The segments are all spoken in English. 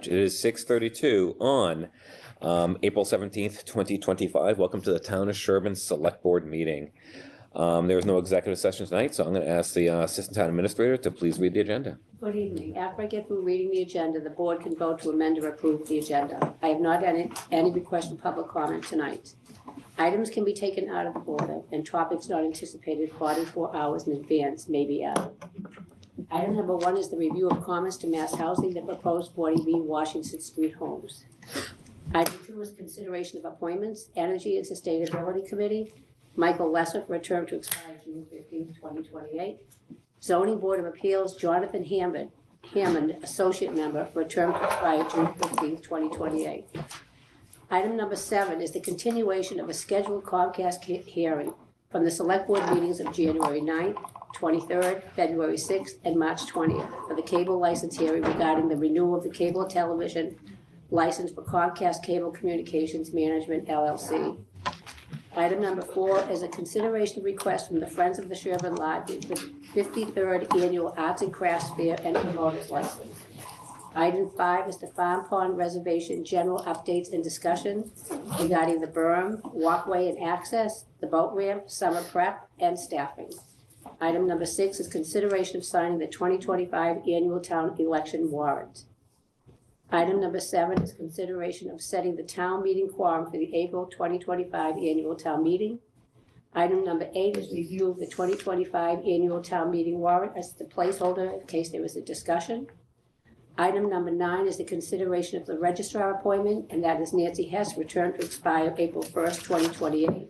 It is 6:32 on April 17th, 2025. Welcome to the Town of Sherborn Select Board meeting. There is no executive session tonight, so I'm going to ask the Assistant Town Administrator to please read the agenda. Good evening. After I get through reading the agenda, the board can vote to amend or approve the agenda. I have not had any request for public comment tonight. Items can be taken out of order and topics not anticipated 44 hours in advance may be added. Item number 1 is the review of comments to Mass Housing, the proposed 40B Washington Street homes. Item 2 is consideration of appointments, Energy and Sustainability Committee, Michael Lesser for a term to expire June 15, 2028. Zoning Board of Appeals, Jonathan Hammond, Associate Member for a term to expire June 15, 2028. Item number 7 is the continuation of a scheduled Comcast hearing from the Select Board meetings of January 9th, 23rd, February 6th, and March 20th for the cable license hearing regarding the renewal of the cable television license for Comcast Cable Communications Management, LLC. Item number 4 is a consideration request from the Friends of the Sherborn Library for the 53rd Annual Arts and Crafts Fair and Promoters License. Item 5 is the Farm Pond Reservation General Updates and Discussion regarding the berm, walkway and access, the boat ramp, summer prep, and staffing. Item number 6 is consideration of signing the 2025 annual town election warrant. Item number 7 is consideration of setting the town meeting quorum for the April 2025 annual town meeting. Item number 8 is review of the 2025 annual town meeting warrant as the placeholder in case there was a discussion. Item number 9 is the consideration of the registrar appointment, and that is Nancy Hess, returned to expire April 1st, 2028.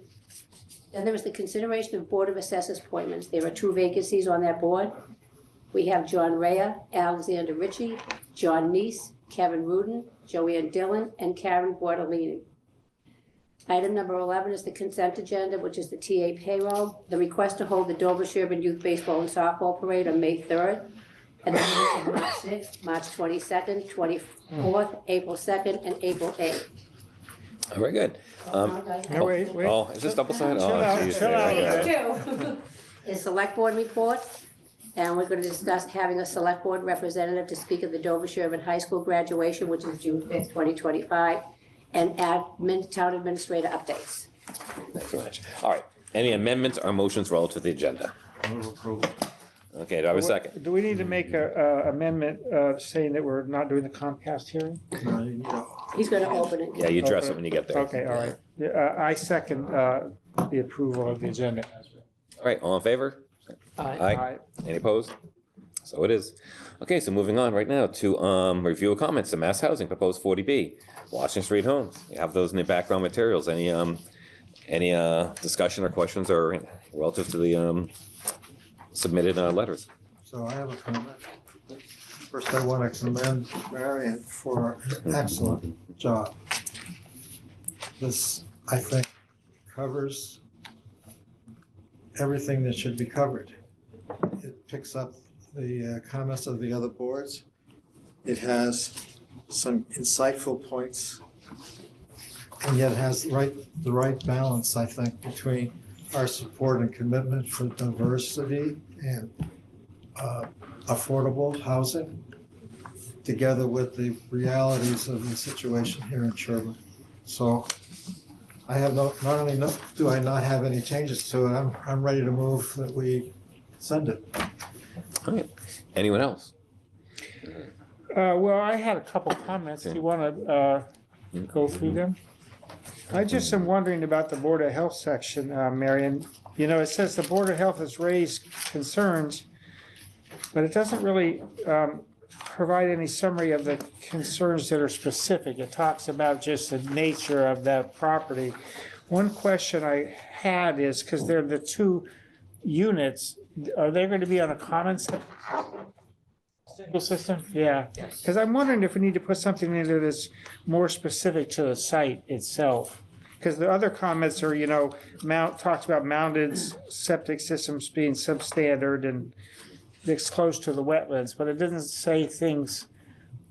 Then there is the consideration of Board of Assessors appointments. There are 2 vacancies on that board. We have John Rea, Alexander Ritchie, John Neese, Kevin Rudin, Joanne Dillon, and Karen Bortolini. Item number 11 is the consent agenda, which is the TA payroll, the request to hold the Dover-Sherborn Youth Baseball and Softball Parade on May 3rd, and the dates of March 6th, March 22nd, 24th, April 2nd, and April 8th. Oh, very good. Wait. Oh, is this double sided? Chill out, geez, chill out. yeah. Is Select Board report, and we're going to discuss having a Select Board representative to speak at the Dover-Sherborn High School graduation, which is June 5th, 2025, and town administrator updates. Thanks very much. All right. Any amendments or motions relative to the agenda? Okay, do I have a second? Do we need to make a amendment saying that we're not doing the Comcast hearing? He's going to open it. Yeah, you address it when you get there. Okay, all right. Yeah, I second the approval of the agenda. All right, all in favor? Aye. Any opposed? So it is. Okay, so moving on right now to review of comments to Mass Housing proposed 40B, Washington Street homes. You have those in the background materials. Any discussion or questions or relative to the submitted letters? So I have a comment. First, I want to commend Marion for an excellent job. This, I think, covers everything that should be covered. It picks up the comments of the other boards. It has some insightful points, and yet has the right balance, I think, between our support and commitment for diversity and affordable housing, together with the realities of the situation here in Sherborn. So I have not only do I not have any changes to it, I'm ready to move that we send it. All right. Anyone else? Well, I had a couple comments. Do you want to go through them? I just am wondering about the Board of Health section, Marion. You know, it says the Board of Health has raised concerns, but it doesn't really provide any summary of the concerns that are specific. It talks about just the nature of that property. One question I had is, because they're the 2 units, are they going to be on a common system? Yeah, because I'm wondering if we need to put something in there that's more specific to the site itself. Because the other comments are, you know, talks about mounted septic systems being substandard and it's close to the wetlands, but it doesn't say things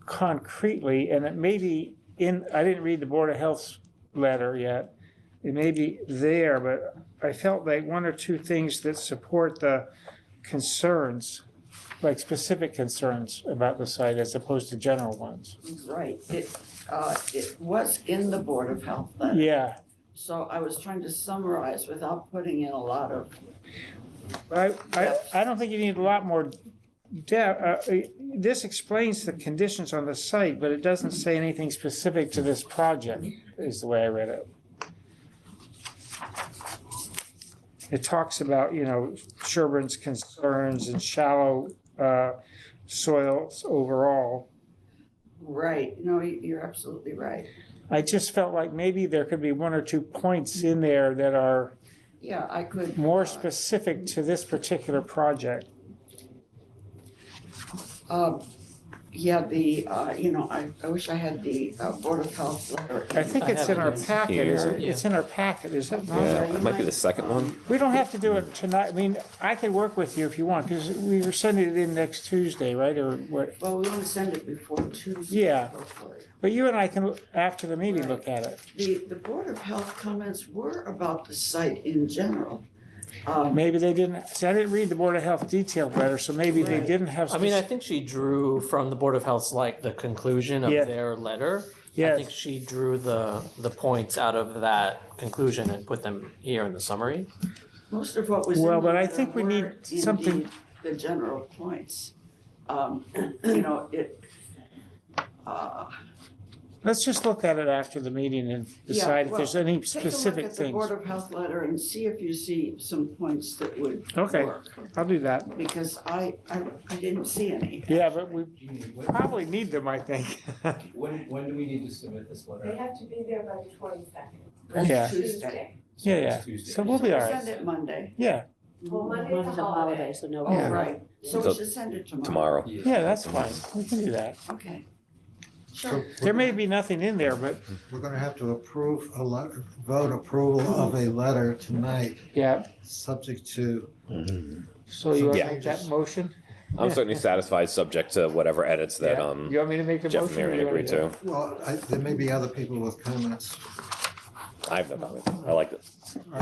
concretely. And it may be I didn't read the Board of Health's letter yet. It may be there, but I felt like 1 or 2 things that support the concerns like specific concerns about the site as opposed to general ones. Right, it was in the Board of Health letter. Yeah, So I was trying to summarize without putting in a lot of, but I don't think you need a lot more depth. This explains the conditions on the site, but it doesn't say anything specific to this project, is the way I read it. It talks about, Sherborn's concerns and shallow soils overall. right, no, you're absolutely right. I just felt like maybe there could be one or two points in there that are Yeah, I could. more specific to this particular project. Yeah, I wish I had the Board of Health letter. I think it's in our packet. It's in our packet, is it not? Yeah, it might be the second one. We don't have to do it tonight. I mean, I can work with you if you want, because we were sending it in next Tuesday, right? Or what? Well, we want to send it before Tuesday. Yeah. hopefully. But you and I can, after the meeting, look at it. The Board of Health comments were about the site in general. Maybe they didn't, see, I didn't read the Board of Health detailed letter, so maybe they Right. didn't have. I mean, I think she drew from the Board of Health's, like, the conclusion of Yeah. their letter. I Yes. think she drew the points out of that conclusion and put them here in the summary. Most of what was in Well, the but I letter think we need were something- indeed the general points. Let's just look at it after the meeting and decide if well, there's any Take a specific look at the things. Board of Health letter and see if you see some points that would Okay. work. I'll do that. Because I didn't see any. Yeah, but we probably need them, I think. When do we need to submit this They letter? have to be there by the 22nd. That's Yeah. Tuesday. Yeah, yeah. Tuesday. So we'll be all Send right. it Monday. Yeah, Well, Monday's Monday's a a holiday, holiday. so no. Oh, Yeah. right. So So we should send it tomorrow. Tomorrow. yeah, that's fine. We can do that. Okay. So Sure. There may be nothing in there, but we're gonna have to vote approval of a letter tonight, yeah. subject to, So you want to Yeah. make that motion? I'm certainly satisfied, subject to whatever edits that, Yeah. You want me to make the Jeff motion? and or Marion you wanna agreed do it? to. well, there may be other people with comments. I have no comment. I like it.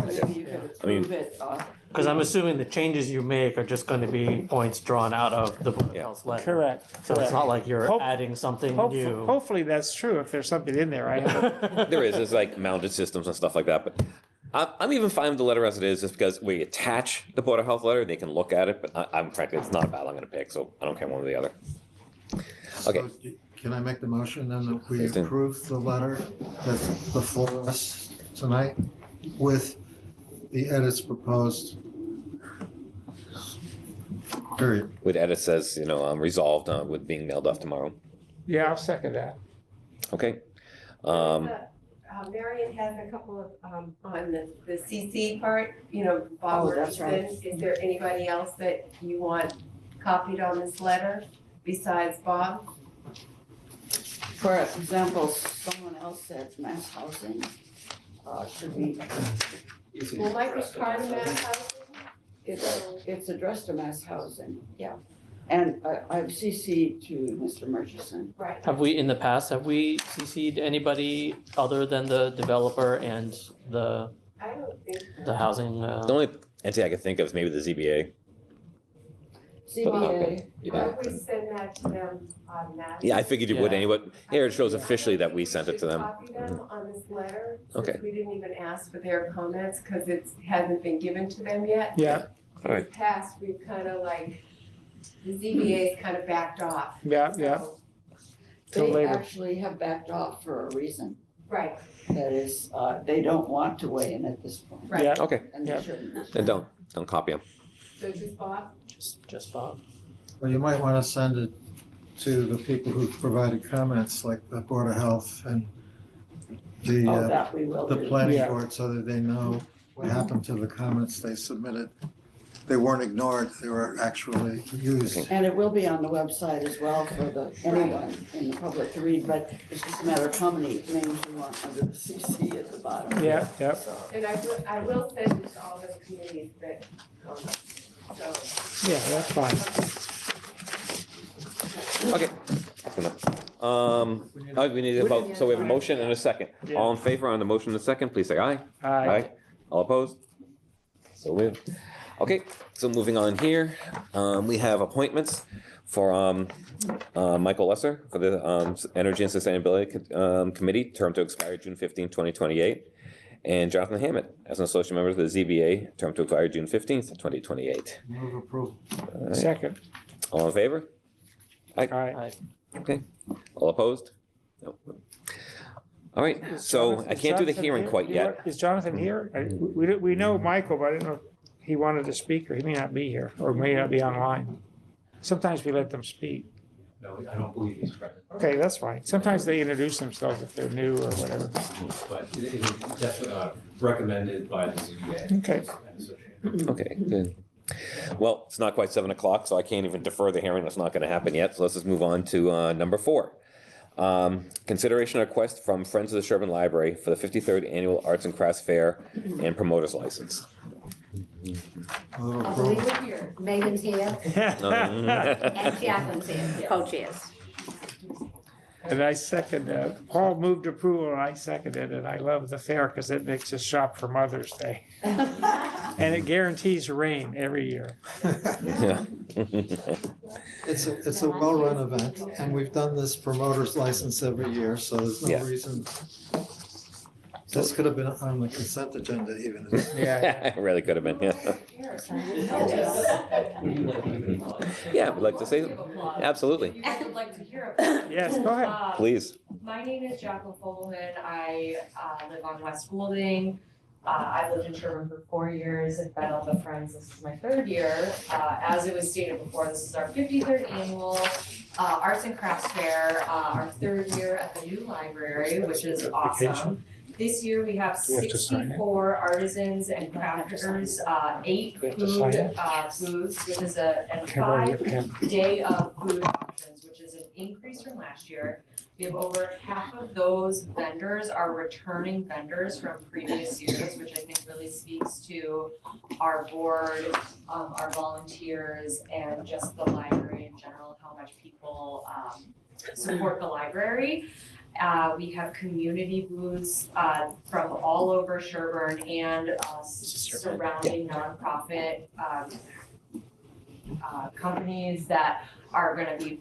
Maybe you could I mean- approve it. Because I'm assuming the changes you make are just going to be points drawn out of the Board of Yeah. Health's letter. Correct. So it's correct. not like you're Hope- adding something Hopefully, new. hopefully that's true if there's something in there. I have. There is, there's like mounted systems and stuff like that, but I'm even fine with the letter as it is, just because we attach the Board of Health letter, they can look at it, but I'm frankly, it's not a battle I'm gonna pick, so I don't care one or the other. Okay. So, can I make the motion then that we Please do. approve the letter that's before us tonight with the edits proposed? Period. With edit says, resolved with being mailed off tomorrow. Yeah, I'll second that. Okay. Marion has a couple of, on the CC part, Bob Oh, that's right. Murchison. Is there anybody else that you want copied on this letter besides Bob? For example, someone else said mass housing should be, Well, Mike was part of Mass Housing. it's addressed to mass housing, yeah. And I've CC'd to Mr. Murchison. Right. Have we, in the past, have we CC'd anybody other than the developer and the I don't think. housing? The only entity I could think of is maybe the ZBA. CBA, Why don't we send that to them automatically? Yeah, I figured you would Yeah. anyway. Here it shows officially that we sent it to them. Copy them on this letter, Okay. since we didn't even ask for their comments, because it hasn't been given to them yet. Yeah, All right. In the past, we've kind of the ZBA's kind of backed off. yeah, yeah. So, Till they later. actually have backed off for a reason. Right, That is, they don't want to weigh in at this point, right. Yeah. Okay, and Yeah. they shouldn't. then don't copy them. So just Bob? Just Bob. Well, you might want to send it to the people who provided comments, like the Board of Health and the, Oh, that we will the do. planning Yeah. board, so that they know what happened to the comments they submitted. They weren't ignored, they were actually used. And it will be on the website as well for anyone in the public to read, but it's just a matter of how many names you want under the CC at the bottom. Yeah, yeah. So, And I will send it to all the committees that, so. Yeah, that's fine. Okay. We need to vote, so we have a motion and a second. All in favor on the motion and a second, please say aye. Aye. All opposed? So we Okay, so moving on here, we have appointments for Michael Lesser for the Energy and Sustainability Committee, term to expire June 15, 2028. And Jonathan Hammett as an associate member of the ZBA, term to expire June 15th, 2028. Move approval. Second. All in favor? All right. Okay. All opposed? No. All right, so I can't do the hearing quite yet. Is Jonathan here? We know Michael, but I didn't know if he wanted to speak, or he may not be here, or may not be online. Sometimes we let them speak. No, I don't believe he's present, Okay, that's fine. Sometimes they introduce themselves if they're new or whatever. but it is definitely recommended by the ZBA. Okay. Okay, good. Well, it's not quite 7 o'clock, so I can't even defer the hearing. That's not going to happen yet. So let's just move on to number 4. Consideration request from Friends of the Sherborn Library for the 53rd Annual Arts and Crafts Fair and Promoters License. Move I believe approval. we're here. Megan's here and Jacqueline's here, co-chairs. And I second, Paul moved approval and I seconded it. I love the fair because it makes us shop for Mother's Day. And it guarantees rain every year. Yeah. It's a well-run event, and we've done this promoter's license every year, so there's no Yeah. reason. This could have been on the consent agenda even. Yeah. It really could have been, yeah. Yeah, would like to say, absolutely, I'd like to hear about it. Yes, go ahead. please. My name is Jacqueline Fogelman. I live on West Goulding. I've lived in Sherborn for 4 years. I've been on the Friends. This is my 3rd year. As it was stated before, this is our 53rd annual Arts and Crafts Fair, our 3rd year at the new library, which is awesome. This year, we have We have to sign it. 64 artisans and crafters, 8 We have to food sign it. booths, which is and Can I get 5 pen? day of food options, which is an increase from last year. We have over half of those vendors are returning vendors from previous years, which I think really speaks to our board, our volunteers, and just the library in general, how much people support the library. We have community booths from all over Sherborn and surrounding nonprofit companies that are gonna be,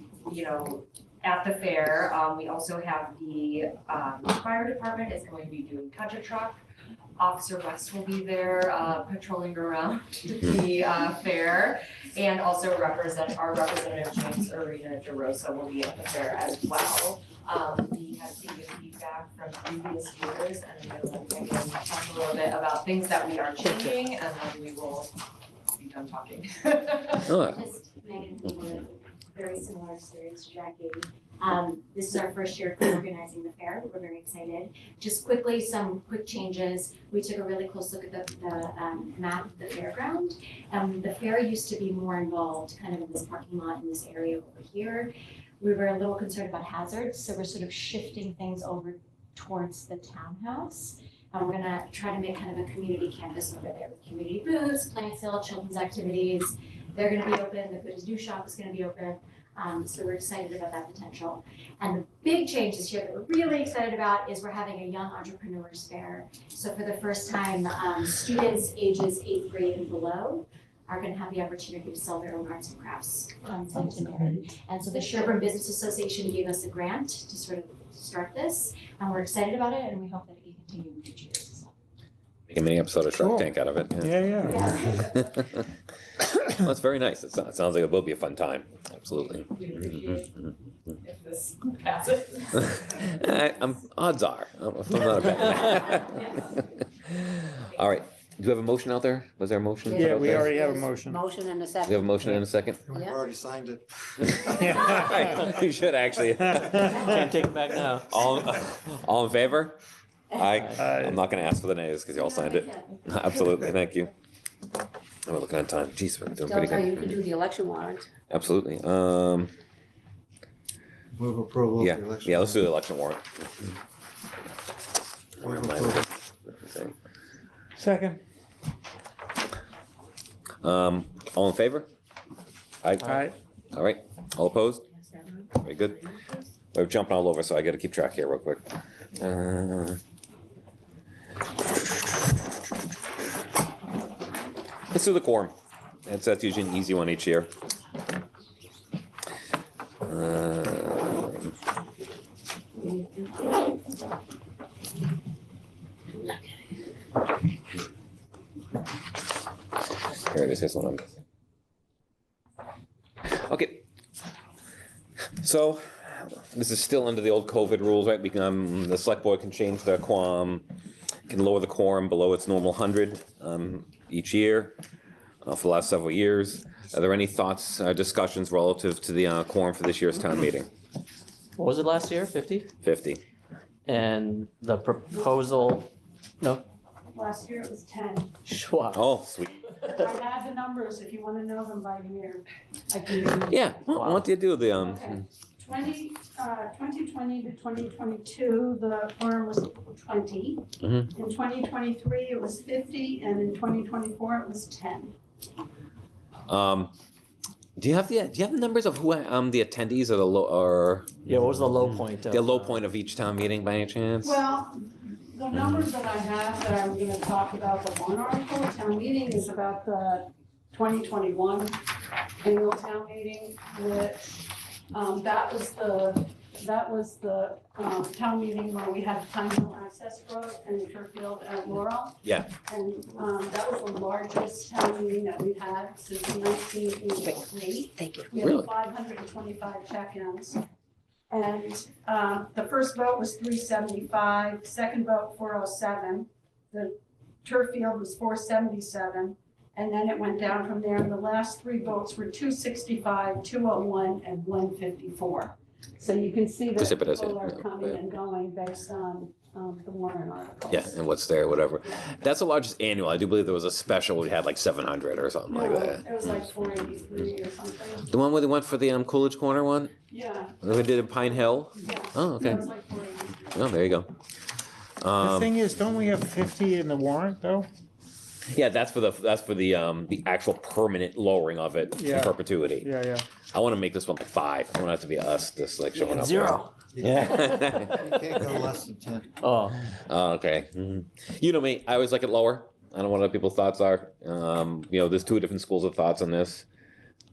at the fair. We also have the fire department is going to be doing touch a truck. Officer West will be there patrolling around the fair. And also our representative James Arena DeRosa will be at the fair as well. We have seen good feedback from previous years, and I'm gonna let Megan talk a little bit about things that we are changing, and then we will be done talking. Oh, Just Megan, we had a very similar experience to Jackie. This is our first year organizing the fair. We're very excited. Just quickly, some quick changes. We took a really close look at the map of the fairground. The fair used to be more involved kind of in this parking lot in this area over here. We were a little concerned about hazards, so we're sort of shifting things over towards the townhouse. And we're gonna try to make kind of a community campus over there with community booths, plant sale, children's activities. They're gonna be open, the Good as New shop is gonna be open. So we're excited about that potential. And the big change this year that we're really excited about is we're having a young entrepreneurs fair. So for the first time, students ages 8th grade and below are gonna have the opportunity to sell their own arts and crafts content in there. And so the Sherborn Business Association gave us a grant to sort of start this, and we're excited about it, and we hope that it can continue in future years. make a mini episode of Shark Cool. Tank out of it. Yeah. Yeah. Well, that's very nice. It sounds like it will be a fun time. Absolutely. We appreciate if this passes. Odds are. I'm not a bad. All right. Do we have a motion out there? Was there a motion? Yeah, out we there? already have a motion. Motion and a We have a second. motion in a second? We've Yeah. already signed it. We should actually. Can't take it back now. All in favor? Aye. I'm not gonna ask for the nays because you all signed it. Absolutely, thank you. We're looking at time. Jeez, we're doing pretty Don't you good. can do the election warrant. Absolutely. Move approval of Yeah, the election. yeah, let's do the election warrant. Where Move am I? approval. Second. All in favor? Aye. All right. All right. All opposed? Very good. We're jumping all over, so I gotta keep track here real quick. Let's do the quorum. That's usually an easy one each year. Here it is, this one. Okay. So, this is still under the old COVID rules, right? The select board can change the quorum, can lower the quorum below its normal 100 each year for the last several years. Are there any thoughts, discussions relative to the quorum for this year's town meeting? What was it last year, 50? 50. And the proposal, no? Last year it was 10. Wow. Oh, sweet. I have the numbers if you want to know them by year. I can give you. Yeah, well, Wow. what do you do? Okay. 2020 to 2022, the quorum was 20. Mhm. In 2023, it was 50, and in 2024, it was 10. Do you have the numbers of who the attendees or the low or Yeah, what was the low point? the low point of each town meeting by any chance? Well, the numbers that I have that I'm going to talk about, the one article town meeting is about the 2021 annual town meeting, which that was the town meeting where we had Pineville Access Road and Turfield and Laurel. Yeah. And that was the largest town meeting that we've had since 1983. Thank you. We Really? had 525 check-ins. And the first vote was 375, second vote 407. The turf field was 477. And then it went down from there. And the last three votes were 265, 201, and 154. So you can see that Just zip it as people it, are yeah, coming yeah. and going based on the warrant articles. Yeah, and what's there, whatever. That's the largest annual. I do believe there was a special we had like 700 or something like No, that. it was like 483 or something. The one where they went for the Coolidge Corner one? Yeah, That we did in Pine Hill? yeah. Oh, okay. It was like 483. Oh, there you go. The thing is, don't we have 50 in the warrant, though? Yeah, that's for the actual permanent lowering of it in Yeah. perpetuity. Yeah. I want to make this one 5. I want it to be us just like showing up. Zero. Yeah. You can't go less than 10. Oh, Oh, okay. Mhm. You know me, I always like it lower. I don't know what other people's thoughts are. There's two different schools of thoughts on this.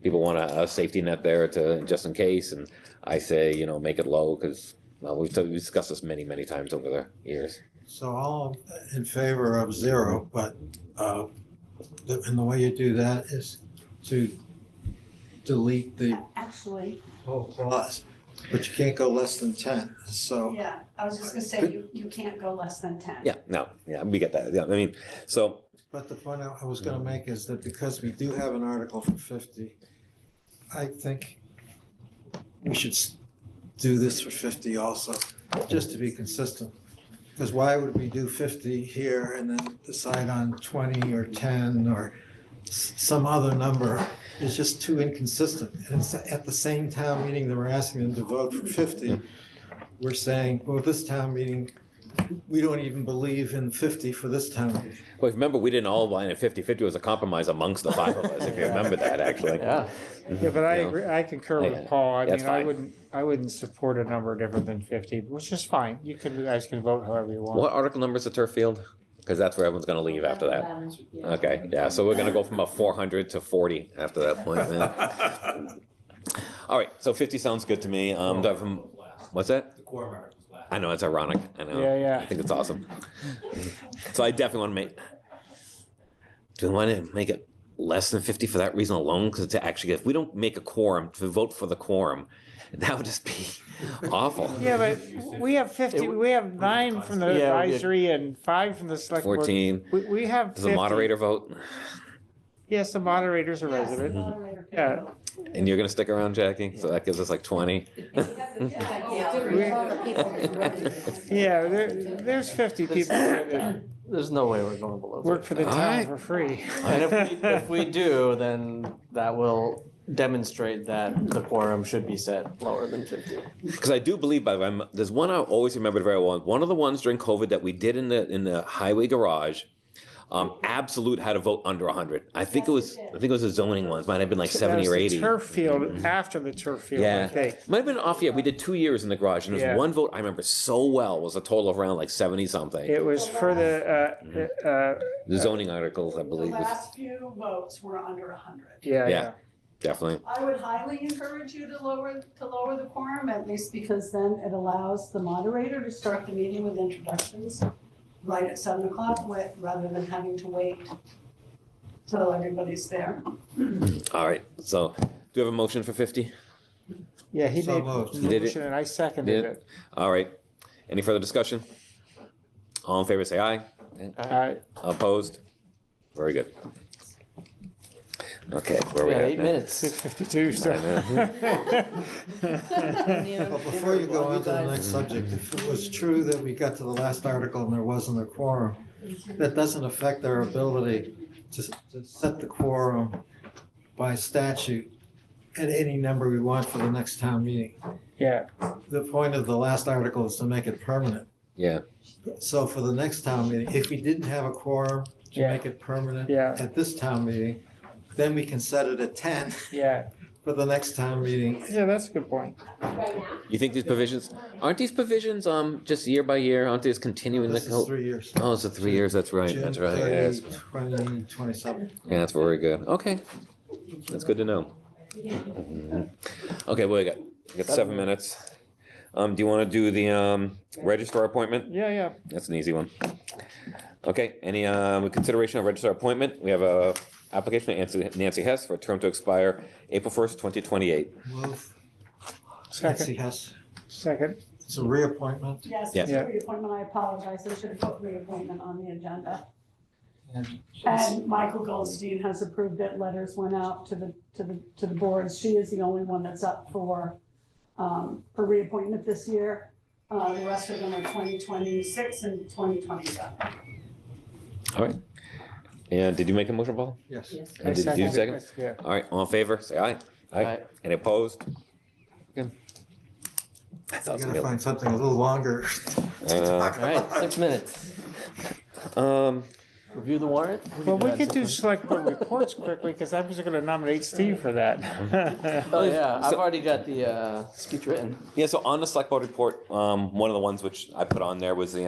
People want a safety net there to just in case, and I say, make it low because we've discussed this many, many times over the years. So all in favor of 0, but and the way you do that is to delete the Actually, whole clause, but you can't go less than 10. So yeah, I was just gonna say, you can't go less than 10. Yeah, no, yeah, we get that. Yeah, I mean, so but the point I was going to make is that because we do have an article for 50, I think we should do this for 50 also, just to be consistent. Because why would we do 50 here and then decide on 20 or 10 or some other number? It's just too inconsistent. And it's at the same town meeting that we're asking them to vote for 50, we're saying, well, this town meeting, we don't even believe in 50 for this town meeting. well, remember, we didn't all line at 50-50. It was a compromise amongst the 5 of us, if you remember that, actually. yeah. Yeah, but I You know? agree, I concur Yeah, with Paul. I that's mean, fine. I wouldn't support a number different than 50, which is fine. You guys can vote however you want. What article number is the turf field? Because that's where everyone's going to leave after that. Yeah. Okay, yeah, so we're gonna go from about 400 to 40 after that point, yeah. All right, so 50 sounds good to me. What's that? The core articles last. I know, it's ironic, I know. Yeah. I think it's awesome. So I definitely want to do we want to make it less than 50 for that reason alone? Because to actually, if we don't make a quorum, to vote for the quorum, that would just be awful. Yeah, but we have 50, we have 9 from the Yeah, we did. advisory and 5 from the select board. 14, We have does the 50. moderator vote? Yes, the moderator's a Yes, the resident. moderator can Yeah. vote. And you're gonna stick around, Jackie? So that gives us like 20. Yeah, there's 50 people that There's no way we're going below. work for the All town right. for free. And if we do, then that will demonstrate that the quorum should be set lower than 50. Because I do believe, by the way, there's one I always remembered very well. One of the ones during COVID that we did in the highway garage, Absolute had to vote under 100. I think it was the zoning ones, might have been like 70 or That was 80. the turf field, after the turf field, I Yeah, think. might have been off. Yeah, we did 2 years in the garage, and there Yeah. was one vote I remember so well was a total of around like 70 something. It was for The zoning articles, I The believe, was last few votes were under 100. yeah, Yeah. definitely. I would highly encourage you to lower the quorum, at least because then it allows the moderator to start the meeting with introductions right at 7 o'clock, rather than having to wait till everybody's there. All right, so do you have a motion for 50? Yeah, he So made moved. the You did it? motion and I seconded Did it. All right, any further discussion? All in favor, say aye. Opposed? Very good. Okay, where are we Yeah, at 8 now? minutes. 6:52, so. Well, before you go on to the next subject, if it was true that we got to the last article and there wasn't a quorum, that doesn't affect our ability to set the quorum by statute at any number we want for the next town meeting. Yeah, The point of the last article is to make it permanent. Yeah, So for the next town meeting, if we didn't have a quorum to Yeah. make it permanent Yeah. at this town meeting, then we can set it at 10 yeah, for the next town meeting. yeah, that's a good point. you think these provisions, aren't these provisions just year by year, aren't they just continuing the This is code? 3 years. Oh, it's the 3 years, that's right, June that's right, 30, yes. 2027. Yeah, that's very good, okay, that's good to know. Mhm. Okay, what do we got? We got 7 minutes. Do you want to do the registrar appointment? Yeah, yeah. That's an easy one. Okay, any consideration of registrar appointment? We have a application of Nancy Hess for a term to expire April 1st, 2028. Move. Second, Nancy Hess. second. It's a reappointment. Yes, Yes. it's a reappointment. I apologize. I should have put reappointment on the agenda. And And Michael Goldstein has approved it. Letters went out to the boards. She is the only one that's up for reappointment this year. The rest of them are 2026 and 2027. All right. And did you make a motion, Paul? Yes. Yes. And did you second? it, Yeah. All right, all in favor, say aye. Aye. Any opposed? Good. I thought it I was gotta gonna find something a little longer. be All right, 6 minutes. Review the warrant? Well, we could do select board reports quickly, because I was gonna nominate Steve for that. Oh, yeah, I've already got the speech written. Yeah, so on the select board report, one of the ones which I put on there was the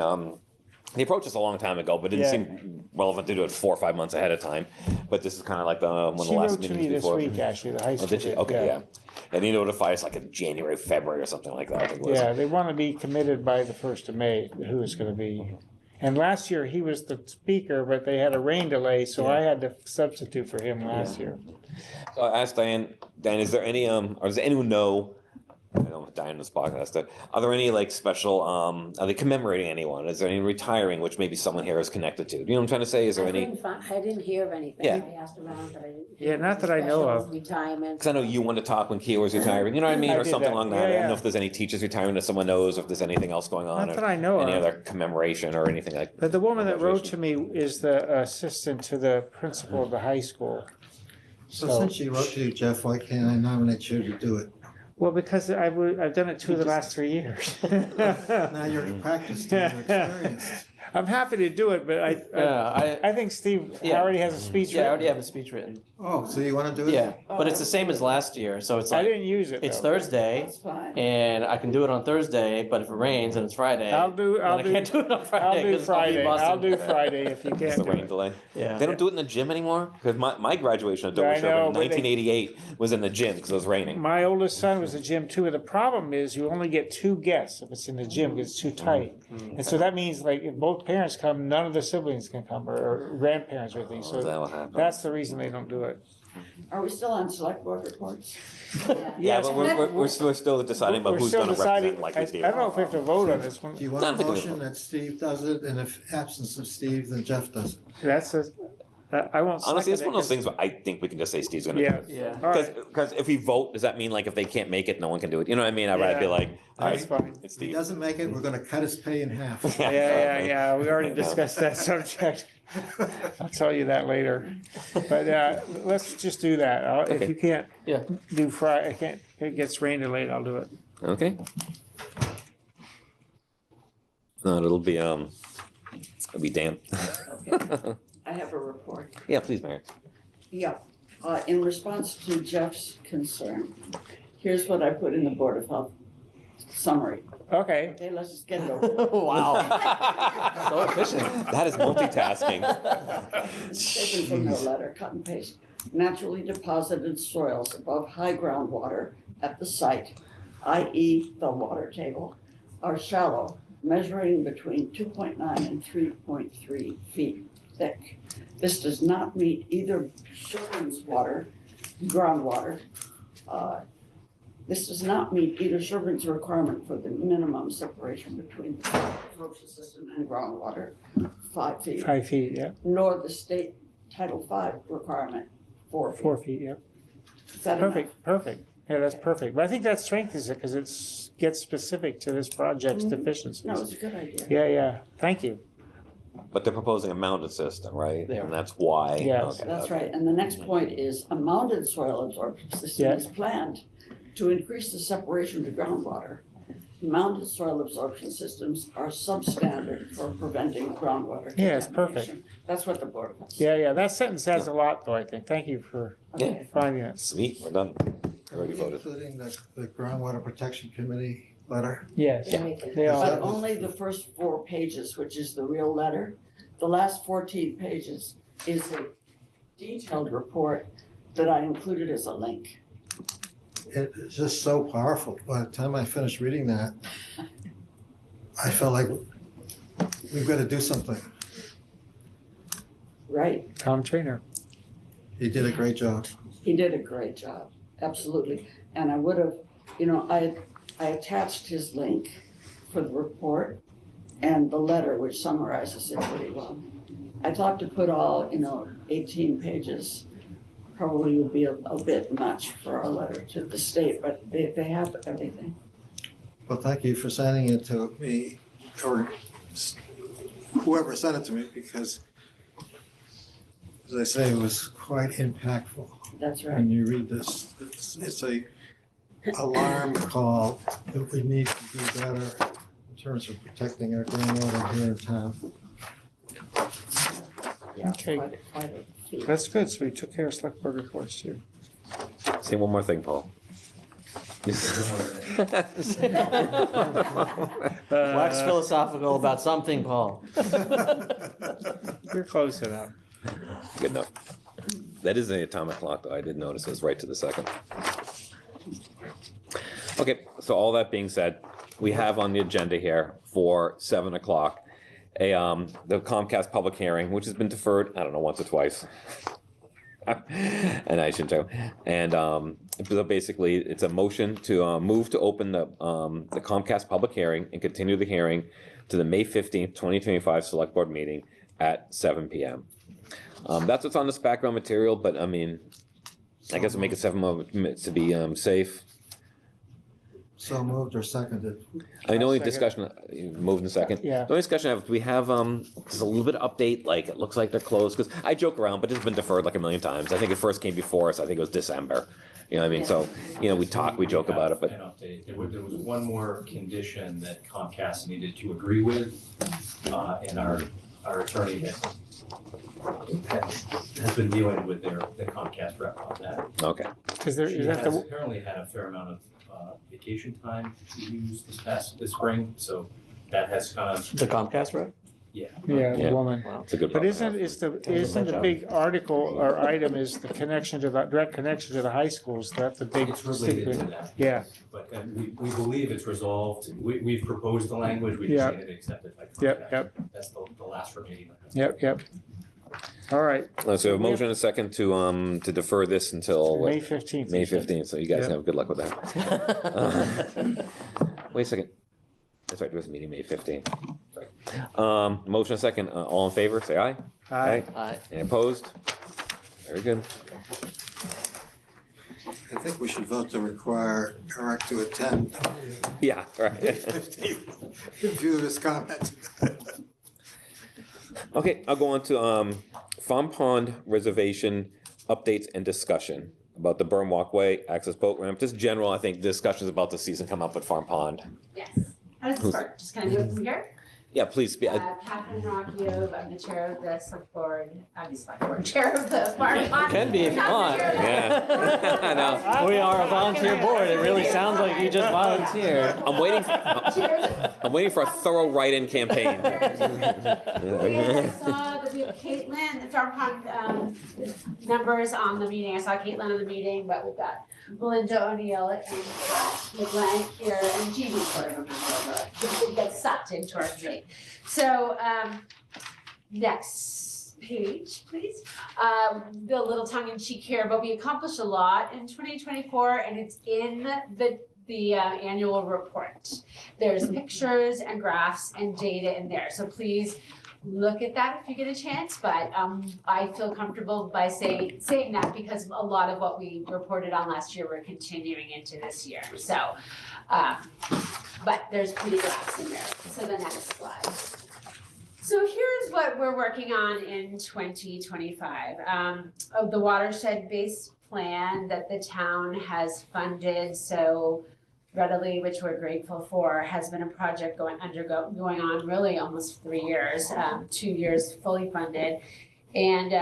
approach is a long time ago, but it didn't Yeah. seem relevant to do it 4 or 5 months ahead of time. But this is kind of like one of the She last wrote to me meetings this before. week, actually, the high Oh, school. did you? did, Okay, yeah. And he notified us like in January, February or something like that, I think it was. Yeah, they want to be committed by the 1st of May, who it's gonna be. And last year, he was the speaker, but they had a rain delay, so I had to substitute for him last year. So I asked Diane, is there any, or does anyone know, I don't know, Diane was podcast, are there any like special, are they commemorating anyone? Is there any retiring, which maybe someone here is connected to? Do you know what I'm trying to say? Is there any? I didn't hear of anything. Yeah. I asked around, but I didn't. Yeah, not that I know of. Retirement. Because I know you want to talk when Kia was retiring, you know what I mean, I or did something that. along that. Yeah, I don't know yeah. if there's any teachers retiring that someone knows, or if there's anything else going on, Not that or I know any of. other commemoration or anything like. But the woman that wrote to me is the assistant to the principal of the high school. So since she wrote to you, Jeff, why can't I nominate you to do it? Well, because I've done it 2 of the last 3 years. Now you're practiced, you're experienced. I'm happy to do it, but Yeah, I think Steve Yeah. already has a speech yeah, I written. already have a speech written. Oh, so you want to do it? Yeah, but it's the same as last year, so it's I like, didn't use it it's though. Thursday, That's fine. and I can do it on Thursday, but if it rains and it's Friday, I'll do then I can't do it on Friday. I'll do 'cause I'll be in Friday. I'll Boston. do Friday if you It's can't the do rain it. delay. Yeah. They don't do it in the gym anymore? Because my graduation at I Dover Sherborn know, in but they- 1988 was in the gym because it was raining. My oldest son was at gym too, and the problem is you only get 2 guests if it's in the gym, because it's too tight. And so that means like if both parents come, none of the siblings can come, or grandparents or anything, Oh, is so that what happened? that's the reason they don't do it. Are we still on select board reports? Yeah, Yes, but we're still deciding about We're who's still gonna deciding, represent like I we did. don't know if we have to vote on this one. Do you want Not a the good motion one. that Steve does it, and if absence of Steve, then Jeff does it? That's a, I won't. Honestly, it's second one of those it things where I think we can just say Steve's gonna do Yeah. it. Yeah. All right, Because if we vote, does that mean like if they can't make it, no one can do it? You know what I mean? I'd rather be Yeah. like, all that's right, fine. it's If he Steve. doesn't make it, we're gonna cut his pay in half. Yeah, we already discussed that subject. I'll tell you that later. But let's just do that. If Okay. you can't Yeah. do Friday, I can't, if it gets rain delayed, I'll do it. Okay. No, it'll be damp. I I have a report. Yeah, please, Mary. Yeah, in response to Jeff's concern, here's what I put in the Board of Health summary. Okay, Okay, let's just get it over with. Wow. So efficient. That is multitasking. It's taken from their letter, cut and paste. Naturally deposited soils above high groundwater at the site, i.e. the water table, are shallow, measuring between 2.9 and 3.3 feet thick. This does not meet either Sherborn's groundwater. This does not meet either Sherborn's requirement for the minimum separation between the erosion system and groundwater, 5 feet, 5 feet, yeah, nor the state Title V requirement, 4 feet. 4 feet, yeah. Is that enough? Perfect, perfect. Yeah, that's perfect. But I think that strengthens it because it gets specific to this project's Mhm. deficiencies. No, it's a good idea. Yeah, yeah. Thank you. But they're proposing a mounted system, right? They are. And that's why. Yes. Okay, That's okay. right. And the next point is a mounted soil absorption system Yeah. is planned to increase the separation to groundwater. Mounted soil absorption systems are substandard for preventing groundwater Yeah, it's perfect. contamination. That's what the board wants. Yeah, yeah. That sentence says a lot, though, I think. Thank you for Okay. finding it. Sweet, we're done. Already voted. Including the groundwater protection committee letter. Yes, Yeah. they are. But only the first 4 pages, which is the real letter. The last 14 pages is a detailed report that I included as a link. It's just so powerful. By the time I finished reading that, I felt like we've got to do something. Right. Tom Trainer. He did a great job. He did a great job, absolutely. And I would have, I attached his link for the report and the letter, which summarizes it pretty well. I thought to put all, 18 pages probably would be a bit much for a letter to the state, but they have everything. Well, thank you for sending it to me, or whoever sent it to me, because as I say, it was quite impactful. That's right. When you read this, it's a alarm call that we need to do better in terms of protecting our groundwater here in town. Yeah, Okay. quite a feat. That's good. So we took care of select board reports too. Say one more thing, Paul. Wax philosophical about something, Paul. You're close enough. Good enough. That is an atomic clock, though. I did notice it was right to the second. Okay, so all that being said, we have on the agenda here for 7 o'clock, the Comcast public hearing, which has been deferred, I don't know, once or twice. And I shouldn't tell. And so basically, it's a motion to move to open the Comcast public hearing and continue the hearing to the May 15th, 2025 Select Board meeting at 7 p.m. That's what's on this background material, but I mean, I guess we'll make it 7 more minutes to be safe. So moved or seconded. I mean, the only Second. discussion, moved in second. Yeah. The only discussion I have, we have, just a little bit of update, like, it looks like they're closed, because I joke around, but it's been deferred like a million times. I think it first came before us, I think it was December. You know what I mean? So, we joke about it, but An update. There was one more condition that Comcast needed to agree with, and our attorney has been dealing with the Comcast rep on that. okay. Is there, She is that has the, apparently had a fair amount of vacation time to use this spring, so that has kind of, The Comcast, right? yeah. yeah, Yeah. the woman. Wow. It's a good But problem. isn't the big article or item is the connection to the, direct connection to the high schools? That's the big It's related to sticker. that. Yeah, But we believe it's resolved. We've proposed the language, we Yeah. just need it accepted by Comcast. yep. That's the last remaining. Yep. All right, So we have a motion and a second to defer this until what? May 15th. May 15th, so you guys Yeah. have good luck with that. Wait a second. That's right, there was a meeting May 15th. Sorry. Motion and second, all in favor, say aye. Aye. Aye. Any opposed? Very good. I think we should vote to require Eric to attend Yeah, right. review this comment. Okay, I'll go on to Farm Pond Reservation updates and discussion about the berm walkway, access boat ramp. Just general, I think, discussions about the season come up at Farm Pond. Yes. How does this work? Just kind of do it from here? Yeah, please. Catherine Rocchio, I'm the chair of the select board, I'm the select board, chair of the fire department. Can be if you want. Yeah. I know. We are a volunteer board. It really sounds like you just volunteered. I'm waiting for a thorough write-in campaign. I saw that we have Caitlin, the FarmCon members on the meeting. I saw Caitlin on the meeting, but we've got Melinda O'Neill and LeBlanc here and Jeannie sort of remember. We get sucked into our meeting. So next page, please. The little tongue-in-cheek here, but we accomplished a lot in 2024, and it's in the annual report. There's pictures and graphs and data in there. So please look at that if you get a chance, but I feel comfortable by saying that because a lot of what we reported on last year we're continuing into this year. So, but there's pretty graphs in there. So the next slide. So here's what we're working on in 2025. Of the watershed-based plan that the town has funded so readily, which we're grateful for, has been a project going on really almost 3 years, 2 years fully funded, and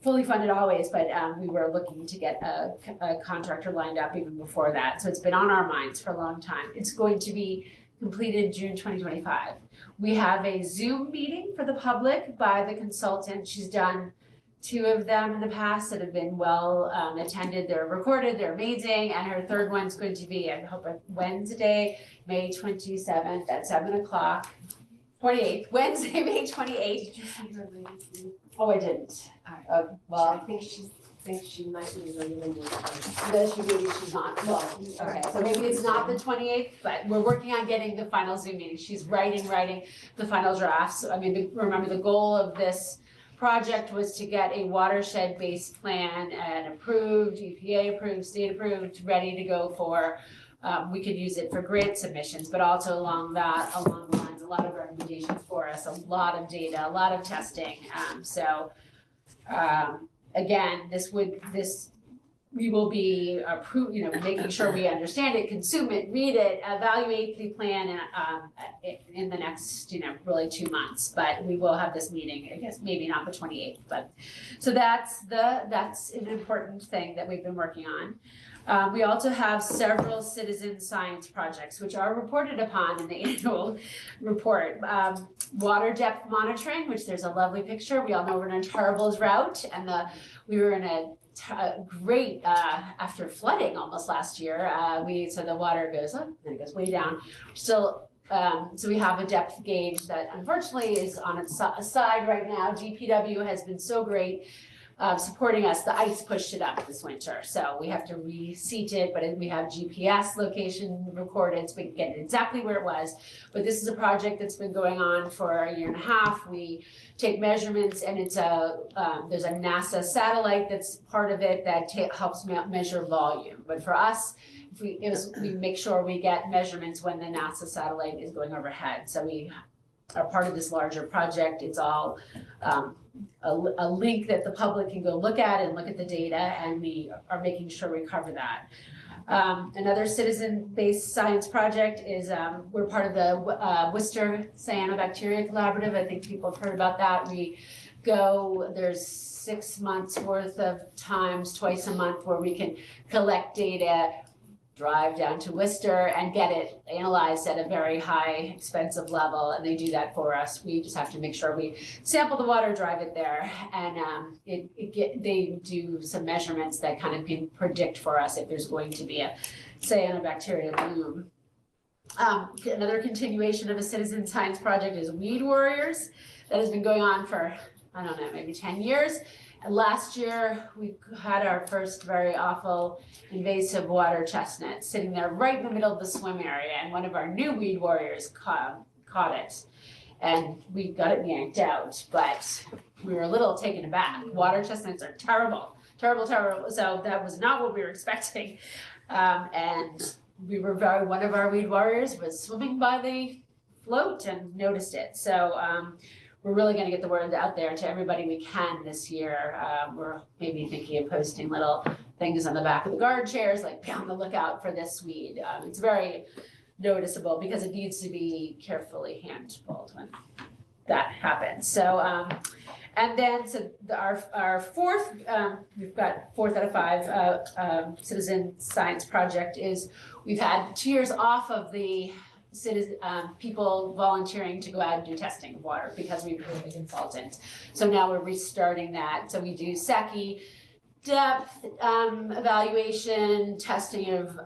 fully funded always, but we were looking to get a contractor lined up even before that. So it's been on our minds for a long time. It's going to be completed June 2025. We have a Zoom meeting for the public by the consultant. She's done 2 of them in the past that have been well attended. They're recorded, they're amazing. And her third one's going to be, I hope, Wednesday, May 27th at 7 o'clock. 28th, Wednesday, May 28th. Did you see her latest? Oh, I didn't. Well, I think she might be really maybe she's not. Well, okay, so maybe it's not the 28th, but we're working on getting the final Zoom meeting. She's writing the final drafts. I mean, remember the goal of this project was to get a watershed-based plan and approved, EPA approved, state approved, ready to go for, we could use it for grant submissions, but also along the lines, a lot of recommendations for us, a lot of data, a lot of testing. Again, we will be making sure we understand it, consume it, read it, evaluate the plan in the next, really 2 months. But we will have this meeting, I guess maybe not the 28th, but so that's an important thing that we've been working on. We also have several citizen science projects which are reported upon in the annual report. Water depth monitoring, which there's a lovely picture. We all know we're in a terrible drought, and we were in a great after flooding almost last year. So the water goes up and it goes way down. Still, so we have a depth gauge that unfortunately is on its side right now. DPW has been so great supporting us. The ice pushed it up this winter, so we have to reseat it, but we have GPS location recorded, so we can get exactly where it was. But this is a project that's been going on for a year and a half. We take measurements, and it's there's a NASA satellite that's part of it that helps measure volume. But for us, we make sure we get measurements when the NASA satellite is going overhead. So we are part of this larger project. It's all a link that the public can go look at and look at the data, and we are making sure we cover that. Another citizen-based science project is we're part of the Worcester Cyanobacteria Collaborative. I think people have heard about that. There's 6 months worth of times, twice a month, where we can collect data, drive down to Worcester and get it analyzed at a very high expensive level, and they do that for us. We just have to make sure we sample the water, drive it there, and they do some measurements that kind of can predict for us if there's going to be a cyanobacteria bloom. Another continuation of a citizen science project is Weed Warriors that has been going on for, I don't know, maybe 10 years. And last year, we had our first very awful invasive water chestnut sitting there right in the middle of the swim area, and one of our new weed warriors caught it. And we got it yanked out, but we were a little taken aback. Water chestnuts are terrible, terrible, terrible. So that was not what we were expecting. And one of our weed warriors was swimming by the float and noticed it. So we're really going to get the word out there to everybody we can this year. We're maybe thinking of posting little things on the back of the guard chairs, like be on the lookout for this weed. It's very noticeable because it needs to be carefully handled when that happens. So, and then, our fourth, we've got fourth out of five, citizen science project is, we've had 2 years off of the people volunteering to go out and do testing of water because we were a consultant. So now we're restarting that. So we do SECI depth evaluation, testing of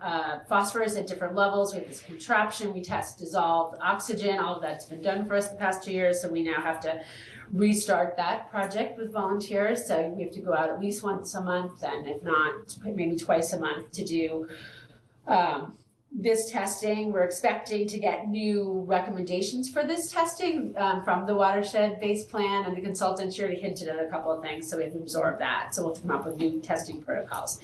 phosphorus at different levels with this contraption. We test dissolved oxygen. All of that's been done for us the past 2 years. So we now have to restart that project with volunteers. So we have to go out at least once a month, and if not, maybe twice a month to do this testing. We're expecting to get new recommendations for this testing from the watershed-based plan, and the consultants already hinted at a couple of things, so we have to absorb that. So we'll come up with new testing protocols.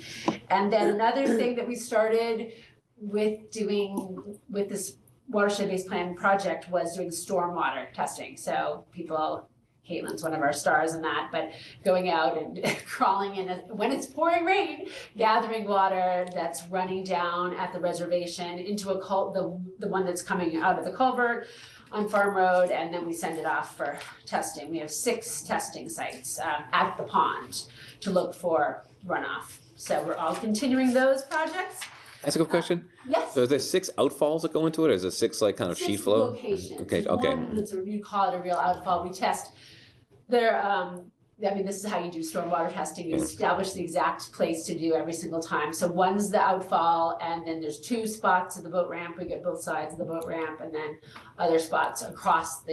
And then another thing that we started with doing with this watershed-based plan project was doing stormwater testing. So people, Caitlin's one of our stars in that, but going out and crawling in when it's pouring rain, gathering water that's running down at the reservation into the one that's coming out of the culvert on Farm Road, and then we send it off for testing. We have 6 testing sites at the pond to look for runoff. So we're all continuing those projects. That's a good question. Yes. So is there 6 outfalls that go into it, or is it 6 like kind of sheet flow? Locations. Okay, One, you call it a real outfall. We test there. I mean, this is how you do stormwater testing. You establish the exact place to do every single time. So one's the outfall, and then there's 2 spots of the boat ramp. We get both sides of the boat ramp, and then other spots across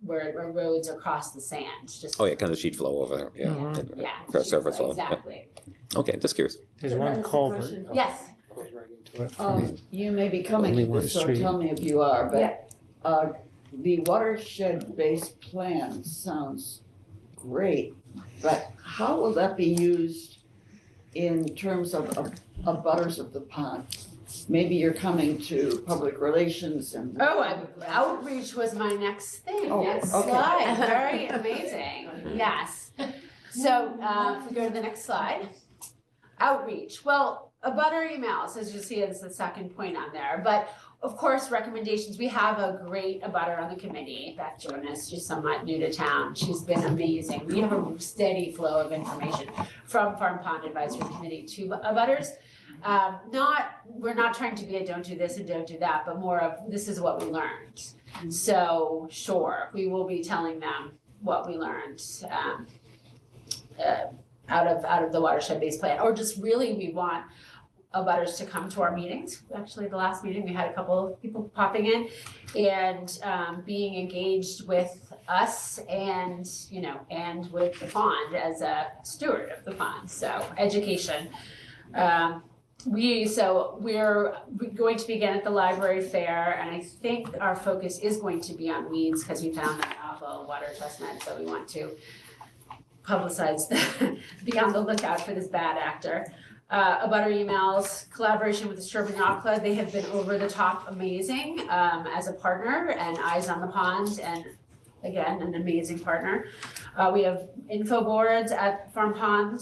where roads across the sand. Just Oh yeah, kind of sheet flow over there. Yeah. Mhm. yeah, Cross surface flow. Yeah. exactly. Okay, just curious. There's one culvert. Yes. You may be coming Only to one this, so street. tell me if you are, Yeah. but the watershed-based plan sounds great, but how will that be used in terms of butters of the pond? Maybe you're coming to public relations and. Outreach was my next thing. Oh, Next okay. slide. Very amazing. Yes. So if we go to the next slide. Outreach. Well, abutter emails, as you see, is the second point on there. But of course, recommendations. We have a great abutter on the committee, Beth Jonas. She's somewhat new to town. She's been amazing. We have a steady flow of information from Farm Pond Advisory Committee to abutters. We're not trying to be a don't do this and don't do that, but more of this is what we learned. So sure, we will be telling them what we learned out of the watershed-based plan, or just really we want abutters to come to our meetings. Actually, the last meeting, we had a couple of people popping in and being engaged with us and, and with the pond as a steward of the pond. So education. We're going to begin at the library fair, and I think our focus is going to be on weeds because we found that awful water chestnut, so we want to publicize be on the lookout for this bad actor. Abutter emails, collaboration with the Sherborn Yacht Club. They have been over the top amazing as a partner, and eyes on the pond, and again, an amazing partner. We have info boards at Farm Pond.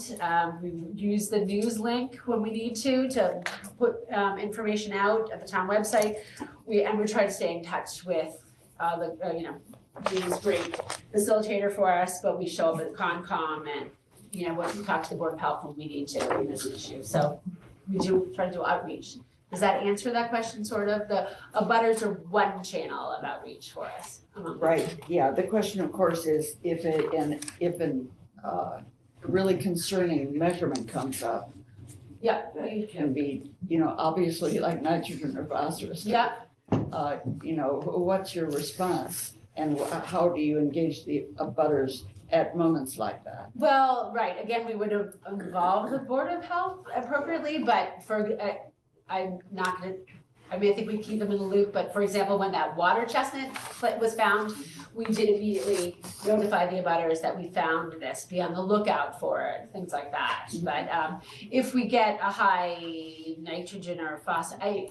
We use the news link when we need to put information out at the town website. We try to stay in touch with Jean's great facilitator for us, but we show up at Concom and we talk to the Board of Health when we need to in this issue. So we do try to do outreach. Does that answer that question, sort of? The abutters are one channel of outreach for us. Right, yeah, the question, of course, is if an really concerning measurement comes up. Yeah. That can be, obviously like nitrogen or phosphorus. Yeah. What's your response? And how do you engage the abutters at moments like that? Well, right, again, we would have involved the Board of Health appropriately, but I'm not gonna, I think we keep them in the loop, but for example, when that water chestnut was found, we did immediately notify the abutters that we found this, be on the lookout for it, things like that. But if we get a high nitrogen or phosphorus,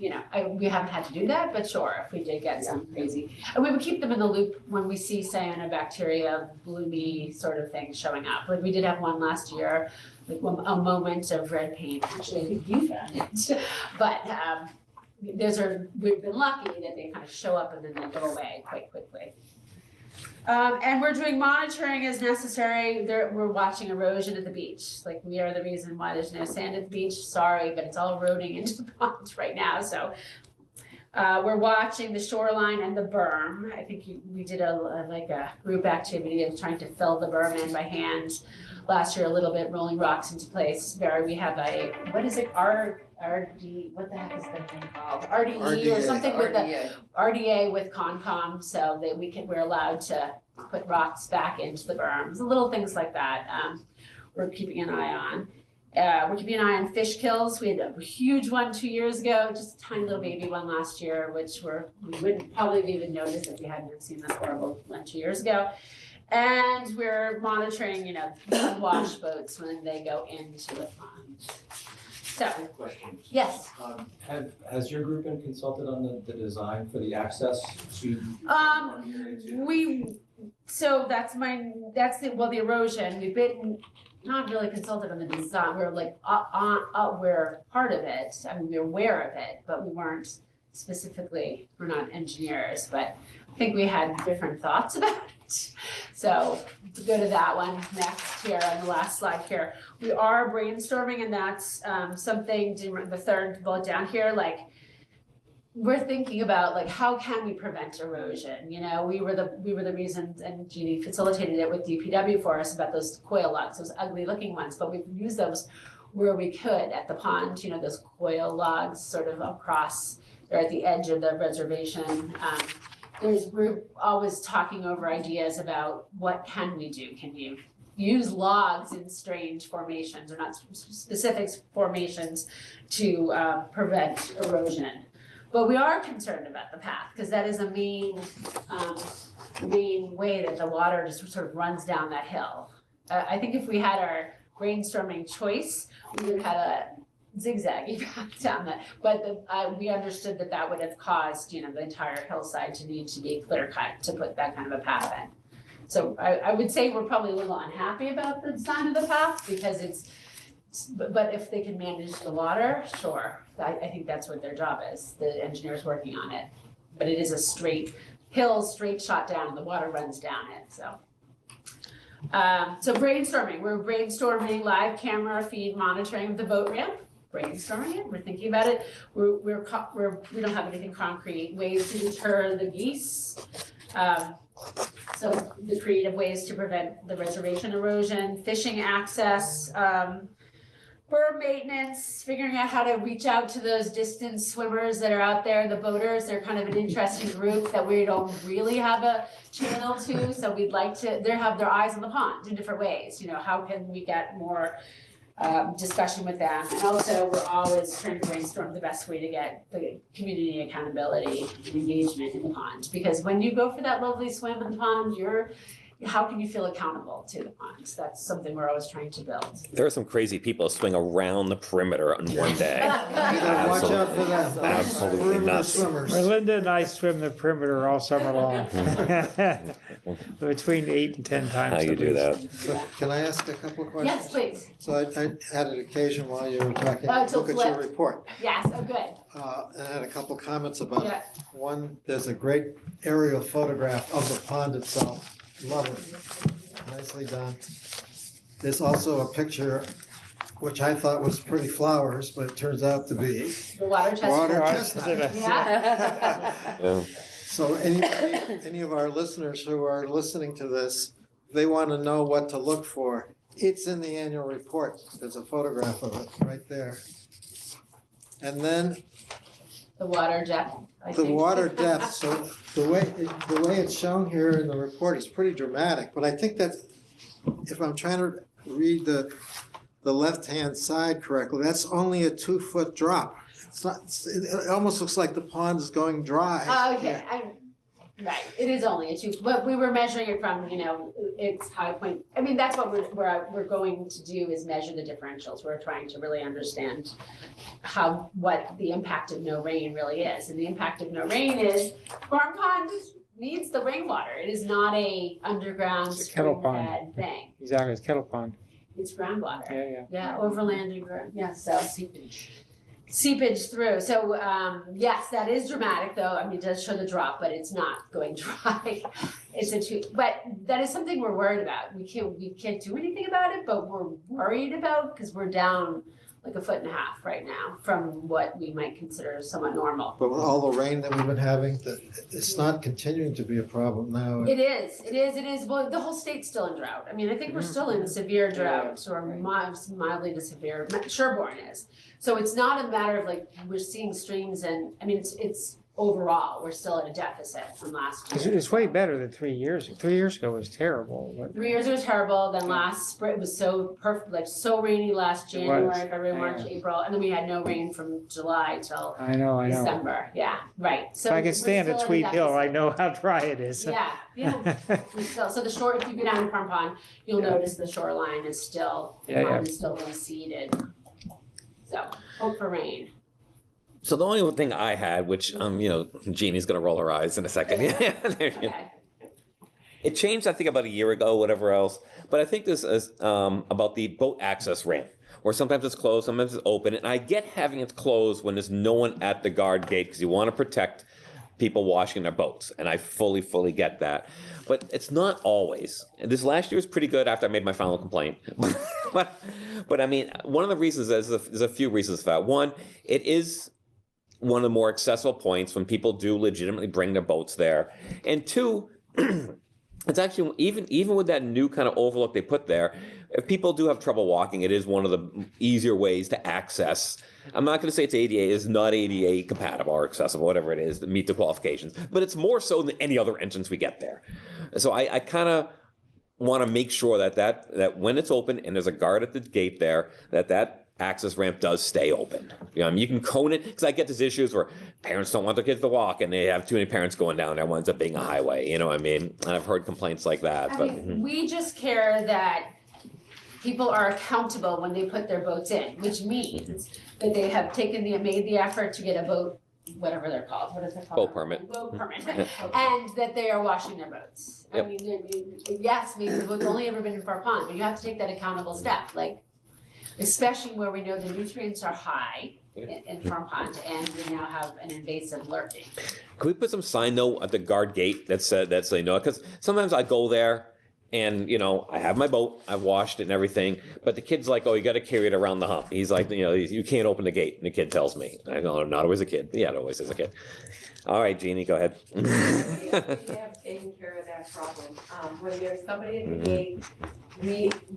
we haven't had to do that, but sure, if we did get some crazy. And we would keep them in the loop when we see cyanobacteria, bloomy sort of things showing up. Like we did have one last year, like a moment of red paint. Actually, I think you found it. But we've been lucky that they kind of show up and then they go away quite quickly. And we're doing monitoring as necessary. We're watching erosion at the beach. Like, we are the reason why there's no sand at the beach. Sorry, but it's all eroding into the ponds right now. So we're watching the shoreline and the berm. I think we did a group activity of trying to fill the berm in by hand last year a little bit, rolling rocks into place. We have what is it? RD, what the heck is that thing called? RDE or something with the RDA with Concom, so that we're allowed to put rocks back into the berms, little things like that. We're keeping an eye on. We're keeping an eye on fish kills. We had a huge one 2 years ago, just a tiny little baby one last year, which we wouldn't probably have even noticed if we hadn't seen this horrible one 2 years ago. And we're monitoring, wash boats when they go into the pond. So, Questions? yes. Has your group been consulted on the design for the access to? So the erosion, we've been not really consulted on the design, we're like, we're part of it, I mean, we're aware of it, but we weren't specifically, we're not engineers, but I think we had different thoughts about it. So to go to that one next here on the last slide here, we are brainstorming, and that's something, the third bullet down here, like, we're thinking about like, how can we prevent erosion? We were the reasons, and Jeannie facilitated it with DPW for us about those coil logs, those ugly looking ones, but we've used those where we could at the pond, those coil logs sort of across, they're at the edge of the reservation. We're always talking over ideas about what can we do? Can you use logs in strange formations or not specific formations to prevent erosion? But we are concerned about the path, because that is a main way that the water just sort of runs down that hill. I think if we had our brainstorming choice, we would have had a zigzaggy path down that, but we understood that would have caused, the entire hillside to need to be clear cut to put that kind of a path in. So I would say we're probably a little unhappy about the design of the path, because but if they can manage the water, sure. I think that's what their job is, the engineer's working on it. But it is a straight hill, straight shot down, and the water runs down it, so. So brainstorming, we're brainstorming live camera feed monitoring of the boat ramp, brainstorming it, we're thinking about it. We don't have anything concrete, ways to deter the geese. So the creative ways to prevent the reservation erosion, fishing access, berm maintenance, figuring out how to reach out to those distance swimmers that are out there, the boaters. They're kind of an interesting group that we don't really have a channel to, so we'd like to, they have their eyes on the pond in different ways. How can we get more discussion with them? And also, we're always trying to brainstorm the best way to get the community accountability and engagement in the pond. Because when you go for that lovely swim in the pond, how can you feel accountable to the ponds? That's something we're always trying to build. There are some crazy people swing around the perimeter on one day. Watch out for that. Absolutely Perimeter nuts. swimmers. Well, Linda and I swim the perimeter all summer long. Between 8 and 10 times. How you at do least. that? So can I ask a couple of questions? Yes, please. So I had an occasion while you were talking, Oh, to look at your flip. report. Yes, oh, good. And I had a couple of comments about it. Yeah. One, there's a great aerial photograph of the pond itself. Love it. Nicely done. There's also a picture, which I thought was pretty flowers, but it turns out to be The water chestnut. water Water chestnut. chestnut. Yeah. Yeah. So any of our listeners who are listening to this, they want to know what to look for. It's in the annual report. There's a photograph of it right there. And then The water depth, I the think. water depth, so the way it's shown here in the report is pretty dramatic, but I think that if I'm trying to read the left-hand side correctly, that's only a 2-foot drop. It's not, it almost looks like the pond is going dry. Oh, okay, right, it is only a 2, but we were measuring it from, its high point. I mean, that's what we're going to do, is measure the differentials. We're trying to really understand what the impact of no rain really is. And the impact of no rain is Farm Pond needs the rainwater. It is not a underground It's a kettle spring pond. fed thing. Exactly, it's kettle pond. It's groundwater. Yeah. Yeah, overland and, yeah, so. seepage through. So, yes, that is dramatic though. I mean, it does show the drop, but it's not going dry. But that is something we're worried about. We can't do anything about it, but we're worried about because we're down like 1.5 feet right now from what we might consider somewhat normal. But with all the rain that we've been having, it's not continuing to be a problem now. It is. Well, the whole state's still in drought. I mean, I think we're still in severe drought or mildly to severe. Sherborn is. So it's not a matter of like, we're seeing streams and, I mean, it's overall, we're still at a deficit from last year. It's way better than 3 years. 3 years ago was terrible. But 3 years was terrible, then last spring, it was so perfect, like so rainy last January, February, March, April, and then we had no rain from July till I know. December, yeah, right, so. If I can we're stand still at in a Tweed Hill, I deficit. know how dry it is. Yeah, we still, so the shore, if you go down to Farm Pond, you'll notice the shoreline is still, the Yeah, pond is still reseeded. So, hope for rain. So the only thing I had, which, Jeannie's gonna roll her eyes in a second. Yeah, there you go. Okay. It changed, I think, about a year ago, whatever else. But I think this is about the boat access ramp, where sometimes it's closed, sometimes it's open. And I get having it closed when there's no one at the guard gate because you want to protect people washing their boats. And I fully get that. But it's not always. And this last year was pretty good after I made my final complaint. but I mean, one of the reasons, there's a few reasons for that. One, it is one of the more accessible points when people do legitimately bring their boats there. And two, it's actually, even with that new kind of overlook they put there, if people do have trouble walking, it is one of the easier ways to access. I'm not going to say it's ADA, it's not ADA compatible or accessible, whatever it is, to meet the qualifications, but it's more so than any other entrance we get there. So I kind of want to make sure that when it's open and there's a guard at the gate there, that access ramp does stay open. You can cone it, because I get these issues where parents don't want their kids to walk and they have too many parents going down there, winds up being a highway, you know what I mean? And I've heard complaints like that, but. We just care that people are accountable when they put their boats in, which means that they have made the effort to get a boat, whatever they're called, what is it called? Boat permit. Boat permit, and that they are washing their boats. I Yep. mean, yes, maybe the boat's only ever been in Farm Pond, but you have to take that accountable step, like, especially where we know the nutrients are high in Farm Pond, and we now have an invasive lurking. Could we put some sign though at the guard gate that say, because sometimes I go there and, I have my boat, I've washed it and everything, but the kid's like, oh, you got to carry it around the hump. He's like, you can't open the gate. And the kid tells me, I go, not always a kid. Yeah, it always is a kid. All right, Jeannie, go ahead. We have taken care of that problem. When there's somebody at the gate,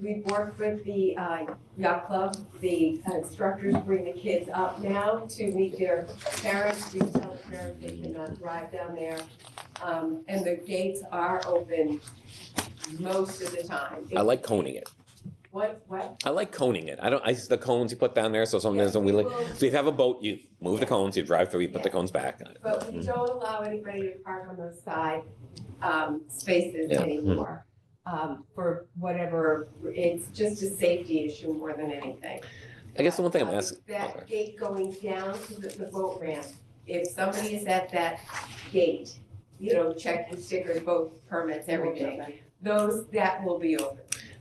we work with the yacht club. The instructors bring the kids up now to meet their parents. We tell the parents they cannot drive down there. And the gates are open most of the time. I like coning it. What? I like coning it. The cones you put down there, so sometimes when so you have a boat, you move the cones, you drive through, you put the cones back. But we don't allow anybody to park on those side spaces anymore. For whatever, it's just a safety issue more than anything. I guess the one thing I'm asking. That gate going down to the boat ramp, if somebody is at that gate, checking stickers, boat permits, everything, that will be open.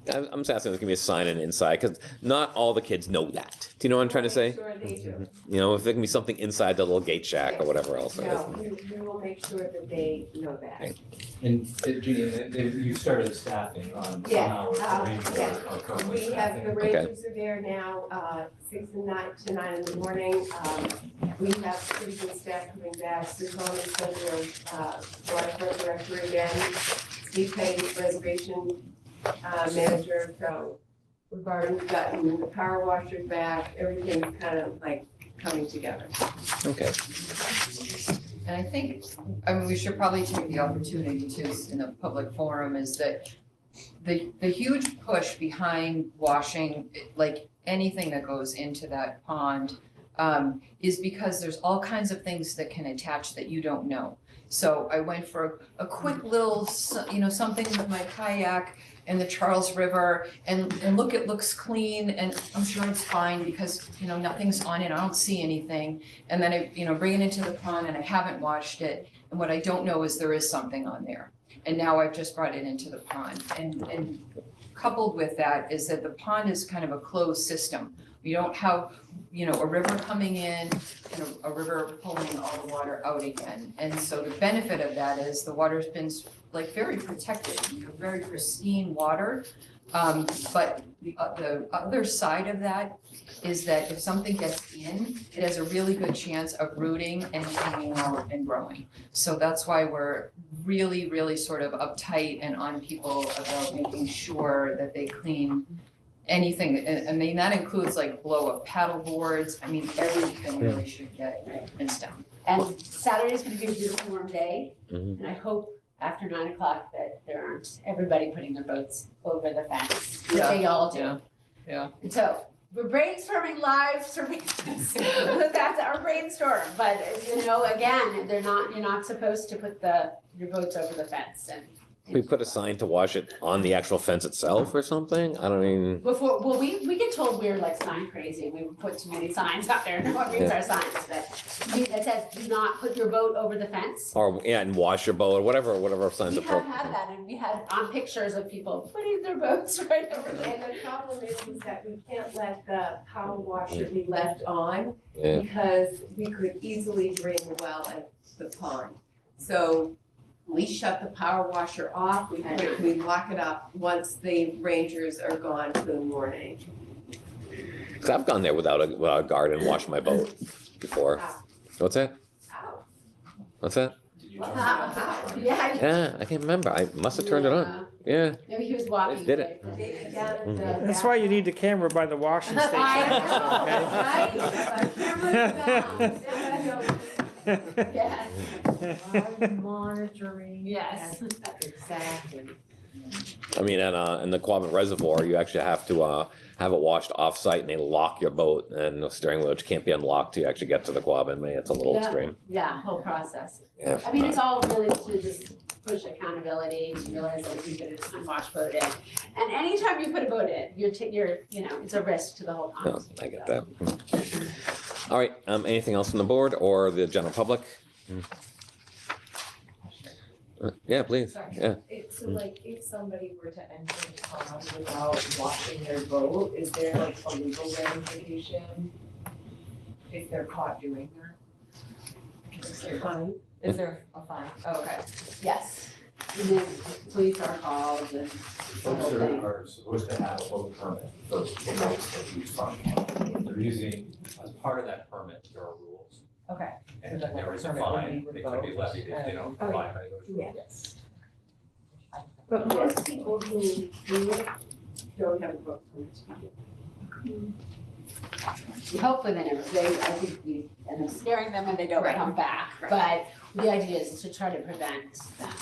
I'm just asking if there can be a sign on the inside, because not all the kids know that. Do you know what I'm trying to say? Sure they do. If there can be something inside the little gate shack or whatever else. No, we will make sure that they know that. And Jeannie, you started the staffing on Yeah, how the yeah. rangers are currently We have, the staffing. rangers are there now, 6 to 9 in the morning. We have pretty good staff coming back. Susan is under, waterfront director again. Steve Payne, reservation manager, so we've already gotten the power washer back. Everything's kind of like coming together. Okay. And I think, we should probably take the opportunity to, in a public forum, is that the huge push behind washing, like anything that goes into that pond, is because there's all kinds of things that can attach that you don't know. So I went for a quick little, something with my kayak in the Charles River, and look, it looks clean, and I'm sure it's fine because, nothing's on it, I don't see anything. And then I, bring it into the pond and I haven't washed it, and what I don't know is there is something on there. And now I've just brought it into the pond. And coupled with that is that the pond is kind of a closed system. You don't have, a river coming in and a river pulling all the water out again. And so the benefit of that is the water's been like very protected, very pristine water. But the other side of that is that if something gets in, it has a really good chance of rooting and hanging out and growing. So that's why we're really, really sort of uptight and on people about making sure that they clean anything. I mean, that includes like blow up paddle boards. I mean, everything really should get rinsed down. And Saturday's gonna be a beautiful warm day, Mhm. and I hope after 9 o'clock that there aren't everybody putting their boats over the fence, which they all do. Yeah. And so, we're brainstorming live surveillance, that's our brainstorm, but again, you're not supposed to put your boats over the fence and. We put a sign to wash it on the actual fence itself or something? I don't mean, We get told we're like sign crazy, we would put too many signs out there, no one reads our signs, but that says, do not put your boat over the fence. or, yeah, and wash your boat or whatever signs We are. have had that, and we had on pictures of people putting their boats right over there. And the problem is that we can't let the power washer be left on Yeah. because we could easily drain the well and the pond. So we shut the power washer off, we lock it up once the rangers are gone for the morning. Cause I've gone there without a guard and washed my boat before. What's that? What's that? Yeah. Yeah, I can't remember. I must have turned it on. Yeah. Maybe he was walking. Just did it. That's why you need the camera by the washing station. Yes. Monitoring. Yes. Exactly. I mean, and the Quabbin Reservoir, you actually have to have it washed off-site and they lock your boat and the steering wheel can't be unlocked till you actually get to the Quabbin. Man, it's a little extreme. Yeah, whole process. Yeah. I mean, it's all really to just push accountability, to realize that you put an unwashed boat in. And anytime you put a boat in, you're, it's a risk to the whole No, pond. I get that. All right, anything else from the board or the general public? Yeah, please. Sorry. Yeah. So like, if somebody were to enter the pond without washing their boat, is there like a legal ramification if they're caught doing that? Is there a fine? Is there a fine? Oh, okay. Yes. And then police are called and. Folks are supposed to have a boat permit for the boats that use fun. They're using, as part of that permit, there are rules. Okay. And then there is a fine, it can be levied if they don't abide by those rules. Yes. But most people who do it don't have a boat permit. Hopefully I think we end up scaring them and they don't Right. come back. Right. But the idea is to try to prevent that.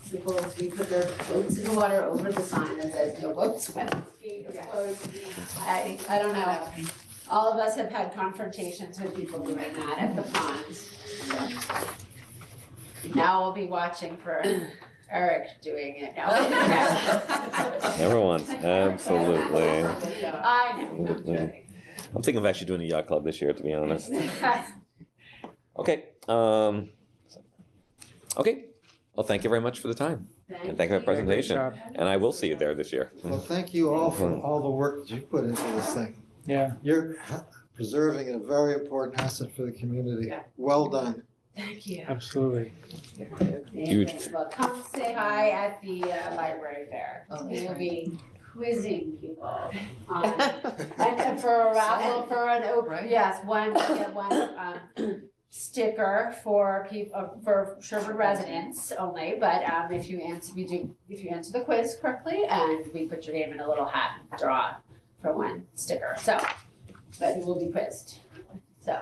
People, we put their boats in the water over the sign that says no boats when being exposed. I don't know. All of us have had confrontations with people doing that at the ponds. Now we'll be watching for Eric doing it now. Everyone, absolutely. I know. Absolutely. I'm thinking of actually doing a yacht club this year, to be honest. Okay, okay. Well, thank you very much for the time and thank you for the presentation. job. And I will see you there this year. Well, thank you all for all the work that you put into this thing. Yeah. You're preserving a very important asset for the community. Yeah. Well done. Thank you. Absolutely. Huge. Well, come say hi at the library fair. We'll be quizzing people on, and for a raffle, for an open, yes, one sticker for people, for Sherborn residents only, but if you answer the quiz correctly, and we put your name in a little hat, draw for one sticker, so, but you will be quizzed, so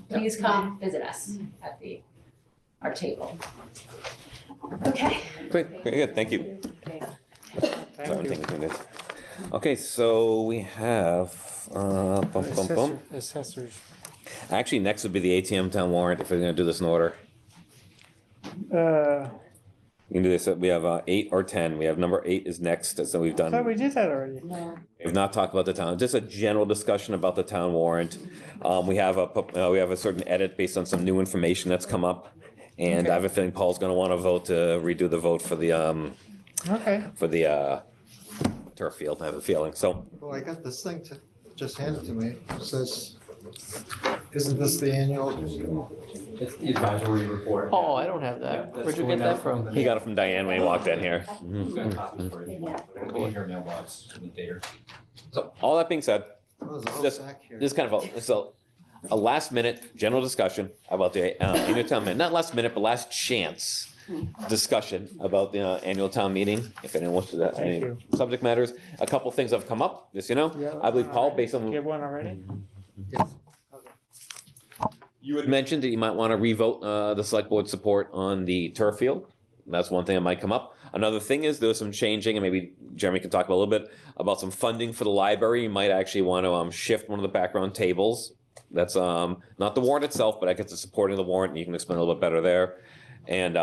please come visit us at our table. Okay. Great, very good, thank you. Thank you. 17 minutes. Okay, so we have, Assessors. Actually, next would be the ATM town warrant, if we're gonna do this in order. We can do this, we have 8 or 10, we have number 8 is next, so we've I thought done, we did that already. we've not talked about the town, just a general discussion about the town warrant. We have a certain edit based on some new information that's come up. And I have a feeling Paul's gonna wanna vote to redo the vote for the, Okay. turf field, I have a feeling, so. Well, I got this thing to just handed to me. It says, isn't this the annual? It's the advisory report. Oh, I don't have Yeah, that. that's Where'd you going get that out from? He got it from Diane when he walked in here. We've got copies for you. It'll be in your mailbox in the day or two. So all that being said, Oh, there's a whole Just- stack here. this is kind of a last minute general discussion about the annual town meeting, not last minute, but last chance discussion about the annual town meeting. If anyone wants to, Thank any you. subject matters, a couple things have come up, just, you know, Yeah, I believe Paul, based on. Get one already? You had mentioned that you might want to revote the select board support on the turf field. That's one thing that might come up. Another thing is there's some changing, and maybe Jeremy can talk about a little bit about some funding for the library. You might actually want to shift one of the background tables. That's not the warrant itself, but I guess it's supporting the warrant, and you can explain a little bit better there. And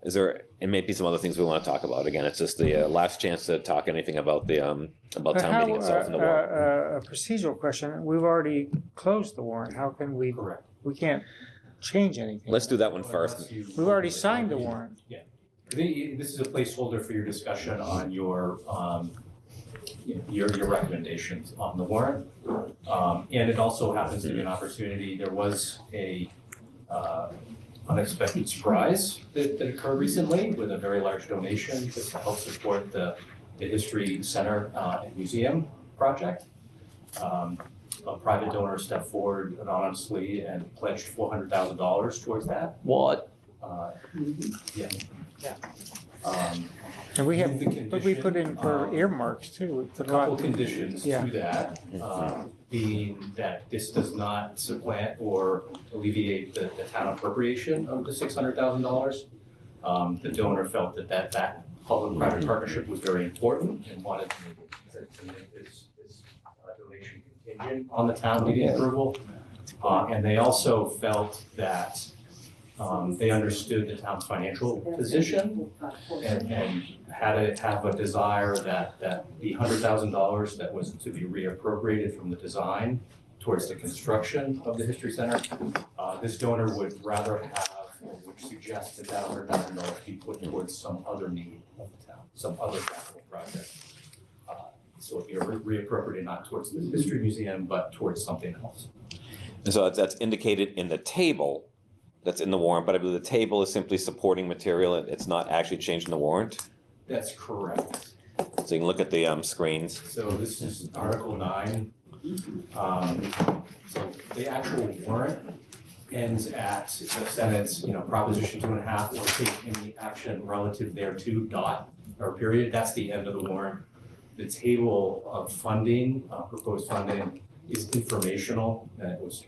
is there, and maybe some other things we want to talk about. Again, it's just the last chance to talk anything about the about But town how, meeting itself and the warrant. a procedural question, we've already closed the warrant. How can we, Correct. we can't change anything? Let's do that one first. Unless you- We've already signed the warrant. This is a placeholder for your discussion on your recommendations on the warrant. And it also happens to be an opportunity, there was a unexpected surprise that occurred recently with a very large donation to help support the History Center and Museum project. A private donor stepped forward anonymously and pledged $400,000 towards that. What? Yeah. Yeah. Um, And we have, With the but we put in condition, for earmarks too. We put a couple lot- conditions Yeah. to that, being that this does not supplant or alleviate the town appropriation of the $600,000. The donor felt that public-private partnership was very important and wanted to make this donation contingent on the town meeting approval. And they also felt that they understood the town's financial position and had a desire that the $100,000 that was to be reappropriated from the design towards the construction of the History Center, this donor would rather have, or would suggest that $100,000 be put towards some other need of the town, some other capital project. So it'd be reappropriated not towards the History Museum, but towards something else. And so that's indicated in the table that's in the warrant, but I believe the table is simply supporting material. It's not actually changing the warrant. That's correct. So you can look at the screens. So this is Article 9. So the actual warrant ends at the sentence, Proposition 2.5, or take any action relative thereto, dot, or period. That's the end of the warrant. The table of funding, proposed funding, is informational. And it was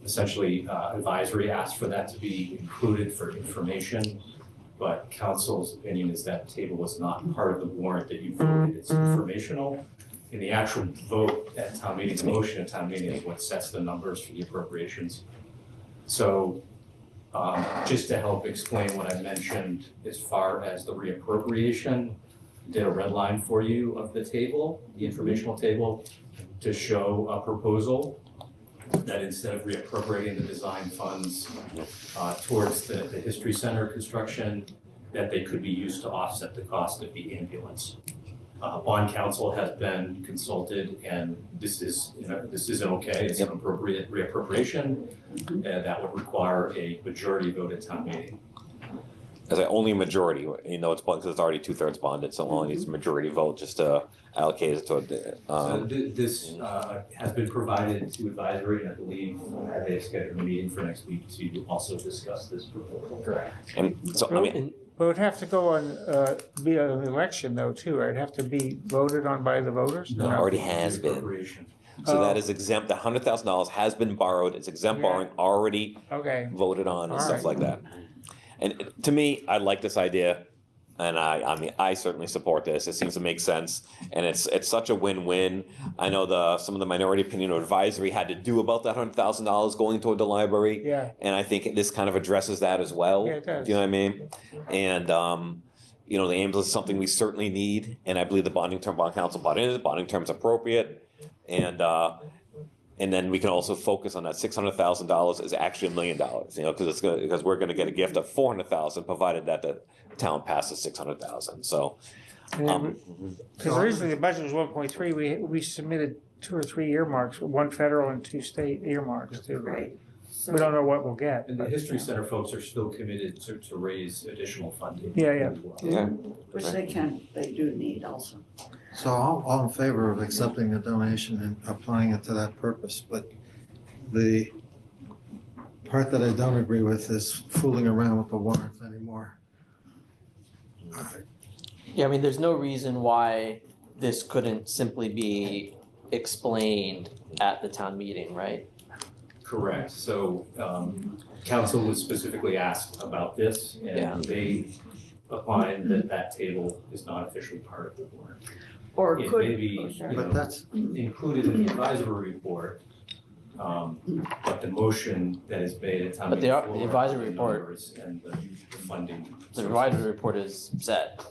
essentially advisory, asked for that to be included for information. But council's opinion is that table was not part of the warrant that you voted. It's informational. In the actual vote at town meeting, the motion at town meeting is what sets the numbers for the appropriations. So just to help explain what I mentioned as far as the reappropriation, did a red line for you of the table, the informational table, to show a proposal that instead of reappropriating the design funds towards the History Center construction, that they could be used to offset the cost of the ambulance. Bond counsel has been consulted, and this isn't okay, it's an appropriate reappropriation, and that would require a majority vote at town meeting. As a only majority, it's because it's already 2/3 bonded, so only needs a majority vote just to allocate it to So this has been provided to advisory, and I believe they've scheduled a meeting for next week to also discuss this proposal. Correct. and so, I mean, But it would have to go on, be an election though too, right? It'd have to be voted on by the voters? it already has been. Appropriation. So that is exempt. The $100,000 has been borrowed. It's exempt Yeah. borrowing, already Okay, voted on and All stuff right. like that. And to me, I like this idea. And I certainly support this. It seems to make sense. And it's such a win-win. I know some of the minority opinion or advisory had to do about that $100,000 going toward the library. yeah, And I think this kind of addresses that as well. Yeah, it does. Do you know what I mean? And, the ambulance is something we certainly need. And I believe the bond council bought into it. Bonding term's appropriate. And then we can also focus on that $600,000 is actually $1 million, because we're gonna get a gift of $400,000, provided that the town passes $600,000, so. because originally the budget was 1.3, we submitted 2 or 3 earmarks, one federal and 2 state earmarks too. Great. So- We don't know what we'll get. And the History Center folks are still committed to raise additional funding. Yeah, yeah. as well. Okay. Which they do need also. So all in favor of accepting the donation and applying it to that purpose, but the part that I don't agree with is fooling around with the warrants anymore. Yeah, I mean, there's no reason why this couldn't simply be explained at the town meeting, right? Correct. So council was specifically asked about this, Yeah. and they opined that that table is not officially part of the warrant. Or It could. may be, oh, sorry. you But know, that's, included in the advisory report, but the motion that is made at town But meeting the floor, advisory the report- numbers and the funding. The advisory report is set.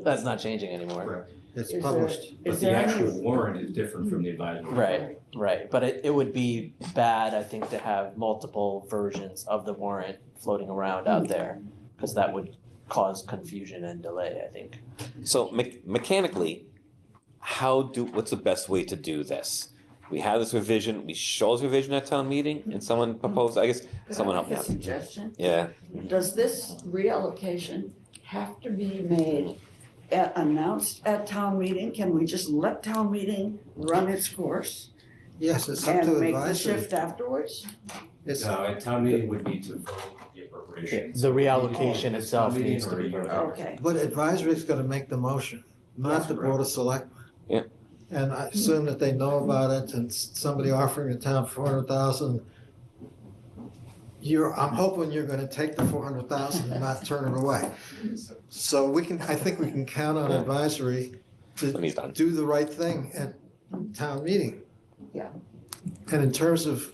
That's not changing anymore. Correct. it's Is published. But Is the there actual any, warrant is different from the advisory. report. Right, right. But it would be bad, I think, to have multiple versions of the warrant floating around out there, because that would cause confusion and delay, I think. So mechanically, what's the best way to do this? We have this revision, we show this revision at town meeting, and someone proposed, I guess, could someone I help me make a out. suggestion? Yeah, Does this reallocation have to be made, announced at town meeting? Can we just let town meeting run its course Yes, it's up and to make the advisory. shift afterwards? It's, No, at town meeting would need to vote the appropriations. The reallocation itself Town meeting needs to or a be year voted. later. Okay. but advisory is gonna make the motion, not That's the Board of Selectmen. Yeah. And I assume that they know about it and somebody offering the town 400,000. I'm hoping you're gonna take the 400,000 and not turn it away. So I think we can count on advisory when he's done. do the right thing at town meeting. Yeah. And in terms of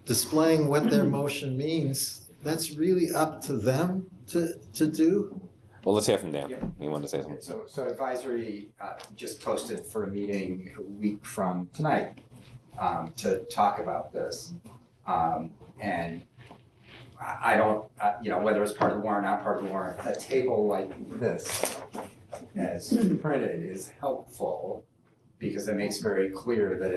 displaying what their motion means, that's really up to them to do. Well, let's hear from Dan. Yeah. You want to say something? So advisory just posted for a meeting a week from tonight to talk about this. And I don't, whether it's part of the warrant, not part of the warrant, a table like this as printed is helpful because it makes very clear that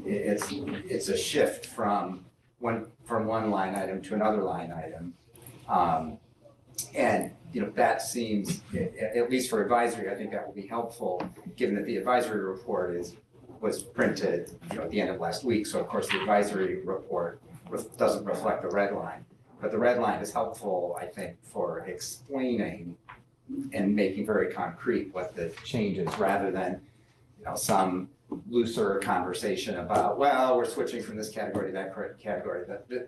it's a shift from one line item to another line item. And that seems, at least for advisory, I think that will be helpful, given that the advisory report was printed, at the end of last week. So of course, the advisory report doesn't reflect the red line. But the red line is helpful, I think, for explaining and making very concrete what the change is, rather than, some looser conversation about, well, we're switching from this category to that category.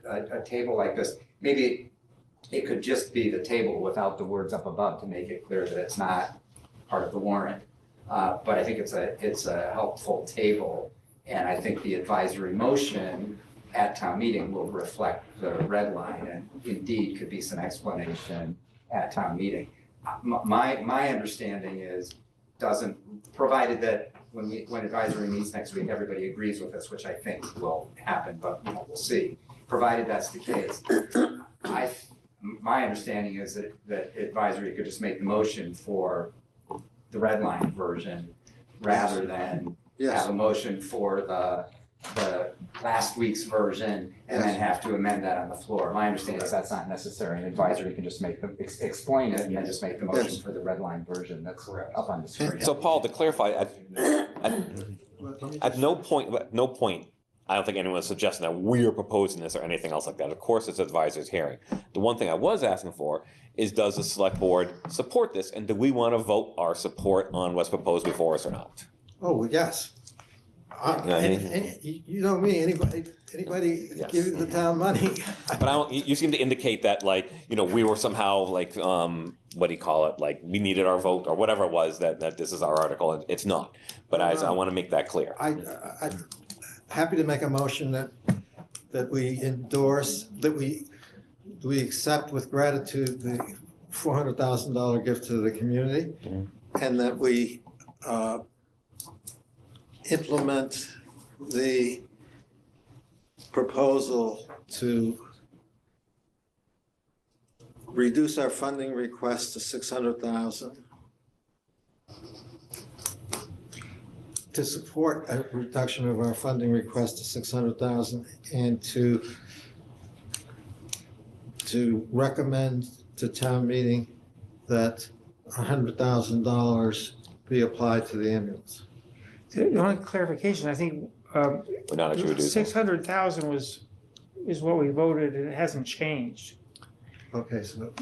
A table like this, maybe it could just be the table without the words up above to make it clear that it's not part of the warrant. But I think it's a helpful table, and I think the advisory motion at town meeting will reflect the red line, and indeed could be some explanation at town meeting. My understanding is, provided that when advisory meets next week, everybody agrees with us, which I think will happen, but we'll see. Provided that's the case, my understanding is that advisory could just make the motion for the red line version rather than have a motion for the last week's version and then have to amend that on the floor. My understanding is that's not necessary. An advisory can just explain it and then just make the motion for the red line version. That's correct. Up on the screen. So Paul, to clarify, at no point, I don't think anyone was suggesting that we're proposing this or anything else like that. Of course, it's advisor's hearing. The one thing I was asking for is, does the select board support this? And do we want to vote our support on what's proposed before us or not? Oh, yes. You know me, anybody Yes. give the town money. But you seem to indicate that, like, we were somehow like, what do you call it? Like, we needed our vote or whatever it was, that this is our article, and it's not. But I want to make that clear. I'm happy to make a motion that we endorse, that we accept with gratitude the $400,000 gift to the community, and that we implement the proposal to reduce our funding request to $600,000 to support a reduction of our funding request to 600,000 and to recommend to town meeting that $100,000 be applied to the ambulance. The only clarification, I think, We're not actually reducing. 600,000 is what we voted, and it hasn't changed. Okay, so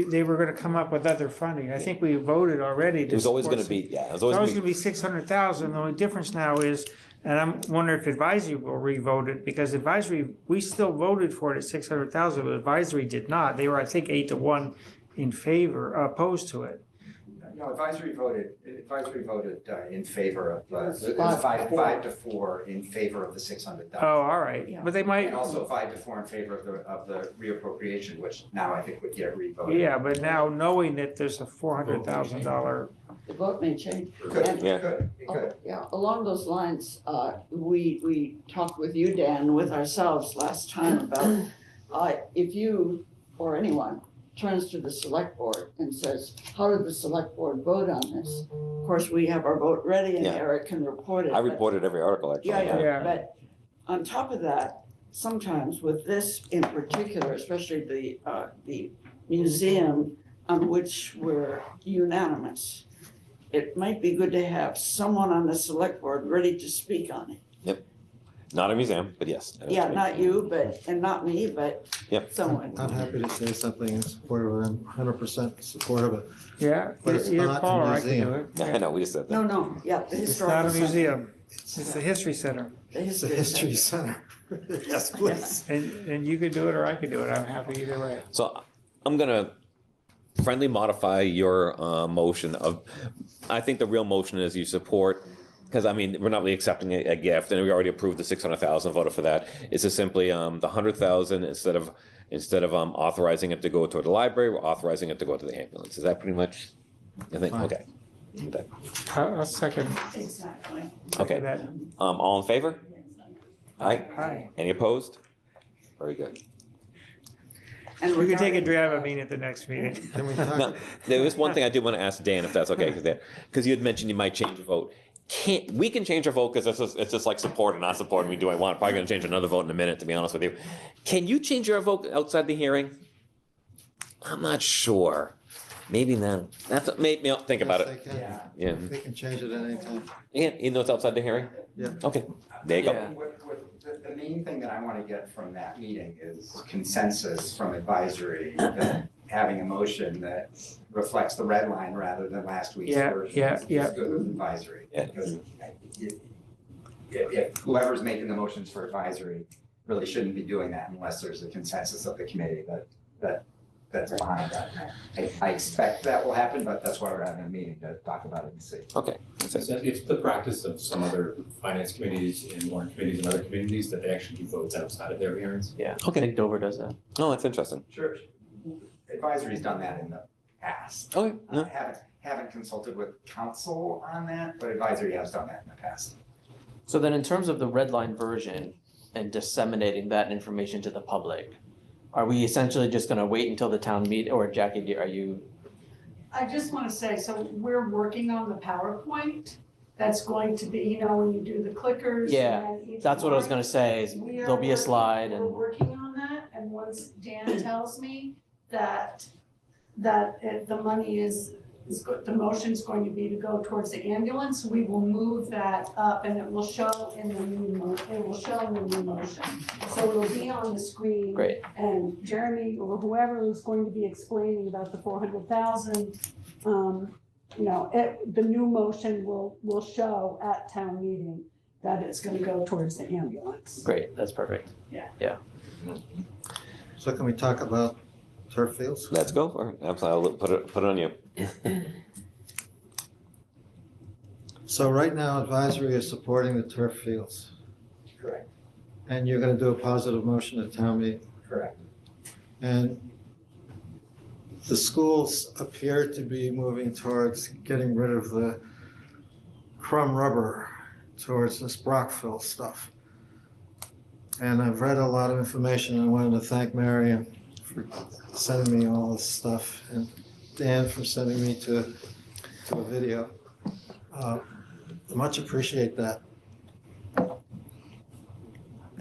They were gonna come up with other funding. I think we voted already. It was always gonna be, yeah, it was It's always always gonna gonna be 600,000. The only difference now is, and I'm wondering if advisory will re-vote it, because advisory, we still voted for it at 600,000, but advisory did not. They were, I think, 8-1 in favor, opposed to it. No, advisory voted in favor of, it Five was to 5-4 in favor of the 600,000. Oh, all right, but they might, And also 5-4 in favor of the reappropriation, which now I think would get re-voted. yeah, but now knowing that there's a $400,000, The vote may change. Could, And- Yeah. could. Yeah, along those lines, we talked with you, Dan, with ourselves last time about if you or anyone turns to the select board and says, how did the select board vote on this? Of course, we have our vote ready and Yeah. Eric can report it. I but- reported every article, actually. Yeah, Yeah. but on top of that, sometimes with this in particular, especially the museum on which we're unanimous, it might be good to have someone on the select board ready to speak on it. Not a museum, but yes. I know what Yeah, you mean. not you, and not me, but Yep. someone. I'm happy to say something in support of it. I'm 100% support of it. yeah, But it's either not a Paul or I can do museum. it. Yeah, I know, we just said that. No, yeah, the It's not historical. a center. museum, it's the history center. The It's the history history center. center. Yes, please. And you could do it or I could do it. I'm happy either way. So I'm gonna friendly modify your motion of, I think the real motion is you support, because I mean, we're not really accepting a gift, and we already approved the 600,000, voted for that. It's just simply the 100,000, instead of authorizing it to go toward the library, we're authorizing it to go to the ambulance. Is that pretty much, I think, Fine. okay. Okay. I'll second Exactly. Okay, that. all in favor? Aye. Hi. Any opposed? Very good. And We could take a regarding- Dramamine at the next meeting. Can we Now, talk, there was one thing I did want to ask Dan, if that's okay, because you had mentioned you might change your vote. We can change our vote, because it's just like support or not support, and we do what we want. Probably gonna change another vote in a minute, to be honest with you. Can you change your vote outside the hearing? I'm not sure. Maybe not. Maybe, think about yes, it. they can. Yeah, They can change it at any time. even though it's outside the hearing? Yeah. Okay, there you go. Yeah. The main thing that I want to get from that meeting is consensus from advisory that having a motion that reflects the red line rather than last week's Yeah, version yeah, is yeah. good with advisory. Yeah. Because if whoever's making the motions for advisory really shouldn't be doing that unless there's a consensus of the committee that's behind that. I expect that will happen, but that's why we're having a meeting to talk about it and see. Okay. That's it. It's the practice of some other finance committees and warrant committees and other communities that they actually do votes outside of their hearings. Yeah, I Okay. think Dover does that. Oh, that's interesting. Sure. Advisory's done that in the past. Okay, yeah. Haven't consulted with council on that, but advisory has done that in the past. So then in terms of the red line version and disseminating that information to the public, are we essentially just gonna wait until the town meet, or Jackie, are you, I just want to say, so we're working on the PowerPoint that's going to be, you know, when you do the clickers. Yeah, and then each that's what I was line, gonna say, is we are there'll be a working- slide We're and, working on that, and once Dan tells me that the money the motion's going to be to go towards the ambulance, we will move that up and it will show in the new motion. So it'll be on the screen. great, And Jeremy or whoever is going to be explaining about the 400,000, the new motion will show at town meeting that it's gonna go towards the ambulance. great, that's perfect. So can we talk about turf fields? Let's go for it. I'll put it on you. So right now advisory is supporting the turf fields. Correct. And you're gonna do a positive motion at town meeting. Correct. And the schools appear to be moving towards getting rid of the crumb rubber, towards this Brockville stuff. And I've read a lot of information, and I wanted to thank Marion for sending me all this stuff, and Dan for sending me to a video. much appreciate that.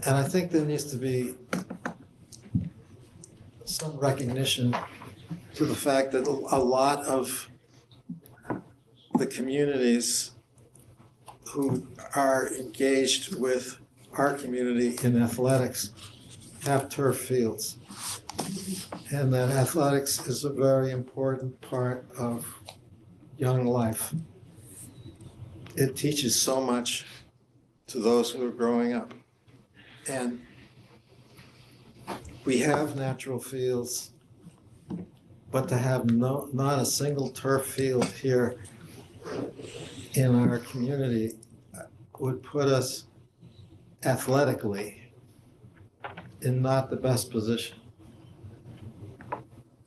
And I think there needs to be some recognition to the fact that a lot of the communities who are engaged with our community in athletics have turf fields. And that athletics is a very important part of young life. It teaches so much to those who are growing up. And we have natural fields, but to have not a single turf field here in our community would put us athletically in not the best position.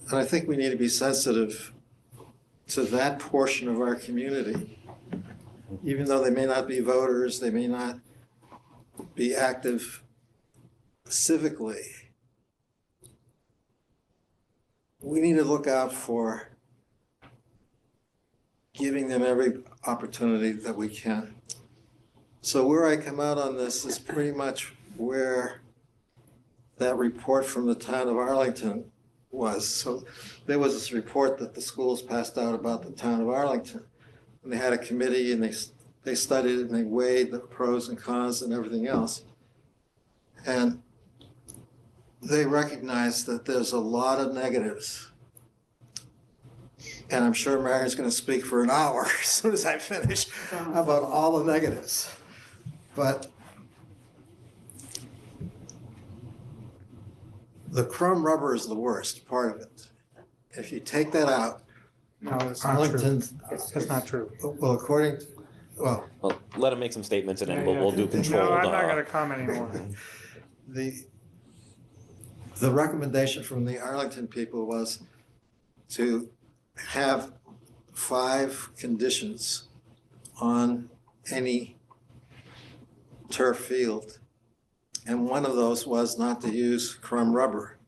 And I think we need to be sensitive to that portion of our community. Even though they may not be voters, they may not be active civically, we need to look out for giving them every opportunity that we can. So where I come out on this is pretty much where that report from the town of Arlington was. So there was this report that the schools passed out about the town of Arlington. And they had a committee and they studied it and they weighed the pros and cons and everything else. And they recognized that there's a lot of negatives. And I'm sure Marion's going to speak for an hour as soon as I finish about all the negatives. But the crumb rubber is the worst part of it. If you take that out, No, it's not true. Arlington, That's not true. well, according, well, Well, let him make some statements and then Yeah, we'll do controlled. No, I'm not gonna comment anymore. the recommendation from the Arlington people was to have 5 conditions on any turf field. And one of those was not to use crumb rubber.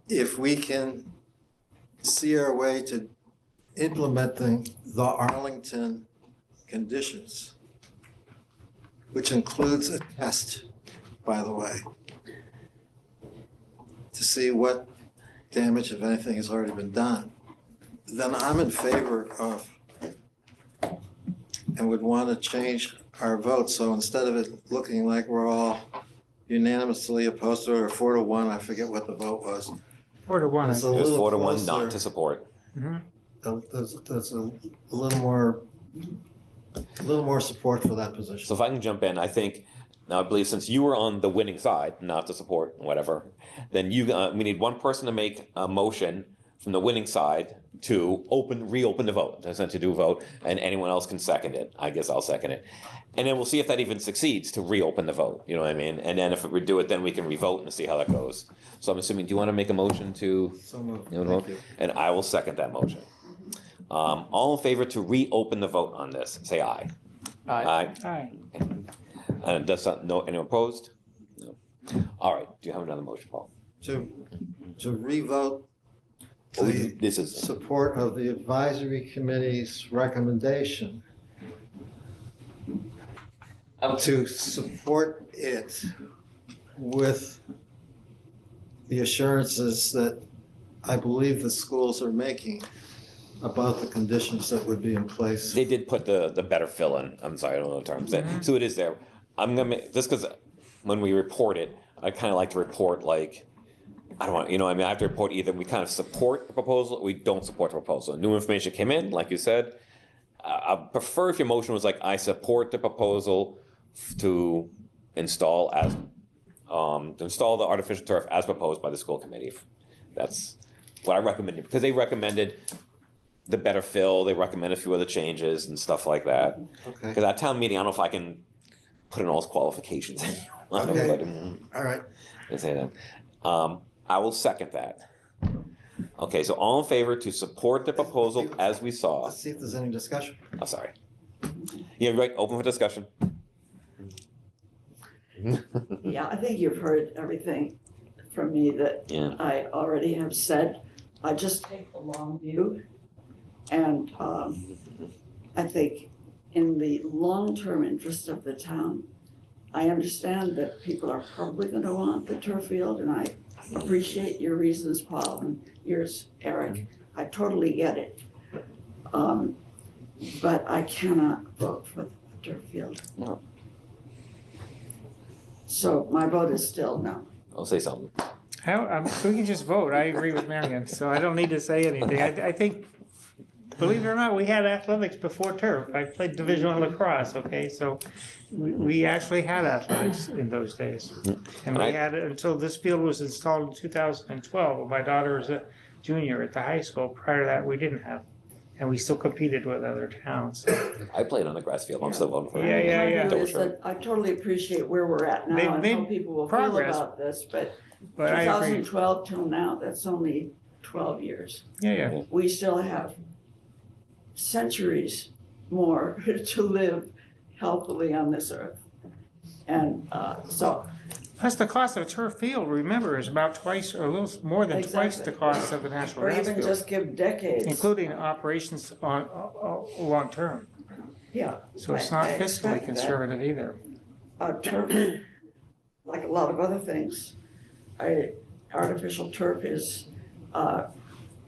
If we can see our way to implementing the Arlington conditions, which includes a test, by the way, to see what damage, if anything, has already been done, then I'm in favor of and would want to change our vote. So instead of it looking like we're all unanimously opposed to it, or 4-1, I forget what the vote was. 4-1. It's a It was little 4-1 not closer. to support. There's a little more support for that position. So if I can jump in, I think, now I believe since you were on the winning side, not to support, whatever, then we need one person to make a motion from the winning side to reopen the vote, essentially do a vote, and anyone else can second it. I guess I'll second it. And then we'll see if that even succeeds to reopen the vote, you know what I mean? And then if we do it, then we can revote and see how that goes. So I'm assuming, do you want to make a motion to? So moved. You know, Thank you. And I will second that motion. All in favor to reopen the vote on this, say aye. Aye. Aye. And anyone opposed? No. All right, do you have another motion, Paul? To revote This is, support of the advisory committee's recommendation to support it with the assurances that I believe the schools are making about the conditions that would be in place. they did put the better fill in, I'm sorry, I don't know the terms, so it is there. I'm gonna make, just because when we report it, I kind of like to report like, I don't want, I mean, I have to report either we kind of support the proposal or we don't support the proposal. New information came in, like you said. I prefer if your motion was like, I support the proposal to install the artificial turf as proposed by the school committee. That's what I recommended, because they recommended the better fill, they recommended a few other changes and stuff like that. Okay, Because at town meeting, I don't know if I can put in all those qualifications. Okay. all right. Let's say that. I will second that. Okay, so all in favor to support the proposal as we saw. Let's see if there's any discussion. Oh, sorry. Yeah, right, open for discussion. Yeah, I think you've heard everything from me that Yeah. I already have said. I just take the long view. And I think in the long-term interest of the town, I understand that people are probably gonna want the turf field, and I appreciate your reasons, Paul, and yours, Eric. I totally get it. But I cannot vote for the turf field. No. So my vote is still no. I'll say something. We can just vote. I agree with Marion, so I don't need to say anything. I think, believe it or not, we had athletics before turf. I played Division I lacrosse, okay, so we actually had athletics in those days. And we had it until this field was installed in 2012, when my daughter was a junior at the high school. Prior to that, we didn't have, and we still competed with other towns. I played on the grass field. I'm still voting for it. Yeah. My view is that I totally appreciate where we're at now They've and made how people will progress, feel about this, but But I agree. 2012 till now, that's only 12 years. Yeah. We still have centuries more to live healthily on this earth. And so, Plus, the cost of a turf field, remember, is about twice or a little more than twice the cost of a national or grass even field, just give decades. including operations on long term. Yeah. So it's not I fiscally expect that. conservative either. Turf, like a lot of other things, artificial turf is,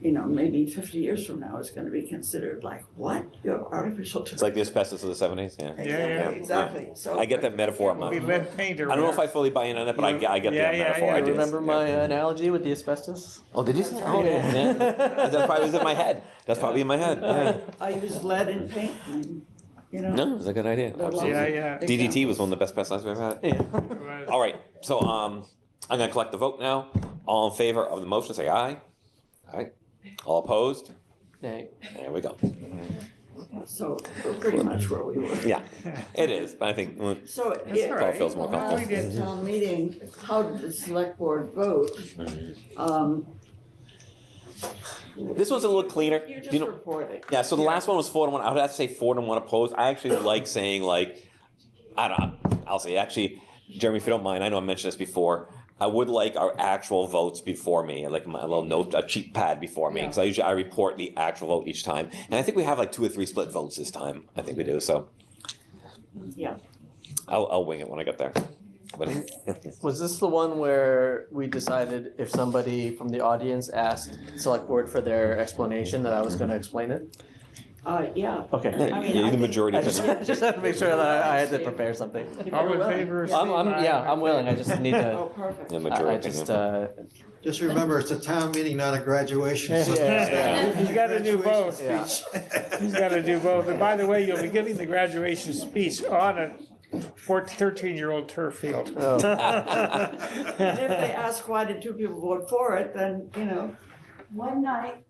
maybe 50 years from now is gonna be considered like, what? You have artificial turf? It's like the asbestos of the 70s, yeah. Exactly. So I get that metaphor. I'm not, Be lead paint or I don't know if I whatever. fully buy in on it, but I get the Yeah, metaphor. I do. Remember my analogy with the asbestos? Oh, did you say? Oh, yeah. That probably was in my head. That's probably in my head. Yeah. I use lead in paint, and, No, it's a good idea. Absolutely. Yeah. DDT was one of the best pesticides we've ever had. Yeah. All right, so I'm gonna collect the vote now. All in favor of the motion, say aye. Aye. All opposed? Nay. There we go. so we're pretty much where we were. Yeah, it is, but I think So That's it all Paul right. feels more When I comfortable. was at town meeting, how did the select board vote? This one's a little cleaner. You're Do just you know? reporting. Yeah, so the last one was 4-1. I would have to say 4-1 opposed. I actually like saying I'll say actually, Jeremy, if you don't mind, I know I mentioned this before. I would like our actual votes before me, like my little note, a cheat pad before me, because I report the actual vote each time. And I think we have like 2 or 3 split votes this time. I think we do, so. Yeah. I'll wing it when I get there. But Was this the one where we decided if somebody from the audience asked select board for their explanation, that I was gonna explain it? Yeah. Okay. I mean, you're I the think- majority. I just had to make sure that I had to prepare something. All in favor? I'm willing, I just need to, Oh, perfect. The I majority. just, Just remember, it's a town meeting, not a graduation. so- Yeah. You gotta do both. yeah. He's gotta do both. And by the way, you'll be giving the graduation speech on a 13-year-old turf field. Oh. And if they ask why did 2 people vote for it, then, One night.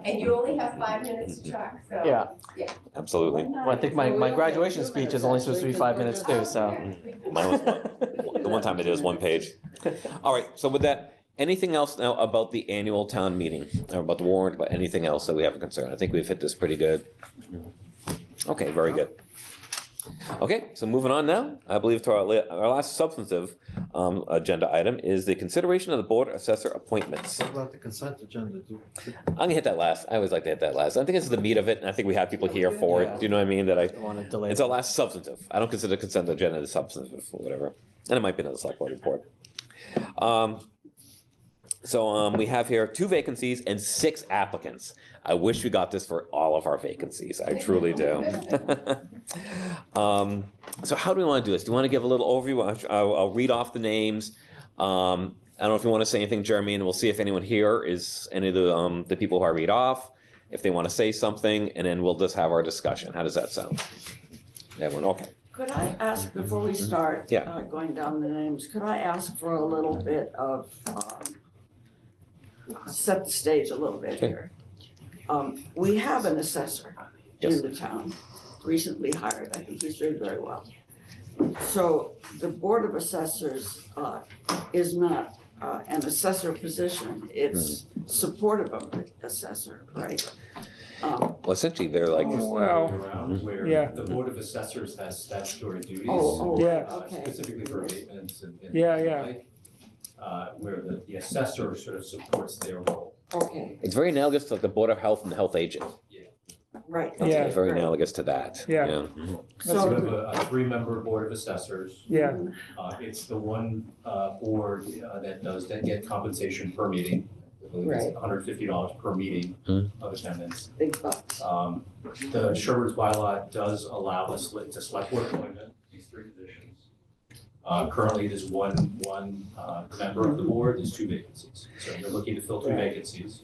And you only have 5 minutes to talk, so. Yeah, Absolutely. well, I think my graduation speech is only supposed to be 5 minutes too, so. Mine was the one time I did was 1 page. All right, so with that, anything else now about the annual town meeting, or about the warrant, about anything else that we have a concern? I think we've hit this pretty good. Okay, very good. Okay, so moving on now, I believe to our last substantive agenda item is the consideration of the board assessor appointments. What about the consent agenda? I'm gonna hit that last. I always like to hit that last. I think it's the meat of it, and I think we have people here for it. Do you know what I mean? That I want to delay. It's our last substantive. I don't consider consent agenda the substantive or whatever. And it might be another select board report. So we have here 2 vacancies and 6 applicants. I wish we got this for all of our vacancies. I truly do. So how do we want to do this? Do you want to give a little overview? I'll read off the names. I don't know if you want to say anything, Jeremy, and we'll see if anyone here is any of the people who I read off, if they want to say something, and then we'll just have our discussion. How does that sound? Everyone, okay. could I ask, before we start Yeah. going down the names, could I ask for a little bit of, set the stage a little bit Okay. here? We have an assessor Yes. in the town, recently hired. I think he's doing very well. So the Board of Assessors is not an assessor position, it's supportive of the assessor, right? Well, essentially, they're like, Well, Around where yeah. the Board of Assessors has statutory duties. Yeah. Okay. Specifically for abatements and. Yeah. the like, where the assessor sort of supports their role. Okay, it's very analogous to like the Board of Health and the health agent. Right. That's Yeah. very analogous to that. Yeah. Mhm. So we have a three-member board of assessors. Yeah, It's the one board that get compensation per meeting. I believe it's Right. $150 per meeting of attendance. Big bucks. The Sherborn's bylaw does allow us to select board appointment, these three positions. Currently, there's one member of the board, there's two vacancies. So you're looking to fill two vacancies.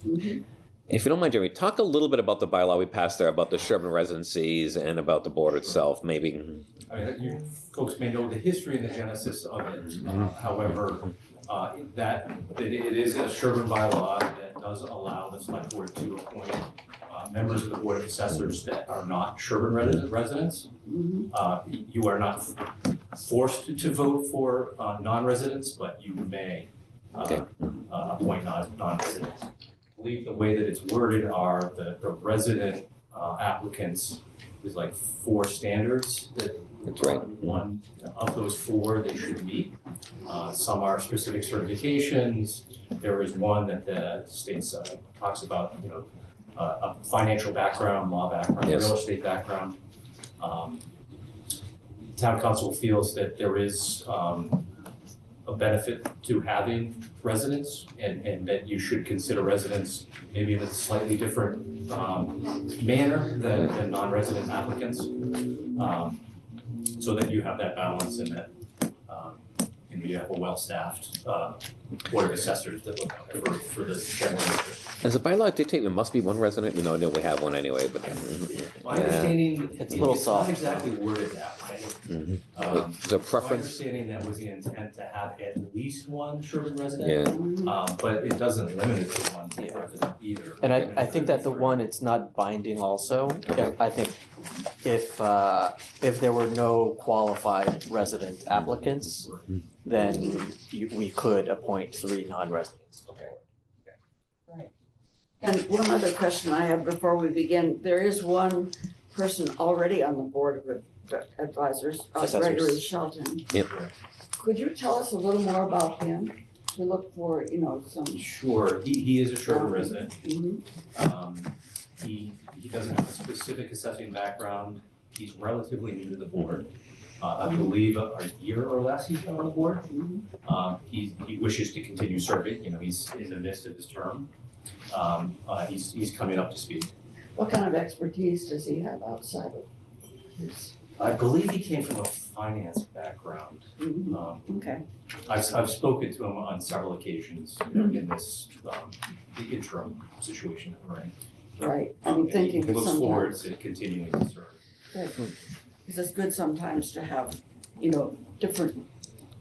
If you don't mind, Jeremy, talk a little bit about the bylaw we passed there, about the Sherborn residencies and about the board itself, maybe. I mean, you folks may know the history and the genesis of it. However, that it is a Sherborn bylaw that does allow the select board to appoint members of the board of assessors that are not Sherborn residents. You are not forced to vote for non-residents, but you may appoint non-residents. I believe the way that it's worded are the resident applicants, there's like 4 standards that That's right. one of those 4 they should meet. Some are specific certifications. There is one that the state talks about, a financial background, law background, Yes. real estate background. Town council feels that there is a benefit to having residents and that you should consider residents maybe in a slightly different manner than non-resident applicants. So that you have that balance and that you have a well-staffed board of assessors that look out for the general interest. As a bylaw dictate, there must be one resident. I know we have one anyway, but. My understanding, It's a little it's soft. not exactly worded that way. Is there a My preference? understanding that was the intent to have at least one Sherborn resident. But it doesn't limit it to one resident either. And I think that the one, it's not binding also. I think if there were no qualified resident applicants, then we could appoint 3 non-residents. And one other question I have before we begin, there is one person already on the board of advisors, Gregory Shelton. Yep. Could you tell us a little more about him? To look for, some. Sure, he is a Sherborn resident. Mhm. He doesn't have a specific assessing background. He's relatively new to the board. I believe a year or less he's been on the board. He wishes to continue serving, he's in the midst of his term. He's coming up to speed. What kind of expertise does he have outside of his? I believe he came from a finance background. Okay. I've spoken to him on several occasions, in this, the interim situation that we're in. Right, I'm thinking He looks forward sometimes, to continuing to serve. because it's good sometimes to have, different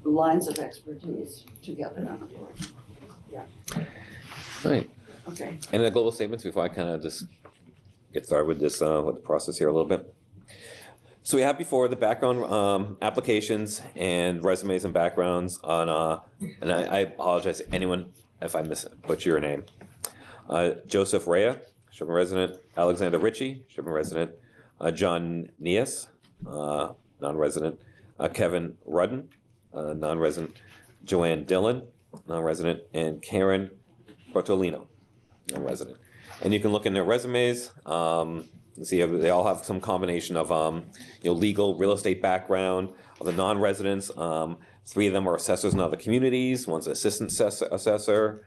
lines of expertise together on a board. Right. Okay. Any other global statements before I kind of just get started with this, with the process here a little bit? So we have before the background applications and resumes and backgrounds on, and I apologize to anyone if I butcher your name. Joseph Rea, Sherborn resident. Alexander Ritchie, Sherborn resident. John Nias, non-resident. Kevin Rudden, non-resident. Joanne Dillon, non-resident. And Karen Bartolino, non-resident. And you can look in their resumes. See, they all have some combination of, legal, real estate background. Of the non-residents, 3 of them are assessors in other communities. One's an assistant assessor.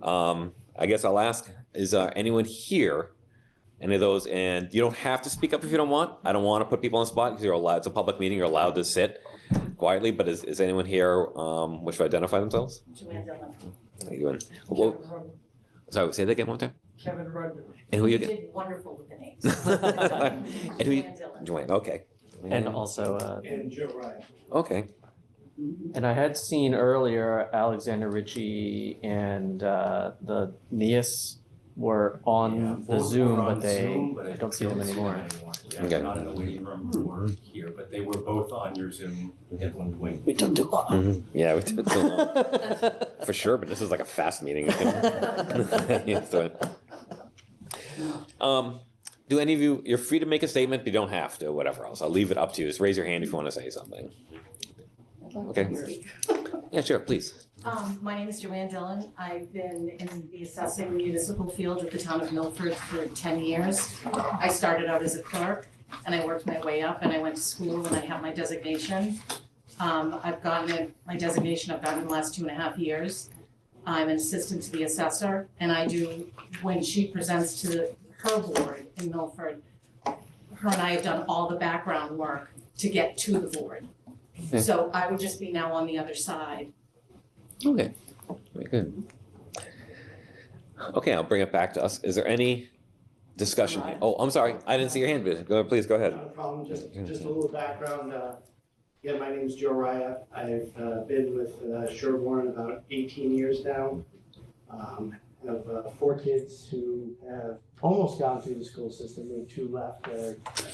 I guess I'll ask, is anyone here, any of those? And you don't have to speak up if you don't want. I don't want to put people on the spot because you're allowed, it's a public meeting, you're allowed to sit quietly, but is anyone here wish to identify themselves? Joanne Dillon. How you doing? Well, sorry, say that again one time. Kevin Rudman. And who you You get? did wonderful with the names. And who you, Joanne Dillon. Joanne, okay. And also, And Joe Ryan. Okay, and I had seen earlier Alexander Ritchie and the Nias were on the Both Zoom, were on but Zoom, but I don't see them anymore. Yeah, Okay. not in the waiting room or here, but they were both on your Zoom at one point. We took too long. Mhm. Yeah, we took too long. For sure, but this is like a fast meeting. Yeah, so, do any of you, you're free to make a statement, but you don't have to, whatever else. I'll leave it up to you. Just raise your hand if you want to say something. Okay. Yeah, sure, please. My name is Joanne Dillon. I've been in the assessing municipal field at the town of Milford for 10 years. I started out as a clerk and I worked my way up and I went to school and I have my designation. I've gotten my designation I've gotten in the last 2.5 years. I'm an assistant to the assessor and I do, when she presents to her board in Milford, her and I have done all the background work to get to the board. Okay. So I would just be now on the other side. Okay, very good. Okay, I'll bring it back to us. Is there any discussion? Oh, I'm sorry, I didn't see your hand, but go, please, go ahead. Not a problem, just a little background. Yeah, my name's Joe Raya. I've been with Sherborn about 18 years now. Have 4 kids who have almost gone through the school system. We have 2 left,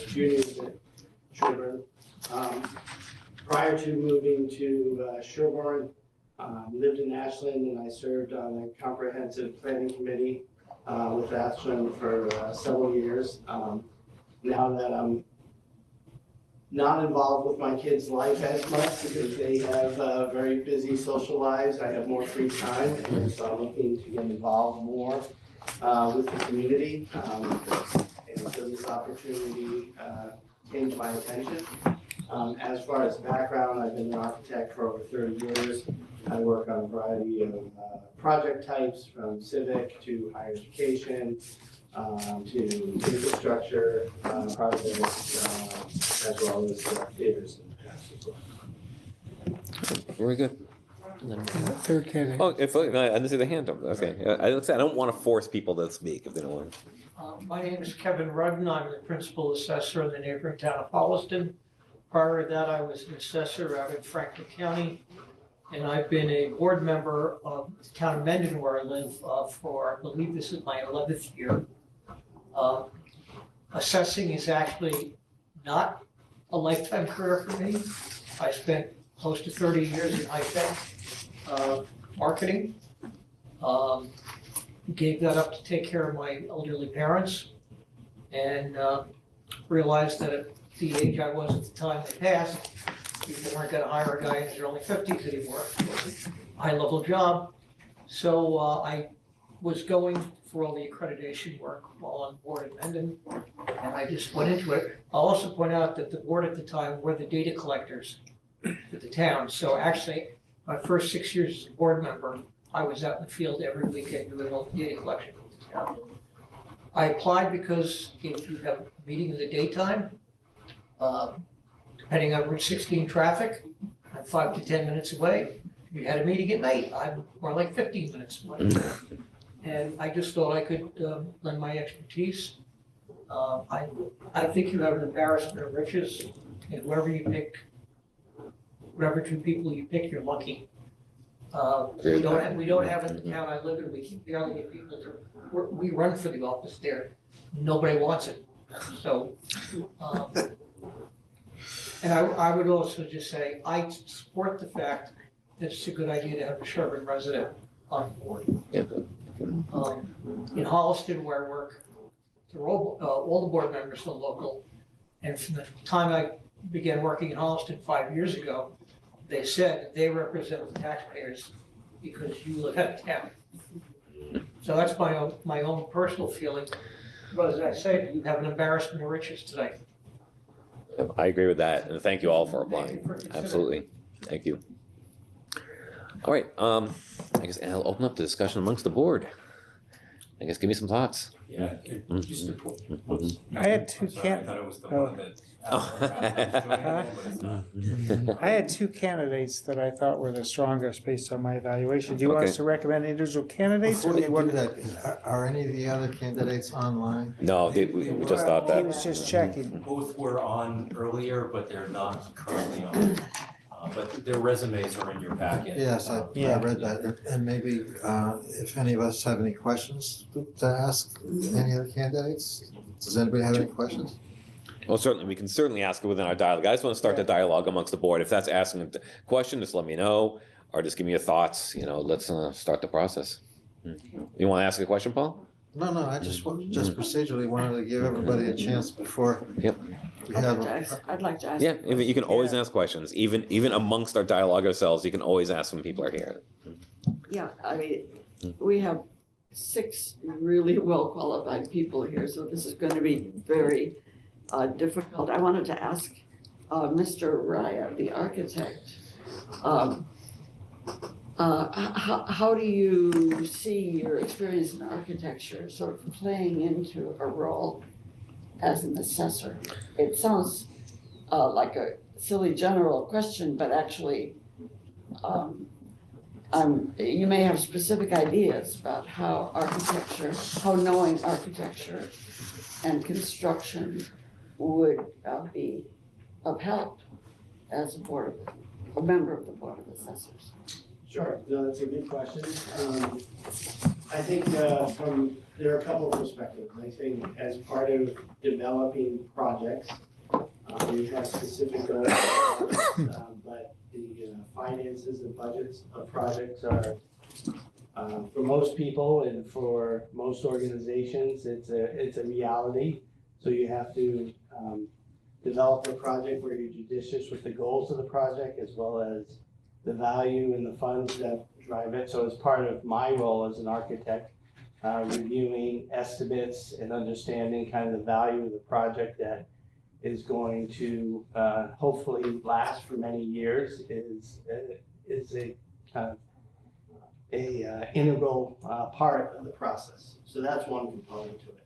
juniors at Sherborn. Prior to moving to Sherborn, lived in Ashland and I served on a comprehensive planning committee with Ashland for several years. Now that I'm not involved with my kids' life as much because they have very busy social lives, I have more free time, and so I'm looking to get involved more with the community. And so this opportunity came to my attention. As far as background, I've been an architect for over 30 years. I work on a variety of project types, from civic to higher education, to infrastructure projects, as well as theaters in the past as well. Very good. Third candidate. Oh, if, I didn't see the hand up. Okay, I don't want to force people to speak if they don't want. My name is Kevin Rudden. I'm the principal assessor in the neighboring town of Holliston. Prior to that, I was an assessor out in Franklin County. And I've been a board member of the town of Mendon, where I live, for, I believe this is my 11th year. Assessing is actually not a lifetime career for me. I spent close to 30 years in high-tech marketing. Gave that up to take care of my elderly parents and realized that at the age I was at the time they passed, people weren't gonna hire a guy in his early 50s anymore. High-level job. So I was going for all the accreditation work while on board at Mendon, and I just went into it. I'll also point out that the board at the time were the data collectors for the town. So actually, my first 6 years as a board member, I was out in the field every weekend doing all the data collection for the town. I applied because if you have a meeting in the daytime, depending on Route 16 traffic, I'm 5 to 10 minutes away. If you had a meeting at night, I'm more like 15 minutes away. And I just thought I could lend my expertise. I think you have an embarrassment of riches, and whoever you pick, whatever 2 people you pick, you're lucky. We don't have in the town I live in, we barely get people to, we run for the office there. Nobody wants it. So, and I would also just say, I support the fact that it's a good idea to have a Sherborn resident on board. In Holliston, where I work, all the board members are local. And from the time I began working in Holliston 5 years ago, they said they represent the taxpayers because you live out of town. So that's my own personal feeling. But as I say, you have an embarrassment of riches today. I agree with that, and thank you all for applying. Absolutely, thank you. All right, I guess I'll open up the discussion amongst the board. I guess give me some thoughts. Yeah. I had 2 I thought it was the one that. I had 2 candidates that I thought were the strongest based on my evaluation. Do you want us to recommend individual candidates? Before Or you do you do want? that, are any of the other candidates online? No, we just thought He that. was just checking. Both were on earlier, but they're not currently on. But their resumes are in your packet. Yes, I read that. And maybe if any of us have any questions to ask any of the candidates, does anybody have any questions? Well, certainly, we can certainly ask it within our dialogue. I just want to start the dialogue amongst the board. If that's asking a question, just let me know, or just give me your thoughts, let's start the process. You want to ask a question, Paul? No, I just procedurally wanted to give everybody a chance before. Yep. We I'd like have, to ask, I'd like to ask. Yeah, a question. you can always ask questions, even amongst our dialogue ourselves, you can always ask when people are here. Yeah, I mean, we have 6 really well-qualified people here, so this is going to be very difficult. I wanted to ask Mr. Raya, the architect, how do you see your experience in architecture sort of playing into a role as an assessor? It sounds like a silly general question, but actually, you may have specific ideas about how architecture, how knowing architecture and construction would be of help as a member of the Board of Assessors. Sure, no, that's a good question. I think there are a couple of perspectives. I think as part of developing projects, we have specific goals, but the finances and budgets of projects are, for most people and for most organizations, it's a reality. So you have to develop a project where you're judicious with the goals of the project as well as the value and the funds that drive it. So as part of my role as an architect, reviewing estimates and understanding kind of the value of the project that is going to hopefully last for many years is a kind of a integral part of the process. So that's one component to it.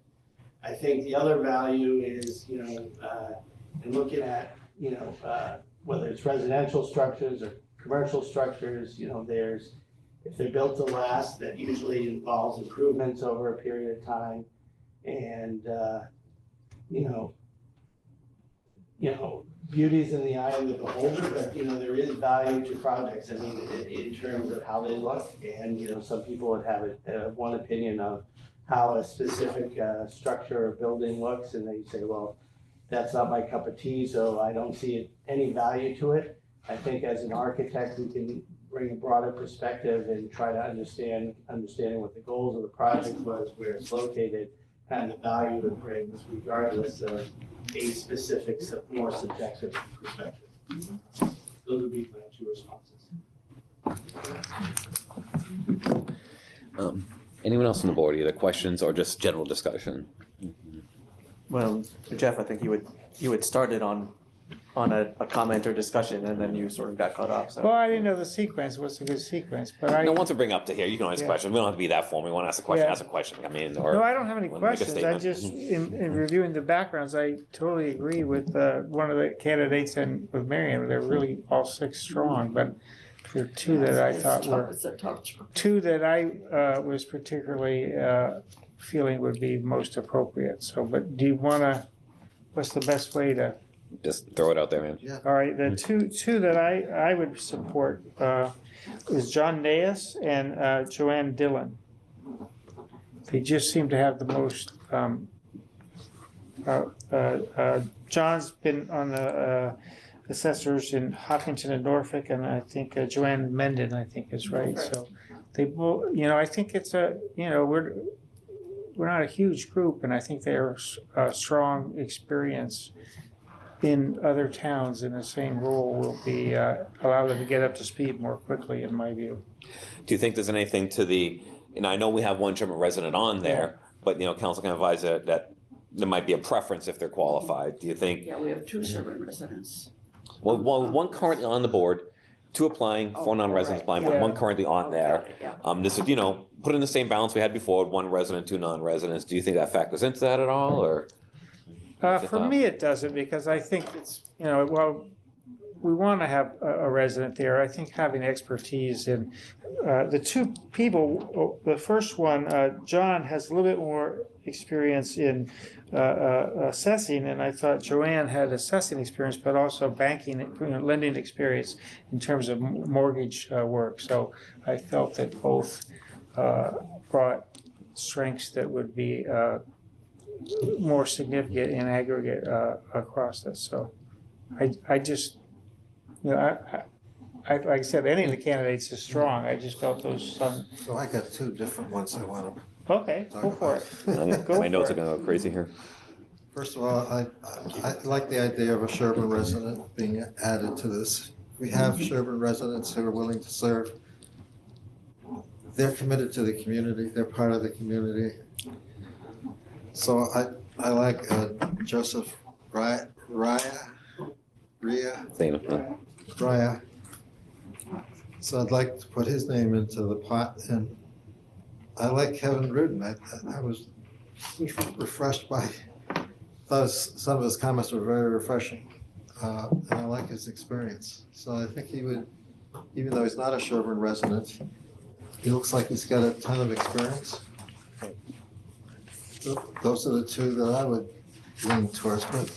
I think the other value is, in looking at, whether it's residential structures or commercial structures, if they're built to last, that usually involves improvements over a period of time. And, beauty's in the eye of the beholder, but, there is value to projects. I mean, in terms of how they look. And, some people would have one opinion of how a specific structure or building looks, and they say, well, that's not my cup of tea, so I don't see any value to it. I think as an architect, we can bring a broader perspective and try to understanding what the goals of the project was, where it's located, and the value it brings, regardless of a specific, more subjective perspective. Those would be my 2 responses. Anyone else on the board, either questions or just general discussion? Well, Jeff, I think you had started on a comment or discussion, and then you sort of got caught up, so. Well, I didn't know the sequence, what's a good sequence, but I. No, once we bring up to here, you can always Yeah. question. We don't have to be that formal. We want to ask a question, Yeah. ask a question. I mean, or. No, I don't have any wanna make a questions. I statement. just, in reviewing the backgrounds, I totally agree with one of the candidates and with Marion. They're really all 6 strong, but there are 2 that I thought were, It's a tough choice. 2 that I was particularly feeling would be most appropriate. So, but do you want to, what's the best way to? Just throw it out there, man. All right, the two that I would support is John Naas and Joanne Dillon. They just seem to have the most, John's been on the assessors in Hopkinton and Norfolk, and I think Joanne Menden, I think is right. So they both, I think it's we're not a huge group, and I think they're a strong experience in other towns in the same role will be allow them to get up to speed more quickly, in my view. Do you think there's anything to the, I know we have one Sherborn resident on there, but, council can advise that there might be a preference if they're qualified. Do you think? Yeah, we have 2 Sherborn residents. Well, one currently on the board, 2 applying, 4 non-residents applying, but 1 currently on there. This would, put in the same balance we had before, 1 resident, 2 non-residents. Do you think that factors into that at all, or? For me, it doesn't, because I think it's, well, we want to have a resident there. I think having expertise in the 2 people, the first one, John has a little bit more experience in assessing, and I thought Joanne had assessing experience, but also banking, lending experience in terms of mortgage work. So I felt that both brought strengths that would be more significant in aggregate across this. So I just, I like I said, any of the candidates is strong. I just felt those some. so I got 2 different ones I want to. Okay, go for it. My notes are gonna go crazy here. First of all, I like the idea of a Sherborn resident being added to this. We have Sherborn residents who are willing to serve. They're committed to the community, they're part of the community. So I like Joseph Raya, so I'd like to put his name into the pot, and I like Kevin Rudin. I was refreshed by, thought some of his comments were very refreshing, and I like his experience. So I think he would, even though he's not a Sherborn resident, he looks like he's got a ton of experience. Those are the two that I would lean towards, but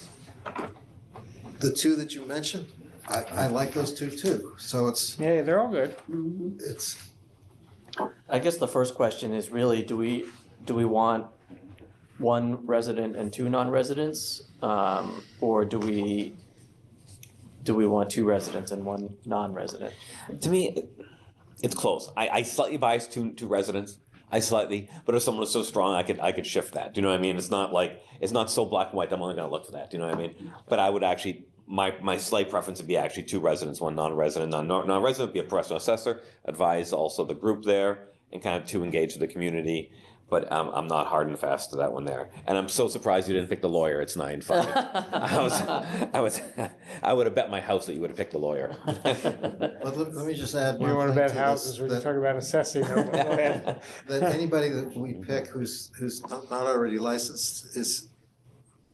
the two that you mentioned, I like those two too. So it's, Yeah, they're all good. it's, I guess the first question is really, do we want one resident and two non-residents? Or do we want two residents and one non-resident? To me, it's close. I slightly bias two residents. But if someone was so strong, I could shift that. Do you know what I mean? It's not so black and white. I'm only gonna look for that. Do you know what I mean? But I would actually, my slight preference would be actually two residents, one non-resident. Non-resident would be a professional assessor, advise also the group there, and kind of to engage the community. But I'm not hard and fast to that one there. And I'm so surprised you didn't pick the lawyer. It's 9-5. I would have bet my house that you would have picked the lawyer. but let me just add You one want to thing bet to houses, this, we're that- talking about assessing. that anybody that we pick who's not already licensed is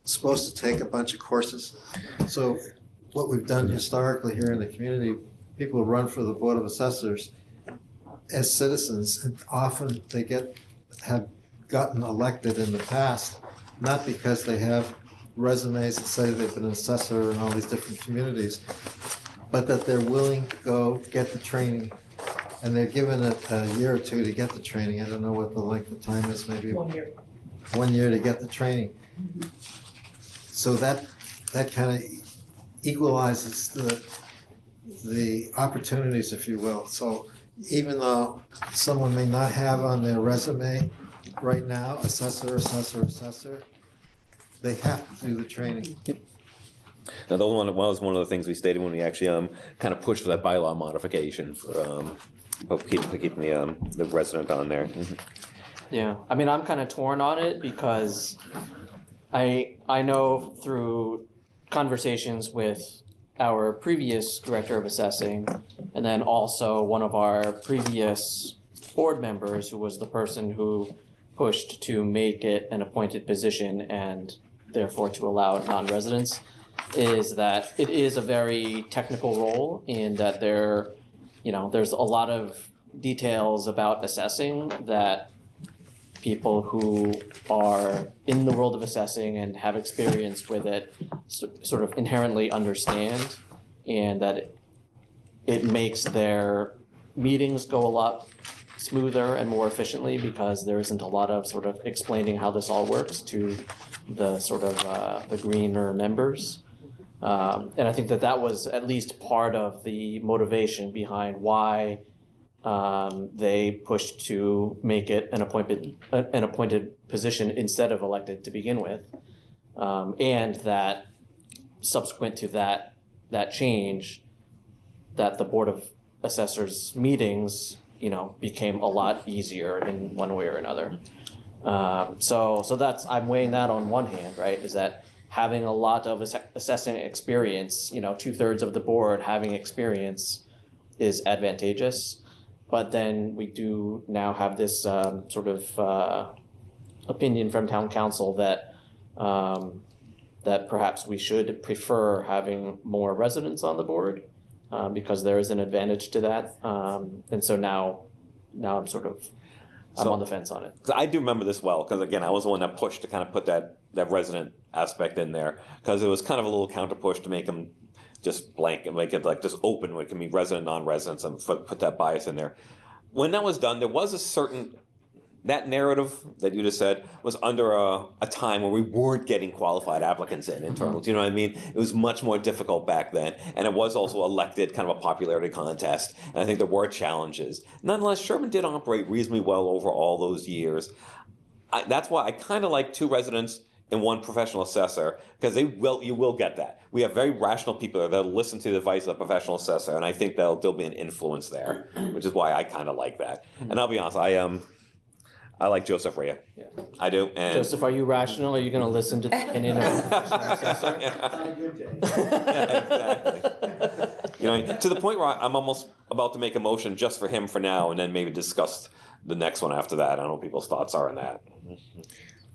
supposed to take a bunch of courses. So what we've done historically here in the community, people run for the Board of Assessors as citizens, and often they have gotten elected in the past, not because they have resumes that say they've been an assessor in all these different communities, but that they're willing to go get the training. And they're given a year or two to get the training. I don't know what the length of time is, maybe 1 year. 1 year to get the training. So that kind of equalizes the opportunities, if you will. So even though someone may not have on their resume right now, assessor, they have to do the training. Now, the one was one of the things we stated when we actually kind of pushed for that bylaw modification for keeping the resident on there. Yeah, I mean, I'm kind of torn on it because I know through conversations with our previous director of assessing, and then also one of our previous board members who was the person who pushed to make it an appointed position and therefore to allow non-residents, is that it is a very technical role in that there's a lot of details about assessing that people who are in the world of assessing and have experience with it sort of inherently understand, and that it makes their meetings go a lot smoother and more efficiently because there isn't a lot of sort of explaining how this all works to the sort of the greener members. And I think that was at least part of the motivation behind why they pushed to make it an appointed position instead of elected to begin with. And that subsequent to that change, that the Board of Assessors meetings, became a lot easier in one way or another. So that's, I'm weighing that on one hand, right, is that having a lot of assessing experience, 2/3 of the board having experience is advantageous. But then we do now have this sort of opinion from town council that that perhaps we should prefer having more residents on the board because there is an advantage to that. And so now I'm on the fence on it. I do remember this well, because again, I was the one that pushed to kind of put that resident aspect in there, because it was kind of a little counter push to make them just blank and make it like just open, where it can be resident, non-residents, and put that bias in there. When that was done, there was a certain, that narrative that you just said was under a time where we weren't getting qualified applicants in internal. Do you know what I mean? It was much more difficult back then. And it was also elected kind of a popularity contest. And I think there were challenges. Nonetheless, Sherborn did operate reasonably well over all those years. That's why I kind of like two residents and one professional assessor, because you will get that. We have very rational people that listen to the advice of a professional assessor, and I think there'll be an influence there, which is why I kind of like that. And I'll be honest, I like Joseph Rhea. Yeah. I do. And Joseph, are you rational? Are you gonna listen to the opinion of a professional assessor? On a good day. Exactly. You know, to the point where I'm almost about to make a motion just for him for now, and then maybe discuss the next one after that. I don't know what people's thoughts are on that.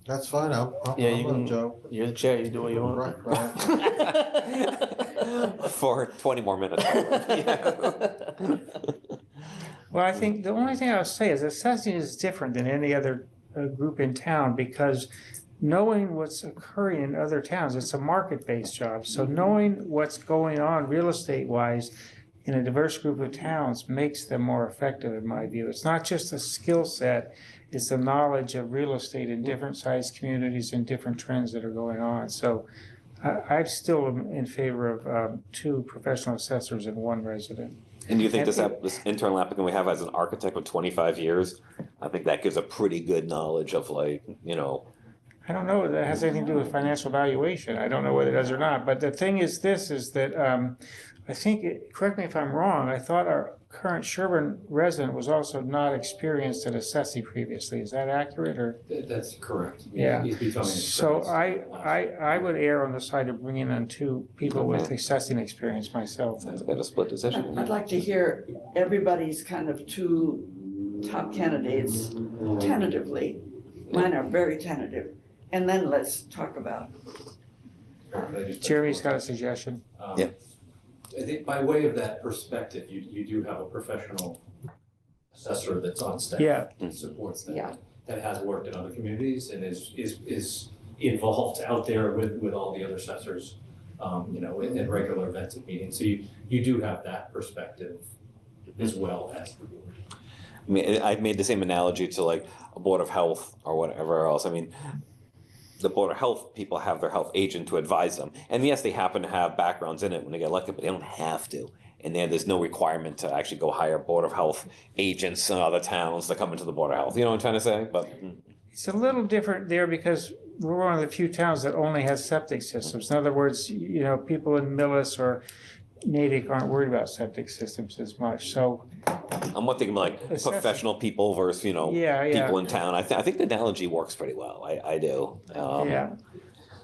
That's fine, Yeah, I'm you with can- Joe. You're the chair, you do what you want. Right. For 20 more minutes. Well, I think the only thing I'll say is assessing is different than any other group in town because knowing what's occurring in other towns, it's a market-based job. So knowing what's going on real estate-wise in a diverse group of towns makes them more effective, in my view. It's not just a skill set, it's the knowledge of real estate in different sized communities and different trends that are going on. So I'm still in favor of 2 professional assessors and 1 resident. And do you think this internal applicant we have as an architect with 25 years, I think that gives a pretty good knowledge of like, you know. I don't know if that has anything to do with financial valuation. I don't know whether it does or not. But the thing is that I think, correct me if I'm wrong, I thought our current Sherborn resident was also not experienced at assessing previously. Is that accurate or? That's correct. Yeah. He's becoming So experienced. I would err on the side of bringing in 2 people with assessing experience myself. That's a split decision. I'd like to hear everybody's kind of 2 top candidates tentatively. Mine are very tentative, and then let's talk about. Jeremy's got a suggestion. Yeah. I think by way of that perspective, you do have a professional assessor that's on staff. Yeah. That supports that. Yeah. That has worked in other communities and is involved out there with all the other assessors, you know, in regular events and meetings. So you do have that perspective as well as the board. I mean, I've made the same analogy to like a board of health or whatever else. I mean, the board of health people have their health agent to advise them. And yes, they happen to have backgrounds in it when they get elected, but they don't have to. And there's no requirement to actually go hire board of health agents in other towns to come into the board of health. You know what I'm trying to say? But It's a little different there because we're one of the few towns that only has septic systems. In other words, you know, people in Millis or Natick aren't worried about septic systems as much. So I'm thinking like professional people versus, you know, people in town. I think the analogy works pretty well. I do.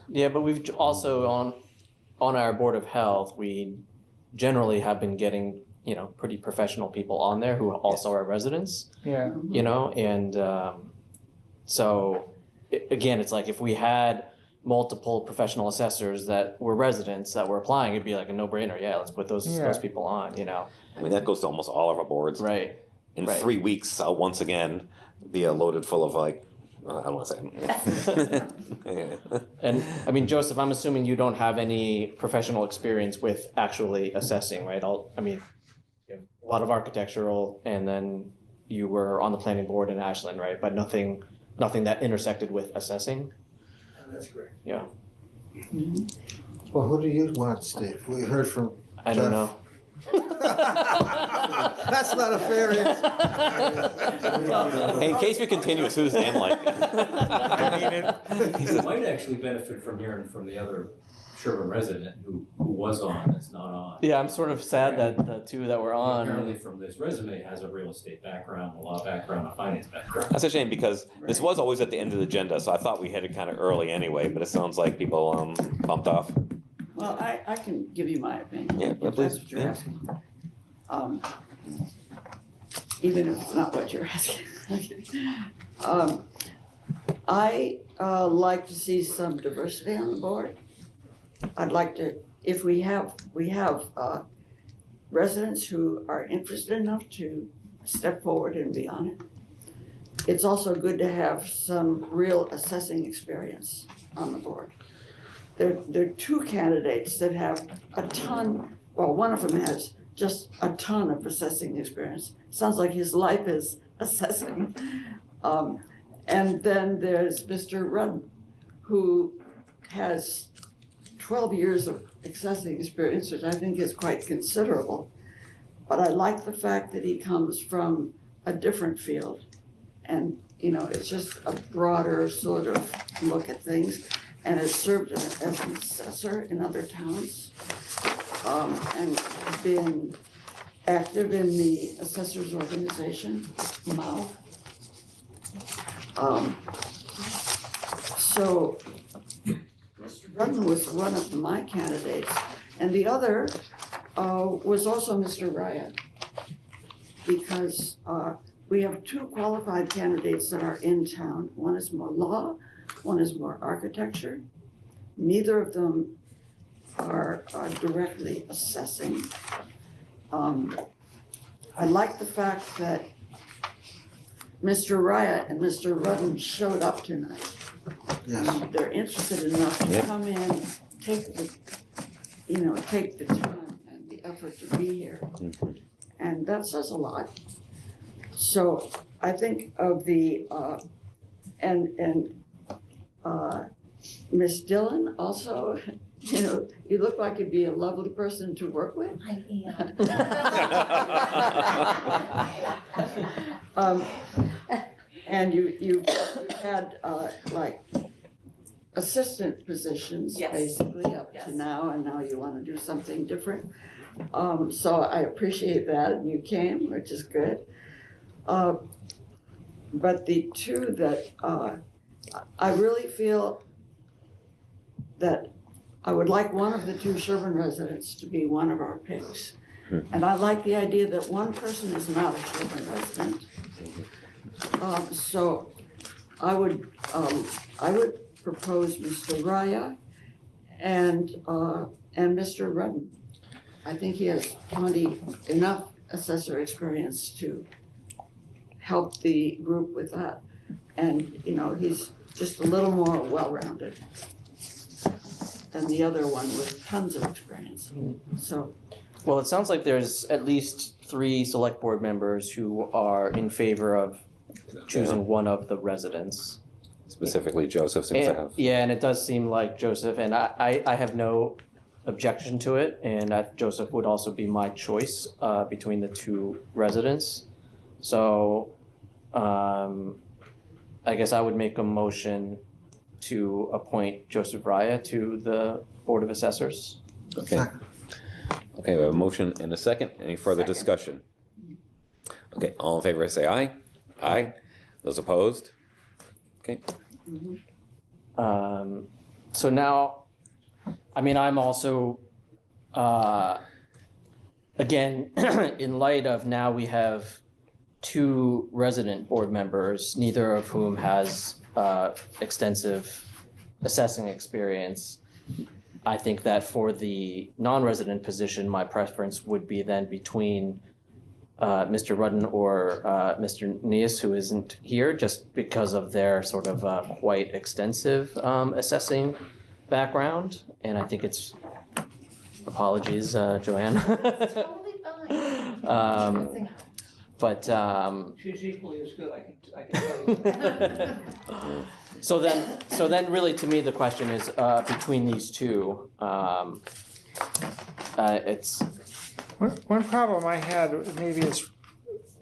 Yeah, but we've also on our Board of Health, we generally have been getting, you know, pretty professional people on there who also are residents. Yeah. You know, and so again, it's like if we had multiple professional assessors that were residents that were applying, it'd be like a no-brainer. Yeah, let's put those people on, you know. I mean, that goes to almost all of our boards. Right. In 3 weeks, I'll once again be loaded full of like, I don't want to say. And I mean, Joseph, I'm assuming you don't have any professional experience with actually assessing, right? I mean, you have a lot of architectural, and then you were on the planning board in Ashland, right? But nothing that intersected with assessing. That's correct. Yeah. Well, who do you want, Steve? We heard from I don't know. That's not a fair answer. Hey, in case we continue, as soon as Dan like. You might actually benefit from hearing from the other Sherborn resident who was on, that's not on. Yeah, I'm sort of sad that the 2 that were on. Apparently from this resume has a real estate background, a law background, a finance background. That's a shame because this was always at the end of the agenda, so I thought we had it kind of early anyway, but it sounds like people bumped off. Well, I can give you my opinion. Yeah, if please. that's what you're asking. Even if it's not what you're asking. I like to see some diversity on the board. I'd like to, if we have residents who are interested enough to step forward and be on it. It's also good to have some real assessing experience on the board. There are 2 candidates that have a ton, well, one of them has just a ton of assessing experience. Sounds like his life is assessing. And then there's Mr. Rudd, who has 12 years of assessing experience, which I think is quite considerable. But I like the fact that he comes from a different field. And, you know, it's just a broader sort of look at things. and has served as an assessor in other towns, and been active in the assessors organization, MAO. So Mr. Rudden was one of my candidates, and the other was also Mr. Raya, because we have two qualified candidates that are in town. One is more law, one is more architecture. Neither of them are directly assessing. I like the fact that Mr. Raya and Mr. Rudden showed up tonight. They're interested enough to come in, take the time and the effort to be here. And that says a lot. So I think of the, Miss Dillon also, you look like you'd be a lovely person to work with. I am. And you've had like assistant positions Yes. basically up Yes. to now, and now you want to do something different. So I appreciate that, and you came, which is good. But the two that I really feel that I would like one of the two Sherborn residents to be one of our picks. And I like the idea that one person is not a Sherborn resident. So I would propose Mr. Raya and Mr. Rudden. I think he has enough assessor experience to help the group with that. And, he's just a little more well-rounded than the other one with tons of experience. So, Well, it sounds like there's at least 3 select board members who are in favor of choosing one of the residents. Specifically, Joseph seems to have. Yeah, and it does seem like Joseph, and I have no objection to it, and that Joseph would also be my choice between the 2 residents. So I guess I would make a motion to appoint Joseph Raya to the Board of Assessors. Okay. Okay, we have a motion and a second. Any further discussion? Okay, all in favor, say aye. Aye. Those opposed? Okay. So now, I'm also, again, in light of now we have 2 resident board members, neither of whom has extensive assessing experience. I think that for the non-resident position, my preference would be then between Mr. Rudden or Mr. Neas, who isn't here, just because of their sort of quite extensive assessing background. And I think it's, apologies, Joanne. Totally fine. But She's equally as good, I can tell you. So then really to me, the question is between these 2, it's. One problem I had, maybe it's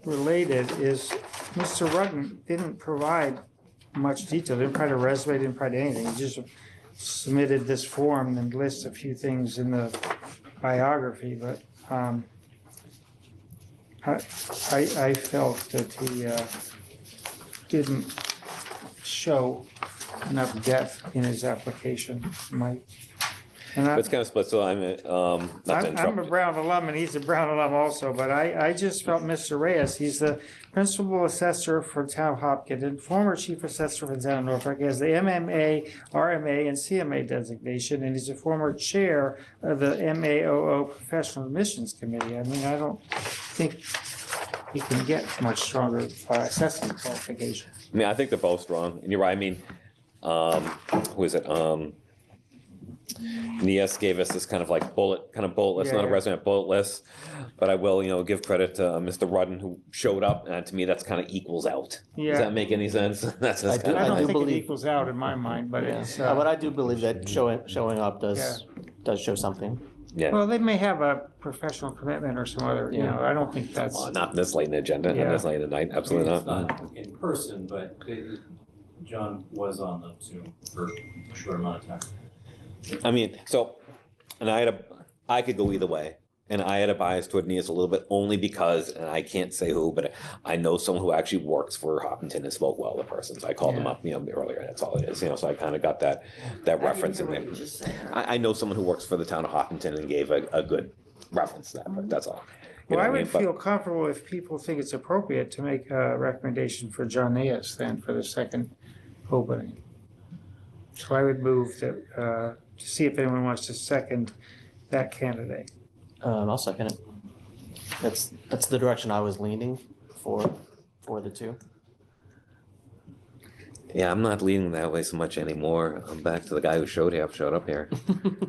related, is Mr. Rudden didn't provide much detail, didn't provide a resume, didn't provide anything. He just submitted this form and lists a few things in the biography, but I felt that he didn't show enough depth in his application. It's kind of split, so I'm a Brown alum and he's a Brown alum also, but I just felt Mr. Reyes, he's the principal assessor for Town of Hopkins and former chief assessor for the Town of Norfolk. He has the MMA, RMA, and CMA designation, and he's a former chair of the MAOO Professional Admissions Committee. I don't think he can get much stronger assessment qualification. I think they're both strong, and you're right. Who is it? Nias gave us this kind of bullet list, not a resume, bullet list. But I will, give credit to Mr. Rudden, who showed up, and to me, that's kind of equals out. Yeah. Does that make any sense? I don't think it equals out in my mind, but it's. But I do believe that showing up does show something. Yeah. Well, they may have a professional commitment or some other, I don't think that's. Not this late in the agenda, not this late in the night, absolutely It's not. not in person, but John was on the Zoom for a short amount of time. I mean, so, and I could go either way. And I had a bias toward Nias a little bit only because, and I can't say who, but I know someone who actually works for Hopkinton and spoke well of persons. I called them up, earlier. That's all it is, so I kind of got that reference in there. I know someone who works for the town of Hopkinton and gave a good reference to that, but that's all. You Well, know I what would mean? But- feel comfortable if people think it's appropriate to make a recommendation for John Nias then for the second opening. So I would move that, to see if anyone wants to second that candidate. I'll second it. That's the direction I was leaning for the two. Yeah, I'm not leaning that way so much anymore. I'm back to the guy who showed up here.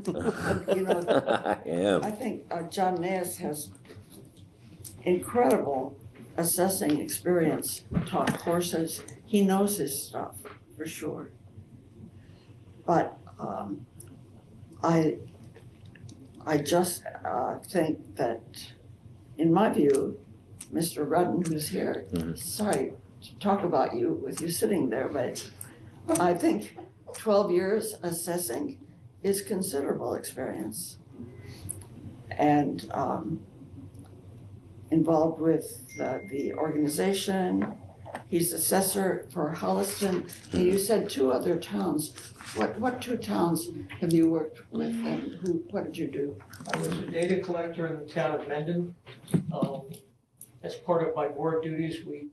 You know, I am. I think John Nass has incredible assessing experience, taught courses. He knows his stuff, for sure. But I just think that, in my view, Mr. Rudden, who's here, sorry to talk about you with you sitting there, but I think 12 years assessing is considerable experience. And involved with the organization. He's assessor for Holliston. And you said 2 other towns. What 2 towns have you worked with and what did you do? I was a data collector in the town of Mendon. As part of my board duties, we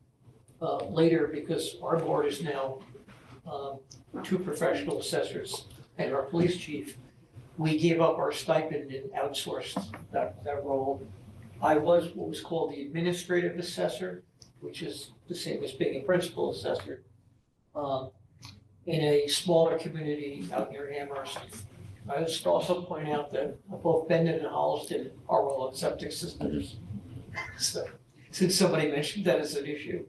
later, because our board is now 2 professional assessors and our police chief, we gave up our stipend and outsourced that role. I was what was called the administrative assessor, which is the same as being a principal assessor, in a smaller community out near Amherst. I just also point out that both Mendon and Holliston are well on septic systems. So, since somebody mentioned that as an issue.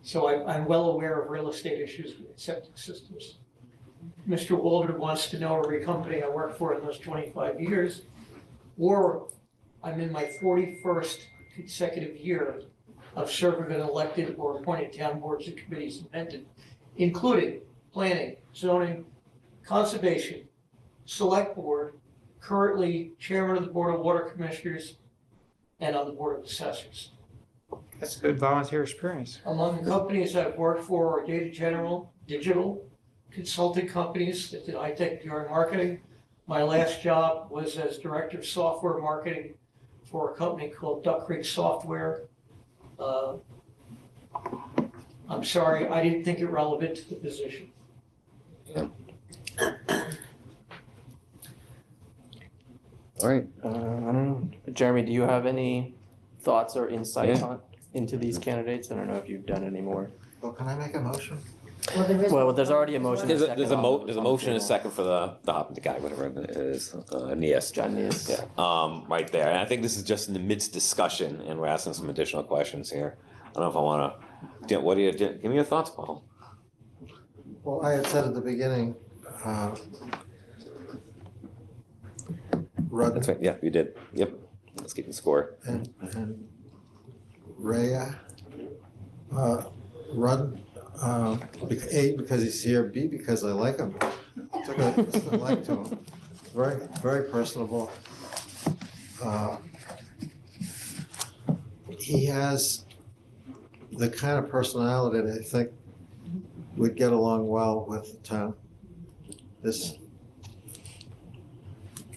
So I'm well aware of real estate issues with septic systems. Mr. Waldron wants to know every company I worked for in those 25 years, or I'm in my 41st consecutive year of serving in elected or appointed town boards and committees in Mendon, including planning, zoning, conservation, select board, currently chairman of the Board of Water Commissioners, and on the Board of Assessors. That's a good volunteer experience. Among the companies I've worked for are Data General, digital consulting companies that did high-tech PR marketing. My last job was as director of software marketing for a company called Duck Creek Software. I'm sorry, I didn't think it relevant to the position. Yeah. All right. I don't know. Jeremy, do you have any thoughts or insights Yeah. into these candidates? I don't know if you've done any more. Well, can I make a motion? Well, there's already a motion. There's and a second on- motion on and a table. second for the guy, whatever it is, Nias. John Nias. Yeah, right there. And I think this is just in the midst discussion and we're asking some additional questions here. I don't know if I want to, what do you, give me your thoughts, Paul. Well, I had said at the beginning, Rudd That's right. Yeah, you did. Yep. Let's keep the score. and Rhea, Rudd, A, because he's here, B, because I like him. Took a like to him. Very, very personable. He has the kind of personality that I think would get along well with the town.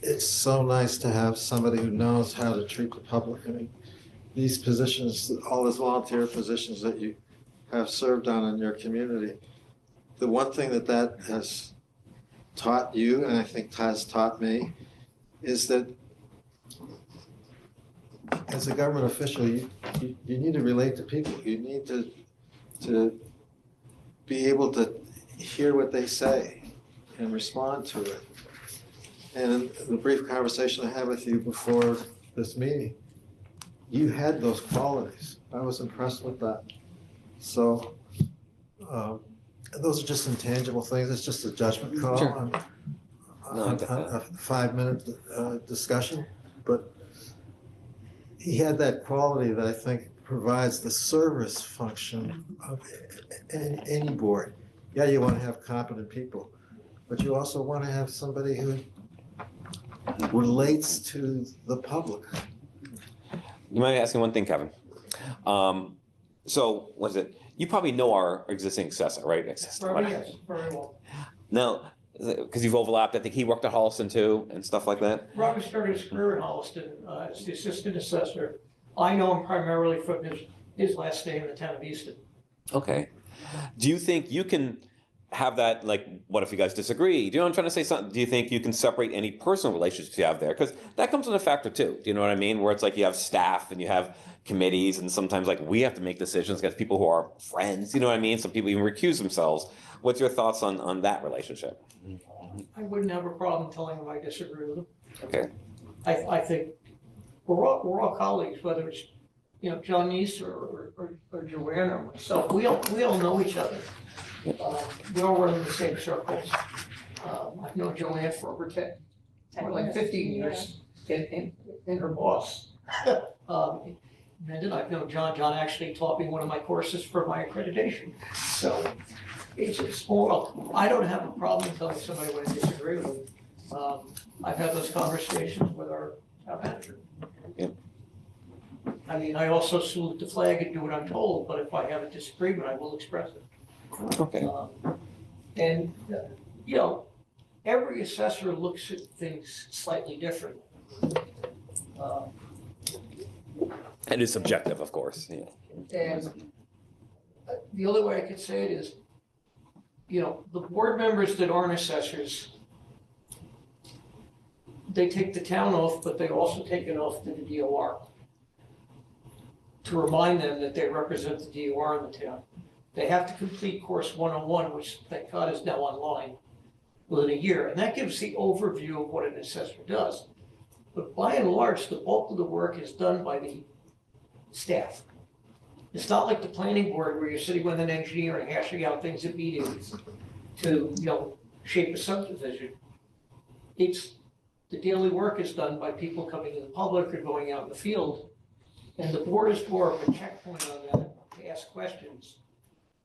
It's so nice to have somebody who knows how to treat the public. I mean, these positions, all these volunteer positions that you have served on in your community, the one thing that has taught you, and I think has taught me, is that as a government official, you need to relate to people. You need to be able to hear what they say and respond to it. And in the brief conversation I had with you before this meeting, you had those qualities. I was impressed with that. So those are just intangible things. It's just a judgment call Sure. on No, I get a 5-minute discussion. But he had that quality that I think provides the service function of any board. yeah, you want to have competent people, but you also want to have somebody who relates to the public. You mind asking one thing, Kevin? So, what is it? You probably know our existing assessor, right? Yes, very well. Now, because you've overlapped, I think he worked at Holliston too and stuff like that. Robbie started his career in Holliston as the assistant assessor. I know him primarily from his last day in the town of Easton. Okay. Do you think you can have that, like, what if you guys disagree? Do you know what I'm trying to say? Something? Do you think you can separate any personal relationships you have there? Because that comes in a factor too. Do you know what I mean? Where it's like you have staff and you have committees, and sometimes like we have to make decisions against people who are friends. You know what I mean? Some people even recuse themselves. What's your thoughts on that relationship? I wouldn't have a problem telling him I disagree with him. Okay. I think we're all colleagues, whether it's, John Neese or Joanne or myself. We all know each other. We all run in the same circles. I've known Joanne for over 10, like 15 years, and her boss. And then I've known John. John actually taught me one of my courses for my accreditation. So it's more, I don't have a problem telling somebody when I disagree with them. I've had those conversations with our manager. Yeah. I mean, I also salute the flag and do what I'm told, but if I have a disagreement, I will express it. Okay. And, every assessor looks at things slightly different. And it's subjective, of course. Yeah. And the only way I could say it is, the board members that aren't assessors, they take the town oath, but they also take an oath to the DOR to remind them that they represent the DOR in the town. They have to complete course 101, which thank God is now online, within a year. And that gives the overview of what an assessor does. But by and large, the bulk of the work is done by the staff. It's not like the planning board where you're sitting with an engineer and hashing out things at meetings to, shape a subdivision. The daily work is done by people coming in the public or going out in the field. And the board is more of a checkpoint on that to ask questions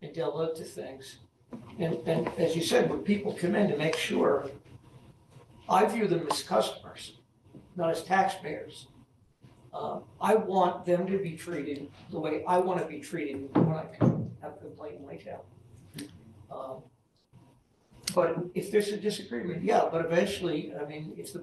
and delve into things. And as you said, when people come in to make sure, I view them as customers, not as taxpayers. I want them to be treated the way I want to be treated when I have a complaint in my town. But if there's a disagreement, yeah, but eventually, I mean, if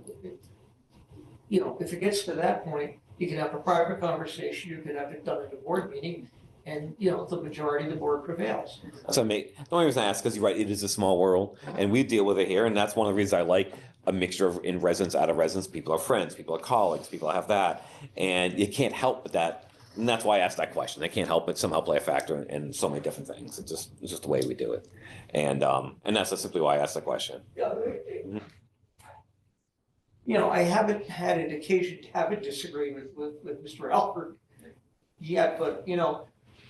it gets to that point, you can have a private conversation, you can have it done at a board meeting, and, the majority of the board prevails. So, mate, the only reason I ask, because you're right, it is a small world, and we deal with it here, and that's one of the reasons I like a mixture of in residence, out of residence. People are friends, people are colleagues, people have that, and you can't help but that. And that's why I asked that question. They can't help it somehow play a factor in so many different things. It's just the way we do it, and that's simply why I asked the question. Yeah, I haven't had an occasion to have a disagreement with Mr. Alford yet, but,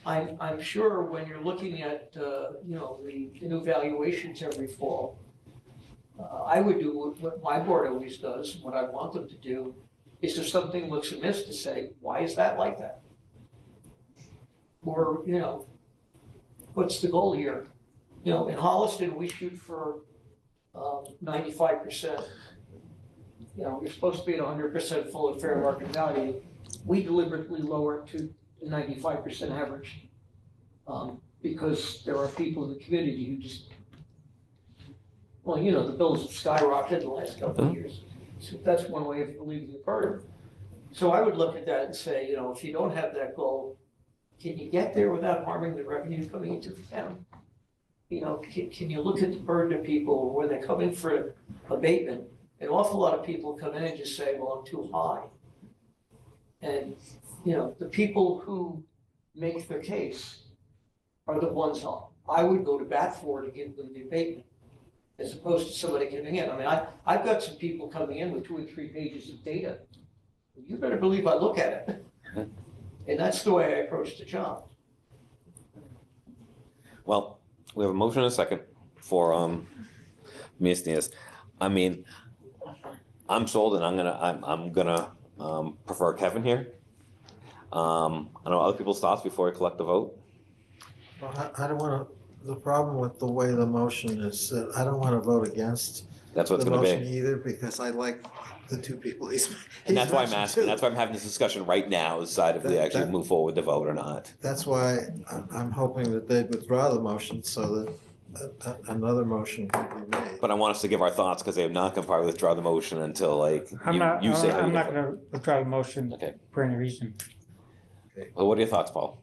I'm sure when you're looking at, the new valuations every fall, I would do what my board always does, what I want them to do, is if something looks amiss to say, why is that like that? Or, what's the goal here? In Holliston, we shoot for 95%. You're supposed to be at 100% full and fair market value. We deliberately lower it to the 95% average because there are people in the community who just, the bills have skyrocketed in the last couple of years. So that's one way of relieving the burden. So I would look at that and say, if you don't have that goal, can you get there without harming the revenue coming into the town? Can you look at the burden of people when they come in for abatement? An awful lot of people come in and just say, well, I'm too high. And, the people who make their case are the ones I would go to bat for to give them the abatement, as opposed to somebody coming in. I mean, I've got some people coming in with 2 and 3 pages of data. You better believe I look at it. And that's the way I approach the job. Well, we have a motion and a second for Ms. Diaz. I mean, I'm sold, and I'm gonna prefer Kevin here. I know other people's thoughts before I collect the vote. Well, I don't want to The problem with the way the motion is, I don't want to vote against That's what the it's gonna motion be. either, because I like the two people he's And that's why I'm mentioned asking, too. that's why I'm having this discussion right now, decide if we That- actually that- move forward to vote or not. That's why I'm hoping that they withdraw the motion so that another motion can be made. But I want us to give our thoughts, because they have not gonna probably withdraw the motion until like, you say how I'm you not vote. gonna withdraw the motion Okay, for any reason. well, what are your thoughts, Paul?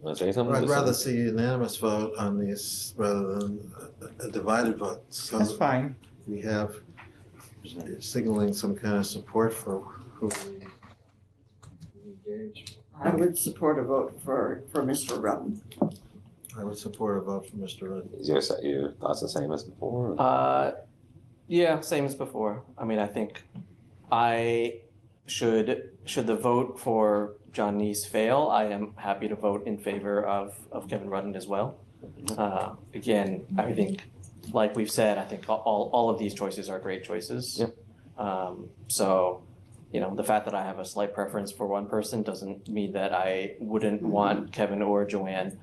Want to say something? I'd rather see a unanimous vote on these rather than a divided vote. So That's fine. we have signaling some kind of support for who we engage. I would support a vote for Mr. Rutland. I would support a vote for Mr. Rudden. Is your thoughts the same as before? Yeah, same as before. I mean, I think should the vote for John Neese fail, I am happy to vote in favor of Kevin Rudden as well. Again, I think, like we've said, I think all of these choices are great choices. Yep. So, the fact that I have a slight preference for one person doesn't mean that I wouldn't want Kevin or Joanne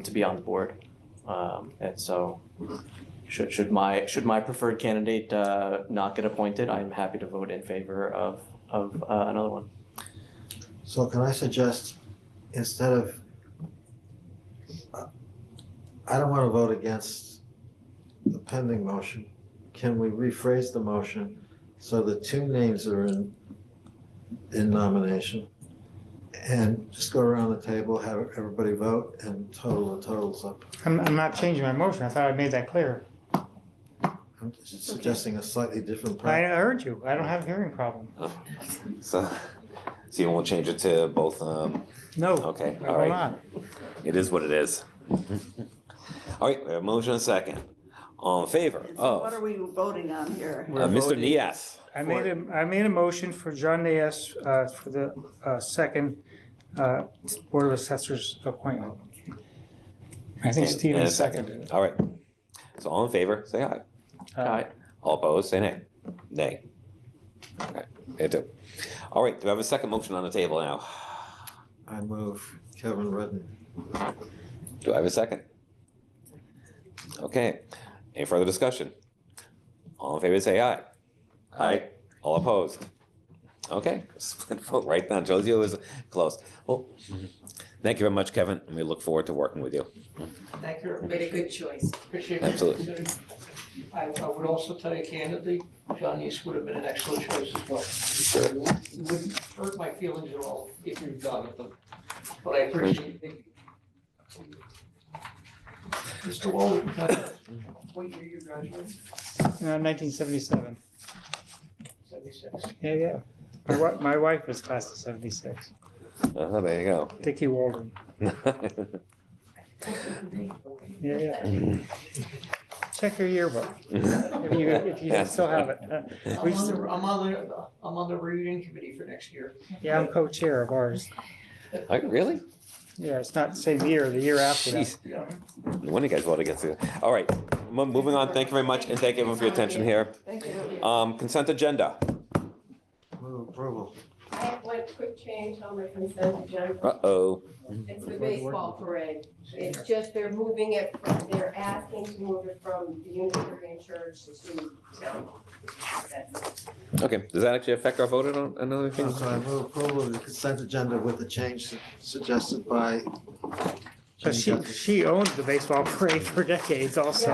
to be on the board. And so, should my preferred candidate not get appointed, I'm happy to vote in favor of another one. So can I suggest, instead of, I don't want to vote against the pending motion. Can we rephrase the motion so the two names are in nomination? And just go around the table, have everybody vote and total the totals up. I'm not changing my motion. I thought I made that clear. I'm just suggesting a slightly different I practice. heard you. I don't have a hearing problem. So you won't change it to both, No, okay, I all will right. not. It is what it is. All right, we have a motion and a second. All in favor What of are we voting on here? Mr. voting- Diaz? I made a motion for John Diaz for the second Board of Assessors appointment. I think And Steven a seconded it. All right. So all in favor, say aye. Aye. All opposed, say nay. Nay. Okay, they do. All right, do we have a second motion on the table now? I move Kevin Rudden. Do I have a second? Okay, any further discussion? All in favor, say aye. Aye. All opposed? Okay, split vote right down. Josie was close. Well, thank you very much, Kevin, and we look forward to working with you. Thank you. Made a good choice. Appreciate it. Absolutely. I would also tell you candidly, John East would have been an excellent choice as well. It wouldn't hurt my feelings at all if you've gone with them, but I appreciate it. Mr. Walden, what year you graduated? 1977. 76. Yeah. My wife was class of 76. There you go. Dickie Walden. Yeah. Check your yearbook, if you Yes. still have it. I'm on the reading committee for next year. Yeah, I'm co-chair of ours. Really? Yeah, it's not the same year, the year after that. Jeez. When do you guys vote against it? All right, moving on. Thank you very much, and thank everyone for your attention here. Thank you. Consent agenda. Move approval. I have one quick change on the consent agenda. Uh-oh. It's the baseball parade. It's just they're moving it, they're asking to move it from the Unitarian Church to town. That's it. Okay, does that actually affect our vote on another thing? So I move approval of the consent agenda with the change suggested by. But she owned the baseball parade for decades also.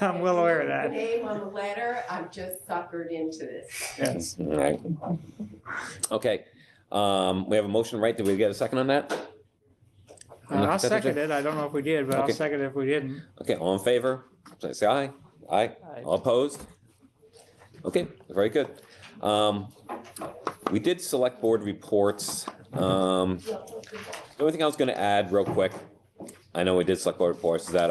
I'm well aware of The that. name on the letter, I'm just suckered into this. Yes. All right. Okay, we have a motion, right? Did we get a second on that? I'll second it. I don't know if we did, but I'll Okay. second it if we didn't. Okay, all in favor? Say aye. Aye. All opposed? Okay, very good. We did select board reports. The only thing I was gonna add real quick, I know we did select board reports, is that,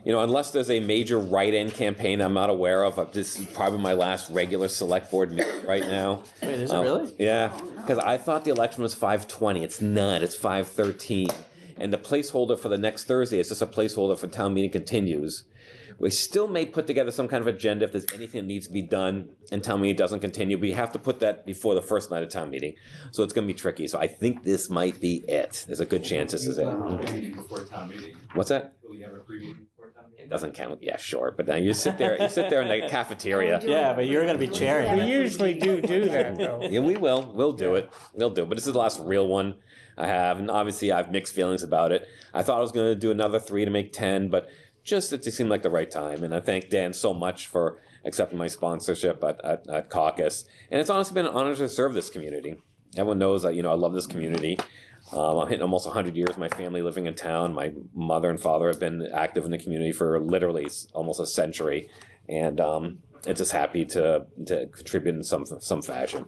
unless there's a major write-in campaign I'm not aware of, this is probably my last regular select board meeting right now. Wait, is it really? Yeah, because I thought the election was 5:20. It's not, it's 5:13. And the placeholder for the next Thursday is just a placeholder for town meeting continues. We still may put together some kind of agenda if there's anything that needs to be done and town meeting doesn't continue. We have to put that before the first night of town meeting. So it's gonna be tricky. So I think this might be it. There's a good chance this is it. Before town meeting. What's that? Will you have a preview before town meeting? It doesn't count. Yeah, sure. But now you sit there in the cafeteria. Yeah, but you're gonna be chairing. We usually do that though. Yeah, we will. We'll do it. We'll do it. But this is the last real one I have. And obviously I have mixed feelings about it. I thought I was gonna do another 3 to make 10, but just it seemed like the right time. And I thank Dan so much for accepting my sponsorship at caucus. And it's honestly been an honor to serve this community. Everyone knows that, I love this community. I'm hitting almost 100 years, my family living in town. My mother and father have been active in the community for literally almost a century. And it's just happy to contribute in some fashion.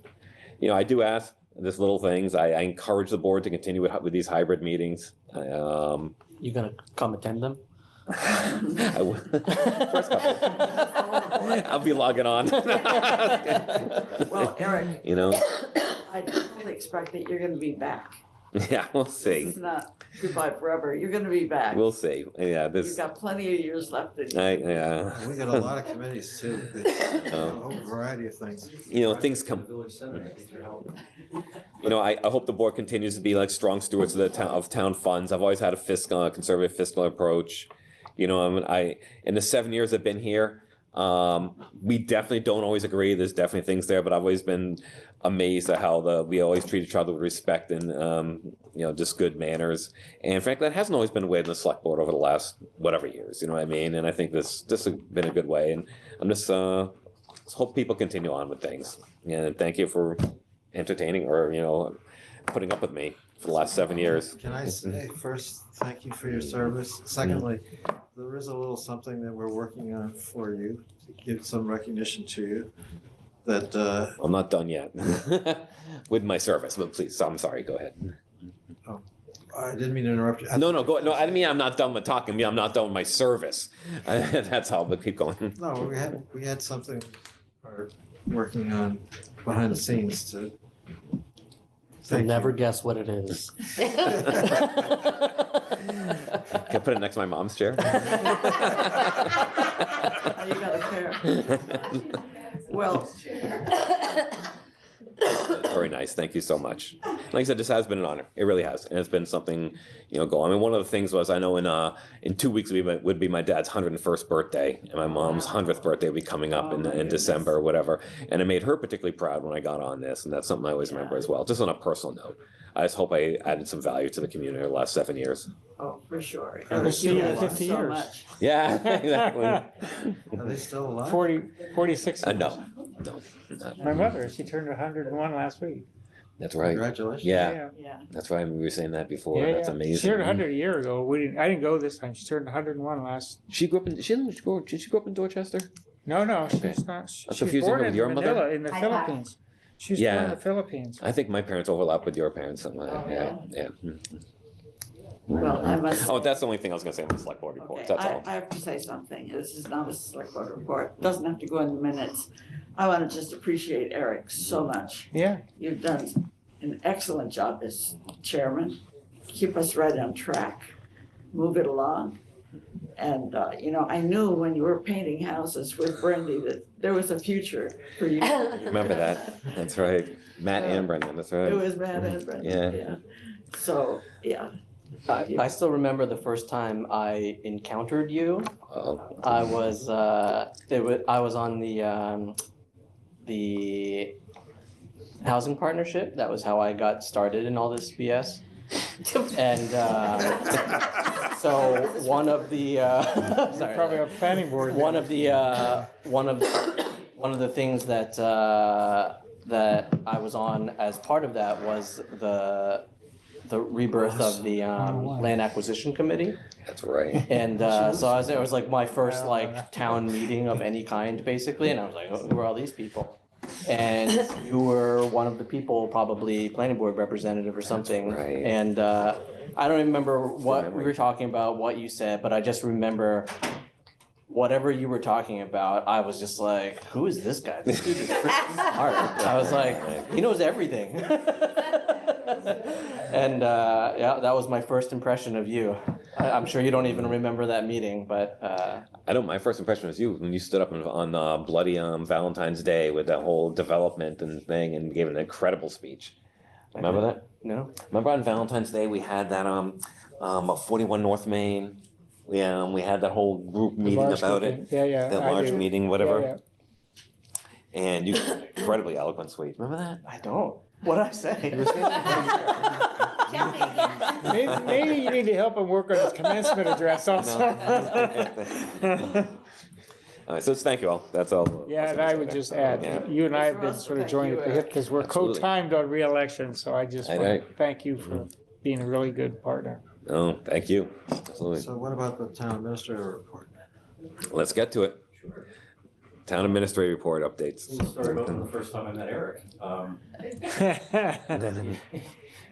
I do ask this little things. I encourage the board to continue with these hybrid meetings. You gonna come attend them? I will. First couple. I'll be logging on. Well, Eric, You know, I fully expect that you're gonna be back. yeah, we'll see. It's not goodbye forever. You're gonna be back. We'll see. Yeah, You've this. got plenty of years left in you. Yeah. We got a lot of committees too, a whole variety of things. Things come. Village Center, I think you're helping. I hope the board continues to be like strong stewards of the town funds. I've always had a conservative fiscal approach. In the 7 years I've been here, we definitely don't always agree. There's definitely things there, but I've always been amazed at how we always treat each other with respect and just good manners. And frankly, that hasn't always been the way in the select board over the last whatever years. You know what I mean? And I think this has been a good way. And I'm just hope people continue on with things. And thank you for entertaining or putting up with me for the last 7 years. Can I say first, thank you for your service. Secondly, there is a little something that we're working on for you, to give some recognition to you. That I'm not done yet with my service, but please, I'm sorry, go ahead. I didn't mean to interrupt you. No, go ahead. No, I didn't mean I'm not done with talking. I'm not done with my service. That's how, but keep going. No, we had something we're working on behind the scenes to. You'll never guess what it is. Can I put it next to my mom's chair? You got a pair. Well, Very nice. Thank you so much. Like I said, this has been an honor. It really has. And it's been something, go on. I mean, one of the things was I know in 2 weeks would be my dad's 101st birthday and my mom's 100th birthday would be coming up in December or whatever. And it made her particularly proud when I got on this. And that's something I always remember as well. Just on a personal note. I just hope I added some value to the community over the last 7 years. oh, for sure. We'll see you in Eric, 50 so years. much. Yeah, exactly. Are they still alive? 46. No. My mother, she turned 101 last week. That's right. Congratulations. Yeah, Yeah. that's right. We were saying that before. Yeah, That's yeah. amazing. She turned 100 a year ago. I didn't go this time. She turned 101 last. She grew up in. Did she grow up in Dorchester? No, Okay. she's not. I'm She was confusing her born with in your mother? Manila in the Philippines. She was born Yeah. in the Philippines. I think my parents overlap with your parents. Yeah. Well, I must. Oh, that's the only thing I was gonna say in the select board reports. Okay, That's all. I have to say something. This is not a select board report. Doesn't have to go in the minutes. I want to just appreciate Eric so much. Yeah. You've done an excellent job as chairman. Keep us right on track. Move it along. And, I knew when you were painting houses with Brendy that there was a future for you. Remember that? That's right. Matt and Brendan. That's right. It was Matt and Brendan, yeah. So, yeah. I still remember the first time I encountered you. Oh. I was on the housing partnership. That was how I got started in all this BS. And so one of the sorry, Probably a planning board. one of the things that I was on as part of that was the rebirth of the land acquisition committee. That's right. And so it was like my first town meeting of any kind, basically, and I was like, who are all these people? And you were one of the people, probably planning board representative or something. Right. And I don't remember what we were talking about, what you said, but I just remember whatever you were talking about, I was just like, who is this guy? This dude is freaking smart. I was like, he knows everything. And, yeah, that was my first impression of you. I'm sure you don't even remember that meeting, but, I know my first impression was you when you stood up on bloody Valentine's Day with that whole development and thing and gave an incredible speech. Remember that? no? Remember on Valentine's Day we had that 41 North Main. We had that whole group meeting large about group it. meeting. Yeah, That I large do. meeting, whatever. Yeah, And you incredibly eloquent, sweet. Remember that? I don't. What'd I say? Maybe you need to help him work on his commencement address also. All right, so thank you all. That's all. Yeah, and I would just add, Yeah. you and I have been sort of joined at the hip because we're Absolutely. co-timed on reelection, so I just Aye, want aye. to thank you for being a really good partner. Oh, thank you. Absolutely. So what about the town administrator report? Let's get to it. Town administrator report updates. Sorry about the first time I met Eric.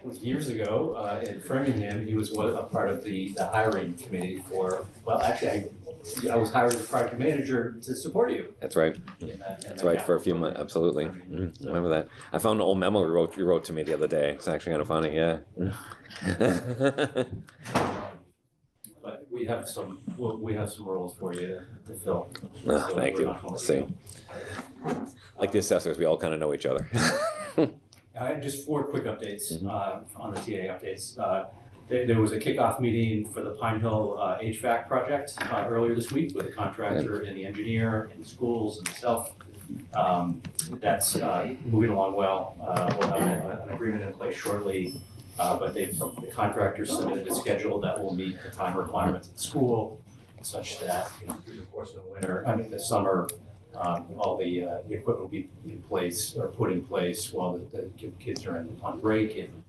It was years ago in Framingham. He was a part of the hiring committee for, well, actually, I was hired as project manager to support you. That's right. That's right, for a few months, absolutely. Remember that. I found an old memo you wrote to me the other day. It's actually kind of funny, yeah. But we have some roles for you to fill. Oh, So thank we're you. not gonna Let's see. Like the assessors, we all kind of know each other. I have just 4 quick updates on the TA updates. There was a kickoff meeting for the Pine Hill HVAC project earlier this week with the contractor and the engineer and the schools and myself. That's moving along well. We'll have an agreement in place shortly, but the contractor submitted a schedule that will meet the time requirements at the school, such that through the course of the summer, all the equipment will be in place or put in place while the kids are on break and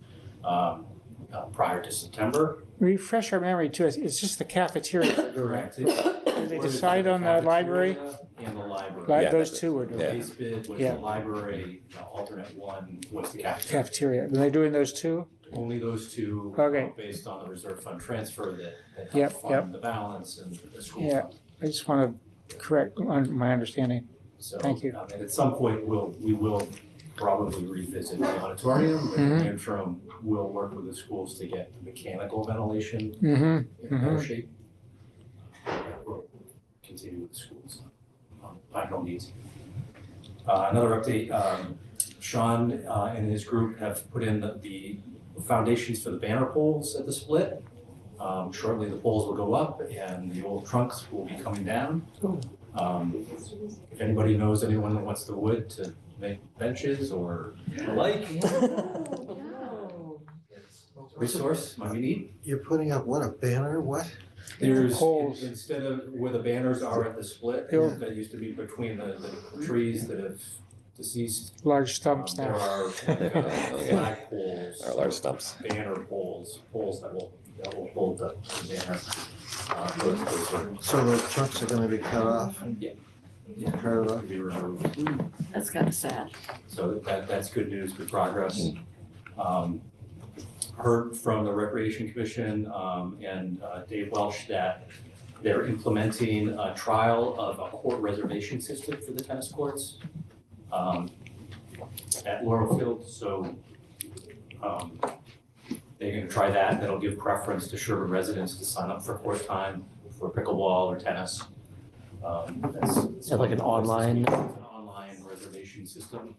prior to September. Refresh our memory too, it's just the cafeteria. Correct. Did they decide on the library? And the library. Like Yeah. those two were The doing base bid was Yeah. the library, alternate one was the cafeteria. cafeteria. Are they doing those two? Only those two, Okay. based on the reserve fund transfer that Yep, help fund the balance and the school Yeah. fund. I just want to correct my understanding. So, Thank you. and at some point, we will probably revisit the auditorium, but in the interim, we'll work with the schools to get mechanical ventilation in better shape. We'll continue with the schools. Pine Hill needs. Another update, Sean and his group have put in the foundations for the banner poles at the split. Shortly, the poles will go up and the old trunks will be coming down. If anybody knows anyone that wants the wood to make benches or the like, resource might be neat. You're putting up what, a banner, what? There's, Poles. instead of where the banners are at the split, Yeah. that used to be between the trees that have deceased. Large stumps There now. are flag poles. Our large stumps. Banner poles that will hold the banner. Those are, So the trucks are gonna be cut off? yeah, Part of to be removed. That's kind of sad. So that's good news, good progress. Heard from the Recreation Commission and Dave Welsh that they're implementing a trial of a court reservation system for the tennis courts at Laurel Field. So they're gonna try that. That'll give preference to Sherborn residents to sign up for court time for pickleball or tennis. Is that like an online? An online reservation system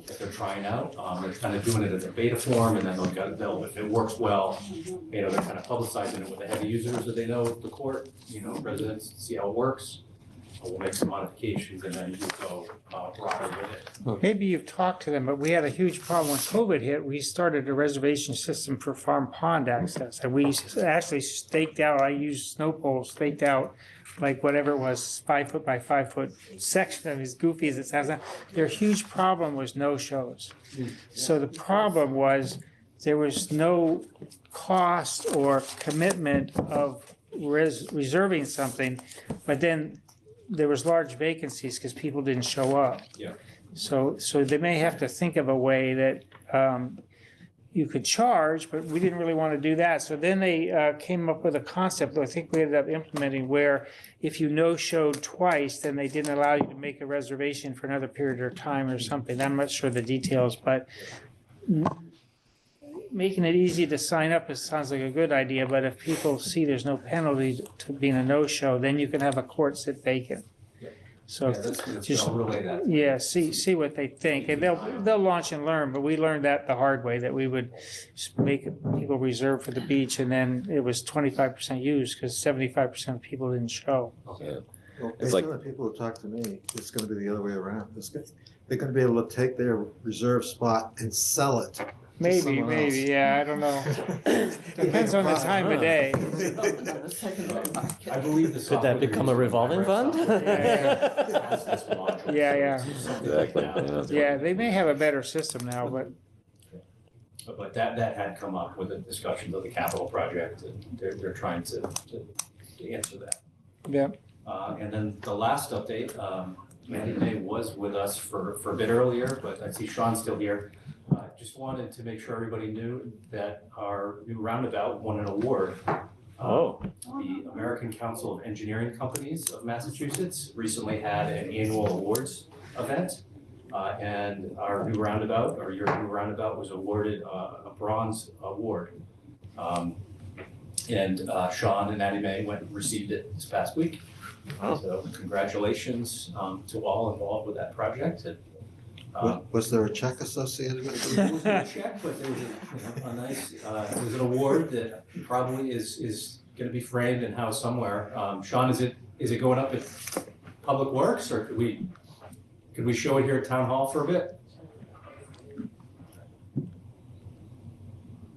that they're trying out. They're kind of doing it as a beta form, and then they'll if it works well, they're kind of publicizing it with the heavy users that they know of the court, residents, see how it works. We'll make some modifications and then we'll go broader with it. Maybe you've talked to them, but we had a huge problem when COVID hit. We started a reservation system for Farm Pond access. And we actually staked out, I used snow poles, staked out like whatever it was, 5 foot by 5 foot section of as goofy as it sounds. Their huge problem was no shows. So the problem was there was no cost or commitment of reserving something, but then there was large vacancies because people didn't show up. Yeah. So they may have to think of a way that you could charge, but we didn't really want to do that. So then they came up with a concept that I think we ended up implementing where if you no-showed twice, then they didn't allow you to make a reservation for another period of time or something. I'm not sure the details, but making it easy to sign up, it sounds like a good idea, but if people see there's no penalty to being a no-show, then you can have a court sit vacant. So just, I'll relay that. yeah, see what they think, and they'll launch and learn, but we learned that the hard way, that we would just make people reserve for the beach, and then it was 25% used, because 75% of people didn't show. Yeah. Well, It's based like- on the people who talk to me, it's gonna be the other way around. They're gonna be able to take their reserve spot and sell it. to Maybe, someone else. yeah, I don't know. Depends on the time of day. I believe the. Could that become a revolving fund? Yeah. Exactly. Yeah. Yeah, they may have a better system now, but But that had come up with the discussions of the capital project, and they're trying to answer that. yeah. And then the last update, Mandy May was with us for a bit earlier, but I see Sean's still here. Just wanted to make sure everybody knew that our new roundabout won an award. The American Council of Engineering Companies of Massachusetts recently had an annual awards event. And our new roundabout, or your new roundabout, was awarded a bronze award. And Sean and Addie Mae went and received it this past week. So congratulations to all involved with that project. And, Was there a check associated with it it? wasn't a check, but there was a nice, it was an award that probably is gonna be framed and housed somewhere. Sean, is it going up at Public Works, or could we show it here at Town Hall for a bit?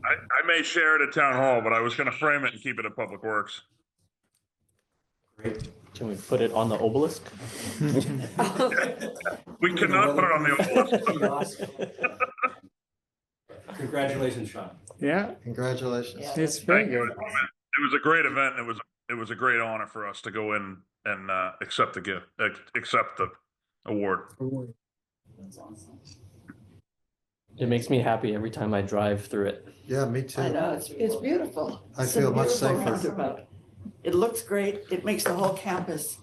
I may share it at Town Hall, but I was gonna frame it and keep it at Public Works. Great. Can we put it on the obelisk? We cannot put it on the obelisk. Congratulations, Sean. Yeah, Congratulations. it's very Thank you. good. It was a great event. It was a great honor for us to go in and accept the award. It makes me happy every time I drive through it. Yeah, me too. I know, it's beautiful. I It's a feel much beautiful safer. roundabout. It looks great. It makes the whole campus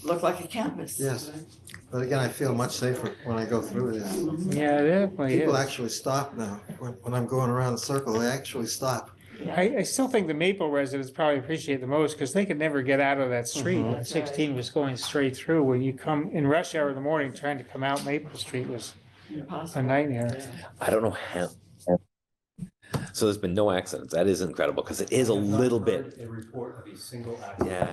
look like a campus. Yes, but again, I feel much safer when I go through there. Yeah, it definitely People is. actually stop now. When I'm going around the circle, they actually stop. I still think the Maple residents probably appreciate it the most, because they could never get out of that street. Mhm. 16 was going straight through. When you come in rush hour in the morning, trying to come out Maple Street was a Impossible. nightmare. I don't know how. So there's been no accidents. That is incredible, because it is a little bit. A report of a single accident.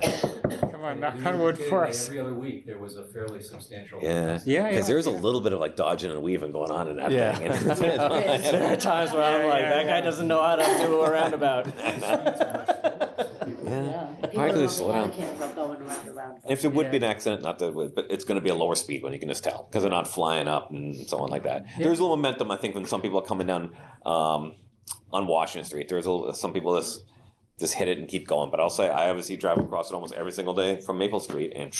Yeah. Come on, knock on wood for us. Every other week, there was a fairly substantial. Yeah. Yeah, Because yeah. there's a little bit of like dodging and weaving going on in that Yeah. thing. There are times where I'm like, that guy doesn't know how to do a roundabout. Yeah. People Why do they don't slow down? care about going around the roundabout. If there would be an accident, not that, but it's going to be a lower speed one. You can just tell, because they're not flying up and so on like that. There's a little momentum, I think, when some people are coming down on Washington Street. There's some people just hit it and keep going. But I'll say I obviously drive across it almost every single day from Maple Street, and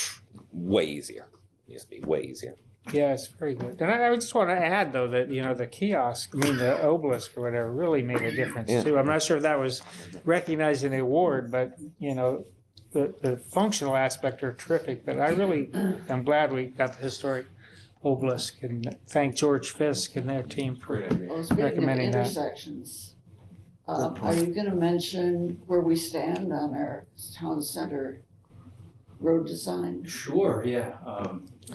way easier. It used to be way easier. Yeah, it's very good. And I just want to add, though, that, the kiosk, the obelisk or whatever, really made a difference, Yeah. too. I'm not sure if that was recognized in the award, but, the functional aspect are terrific. But I'm glad we got the historic obelisk, and thank George Fisk and their team for Well, speaking of recommending that. intersections, are you gonna mention where we stand on our town center road design? Sure, yeah.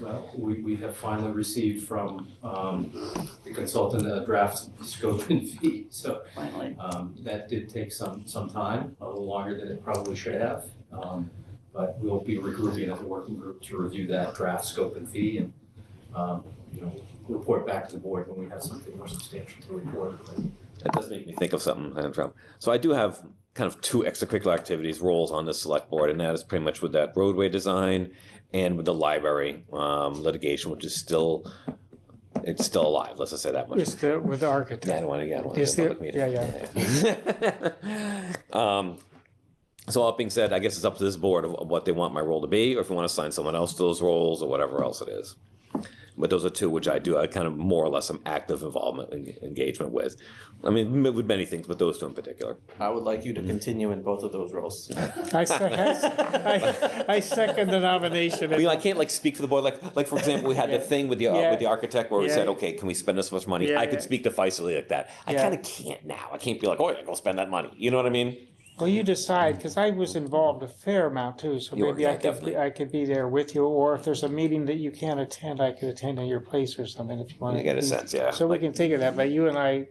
Well, we have finally received from the consultant a draft scope and fee. So Finally. that did take some time, a little longer than it probably should have. But we'll be regrouping as a working group to review that draft scope and fee and, report back to the board when we have something more substantial to report. That does make me think of something. So I do have kind of two extracurricular activities roles on the select board, and that is pretty much with that roadway design and with the library litigation, which is still alive. Let's just say that much. It's with the architect. Yeah, I don't want to get one. Is there- yeah. So all that being said, I guess it's up to this board of what they want my role to be, or if you want to assign someone else to those roles or whatever else it is. But those are two which I kind of more or less some active involvement and engagement with. I mean, with many things, but those two in particular. I would like you to continue in both of those roles. I second the nomination. I mean, I can't like speak for the board, like for example, we had the thing with the architect where we said, okay, can we spend this much money? Yeah, I could speak decisively like that. I kind of can't now. I can't be like, oh, yeah, go spend that money. You know what I mean? Well, you decide, because I was involved a fair amount too, so You were, maybe yeah, I could, definitely. I could be there with you, or if there's a meeting that you can't attend, I could attend in your place or something if you want. I get a sense, yeah. So we can think of that, but you and I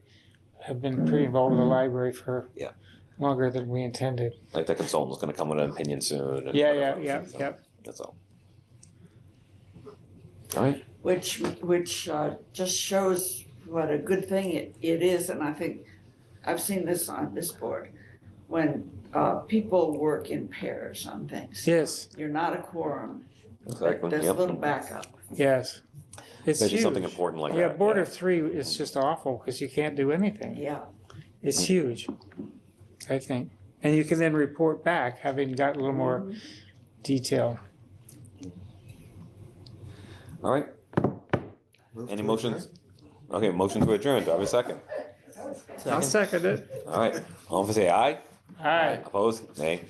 have been pretty involved in the library for Yeah. longer than we intended. Like the consultant's gonna come with an opinion soon. And Yeah, whatever, yeah, so yeah. That's all. All right. Which just shows what a good thing it is, and I think I've seen this on this board. When people work in pairs on things. Yes, You're not a quorum, Exactly. but there's a Yep. little backup. yes. It's Especially huge. something important like Yeah, that. board of three is just awful, because you can't do anything. Yeah. It's huge, I think. And you can then report back, having got a little more detail. All right. Any motions? Okay, motion to adjourn. Do I have a second? I'll second it. All right. All in favor say aye. Aye. Opposed? Nay.